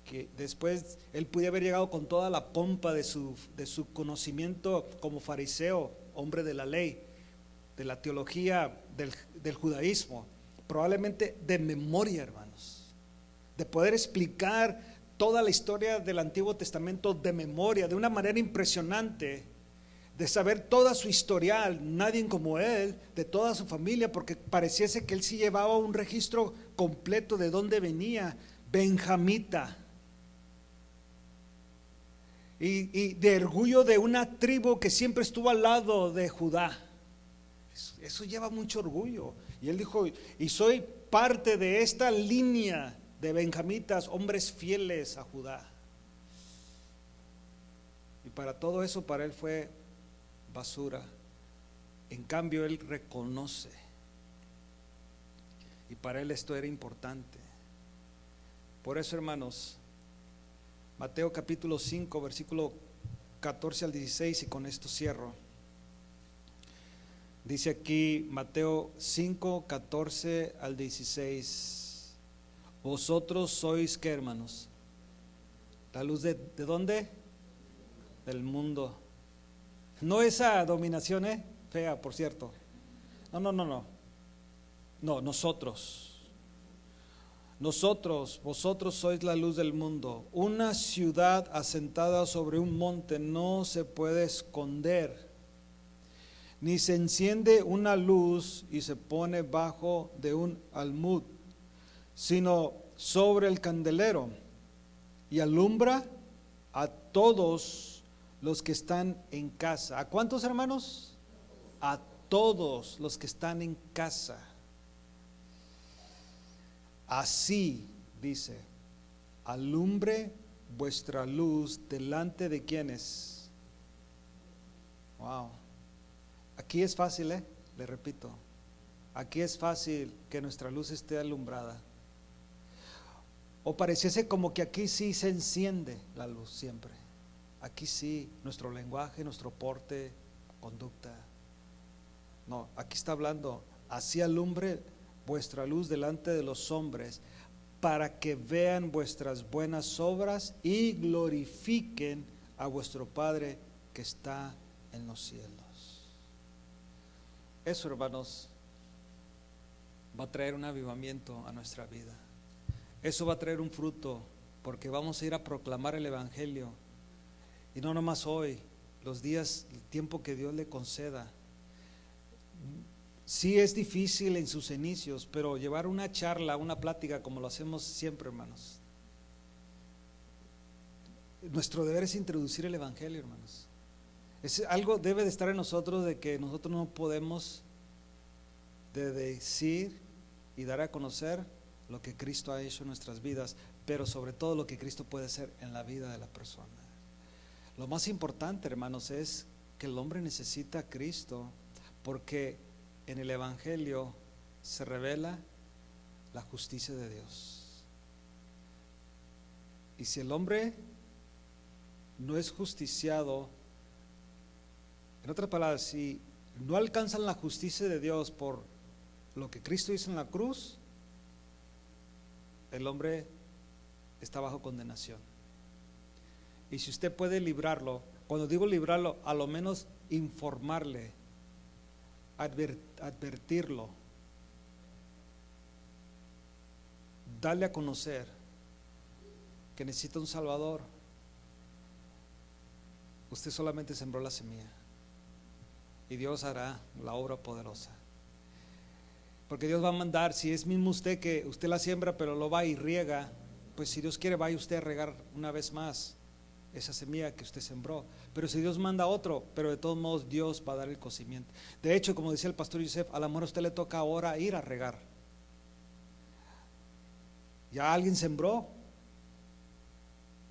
Que después él podía haber llegado con toda la pompa de su conocimiento como fariseo, hombre de la ley, de la teología del judaísmo, probablemente de memoria, hermanos, de poder explicar toda la historia del Antiguo Testamento de memoria, de una manera impresionante, de saber toda su historial, nadie como él, de toda su familia, porque pareciese que él sí llevaba un registro completo de dónde venía, benjamita, y de orgullo de una tribu que siempre estuvo al lado de Judá. Eso lleva mucho orgullo. Y él dijo, y soy parte de esta línea de benjamitas, hombres fieles a Judá. Y para todo eso, para él fue basura. En cambio, él reconoce, y para él esto era importante. Por eso, hermanos, Mateo capítulo 5, versículo 14 al 16, y con esto cierro. Dice aquí Mateo 5, 14 al 16: vosotros sois, ¿qué, hermanos? La luz ¿de dónde? Del mundo. No esa dominación, fea, por cierto. No, nosotros, vosotros sois la luz del mundo. Una ciudad asentada sobre un monte no se puede esconder, ni se enciende una luz y se pone bajo de un almud, sino sobre el candelero, y alumbra a todos los que están en casa. ¿A cuántos, hermanos? A todos los que están en casa. Así, dice, alumbre vuestra luz delante de quienes. Wow. Aquí es fácil, le repito. Aquí es fácil que nuestra luz esté alumbrada. o pareciese como que aquí sí se enciende la luz siempre. Aquí sí, nuestro lenguaje, nuestro porte, conducta. No, aquí está hablando, así alumbre vuestra luz delante de los hombres, para que vean vuestras buenas obras y glorifiquen a vuestro Padre que está en los cielos. Eso, hermanos, va a traer un avivamiento a nuestra vida. Eso va a traer un fruto, porque vamos a ir a proclamar el Evangelio. Y no nomás hoy, los días, el tiempo que Dios le conceda. Sí es difícil en sus inicios, pero llevar una charla, una plática como lo hacemos siempre, hermanos. Nuestro deber es introducir el Evangelio, hermanos. Es algo debe de estar en nosotros, de que nosotros no podemos de decir y dar a conocer lo que Cristo ha hecho en nuestras vidas, pero sobre todo lo que Cristo puede hacer en la vida de la persona. Lo más importante, hermanos, es que el hombre necesita a Cristo, porque en el Evangelio se revela la justicia de Dios. Y si el hombre no es justiciado, en otras palabras, si no alcanzan la justicia de Dios por lo que Cristo hizo en la cruz, el hombre está bajo condenación. Y si usted puede librarlo, cuando digo librarlo, a lo menos informarle, advertirlo, darle a conocer que necesita un Salvador, usted solamente sembró la semilla y Dios hará la obra poderosa. Porque Dios va a mandar, si es mismo usted que usted la siembra pero lo va y riega, pues si Dios quiere vaya usted a regar una vez más esa semilla que usted sembró. Pero si Dios manda otro, pero de todos modos Dios va a dar el cocimiento. De hecho, como decía el pastor Yosef, a lo mejor a usted le toca ahora ir a regar. Ya alguien sembró,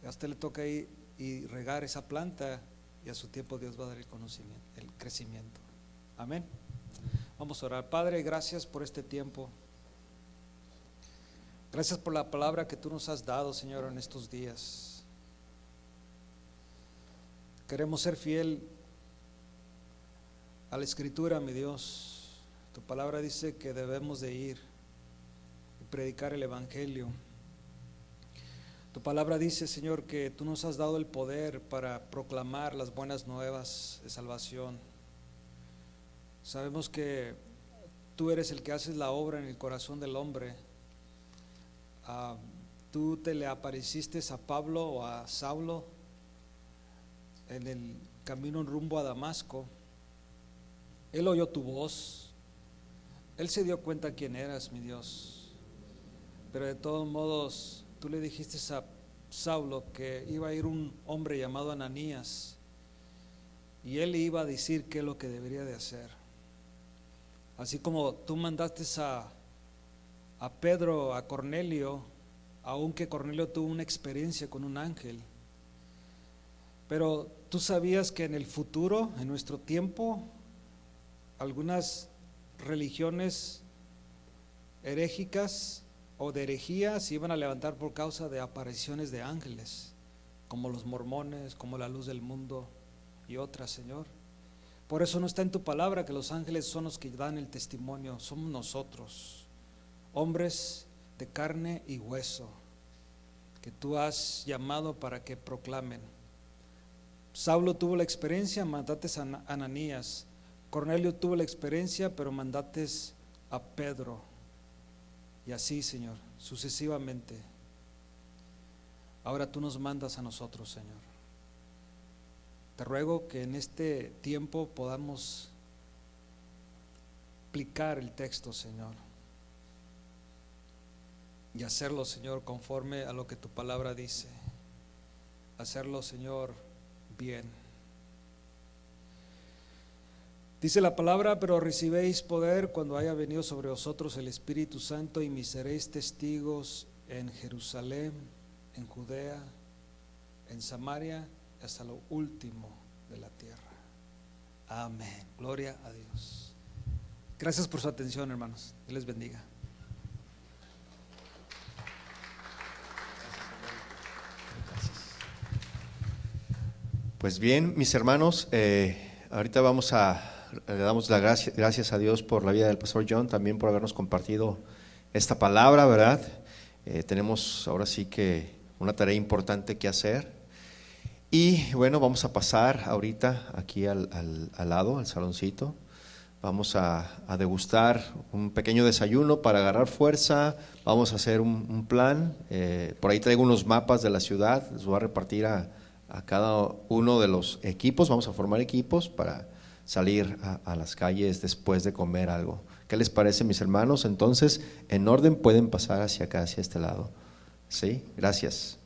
a usted le toca ir y regar esa planta, y a su tiempo Dios va a dar el conocimiento, el crecimiento. Amén. Vamos a orar. Padre, gracias por este tiempo. Gracias por la palabra que tú nos has dado, Señor, en estos días. Queremos ser fiel a la Escritura, mi Dios. Tu palabra dice que debemos de ir y predicar el Evangelio. Tu palabra dice, Señor, que tú nos has dado el poder para proclamar las buenas nuevas de salvación. Sabemos que tú eres el que haces la obra en el corazón del hombre. Tú te le apareciste a Pablo o a Saulo en el camino en rumbo a Damasco. Él oyó tu voz, él se dio cuenta quién eras, mi Dios, pero de todos modos tú le dijiste a Saulo que iba a ir un hombre llamado Ananías y él le iba a decir qué es lo que debería de hacer. Así como tú mandaste a Pedro, a Cornelio, aunque Cornelio tuvo una experiencia con un ángel, pero tú sabías que en el futuro, en nuestro tiempo, algunas religiones herégicas o de herejía se iban a levantar por causa de apariciones de ángeles, como los mormones, como la luz del mundo y otras, Señor. Por eso no está en tu palabra que los ángeles son los que dan el testimonio, somos nosotros, hombres de carne y hueso, que tú has llamado para que proclamen. Saulo tuvo la experiencia, mandaste a Ananías. Cornelio tuvo la experiencia, pero mandaste a Pedro. Y así, Señor, sucesivamente. Ahora tú nos mandas a nosotros, Señor. Te ruego que en este tiempo podamos aplicar el texto, Señor, y hacerlo, Señor, conforme a lo que tu palabra dice. Hacerlo, Señor, bien. Dice la palabra, pero recibiréis poder cuando haya venido sobre vosotros el Espíritu Santo y me seréis testigos en Jerusalén, en Judea, en Samaria, hasta lo último de la tierra. Amén. Gloria a Dios. Gracias por su atención, hermanos. Dios les bendiga. Pues bien, mis hermanos, ahorita le damos las gracias a Dios por la vida del pastor John, también por habernos compartido esta palabra, ¿verdad? Tenemos ahora sí que una tarea importante que hacer. Y bueno, vamos a pasar ahorita aquí al lado, al saloncito. Vamos a degustar un pequeño desayuno para agarrar fuerza. Vamos a hacer un plan. Por ahí traigo unos mapas de la ciudad, los voy a repartir a cada uno de los equipos. Vamos a formar equipos para salir a las calles después de comer algo. ¿Qué les parece, mis hermanos? Entonces, en orden pueden pasar hacia acá, hacia este lado. ¿Sí? Gracias.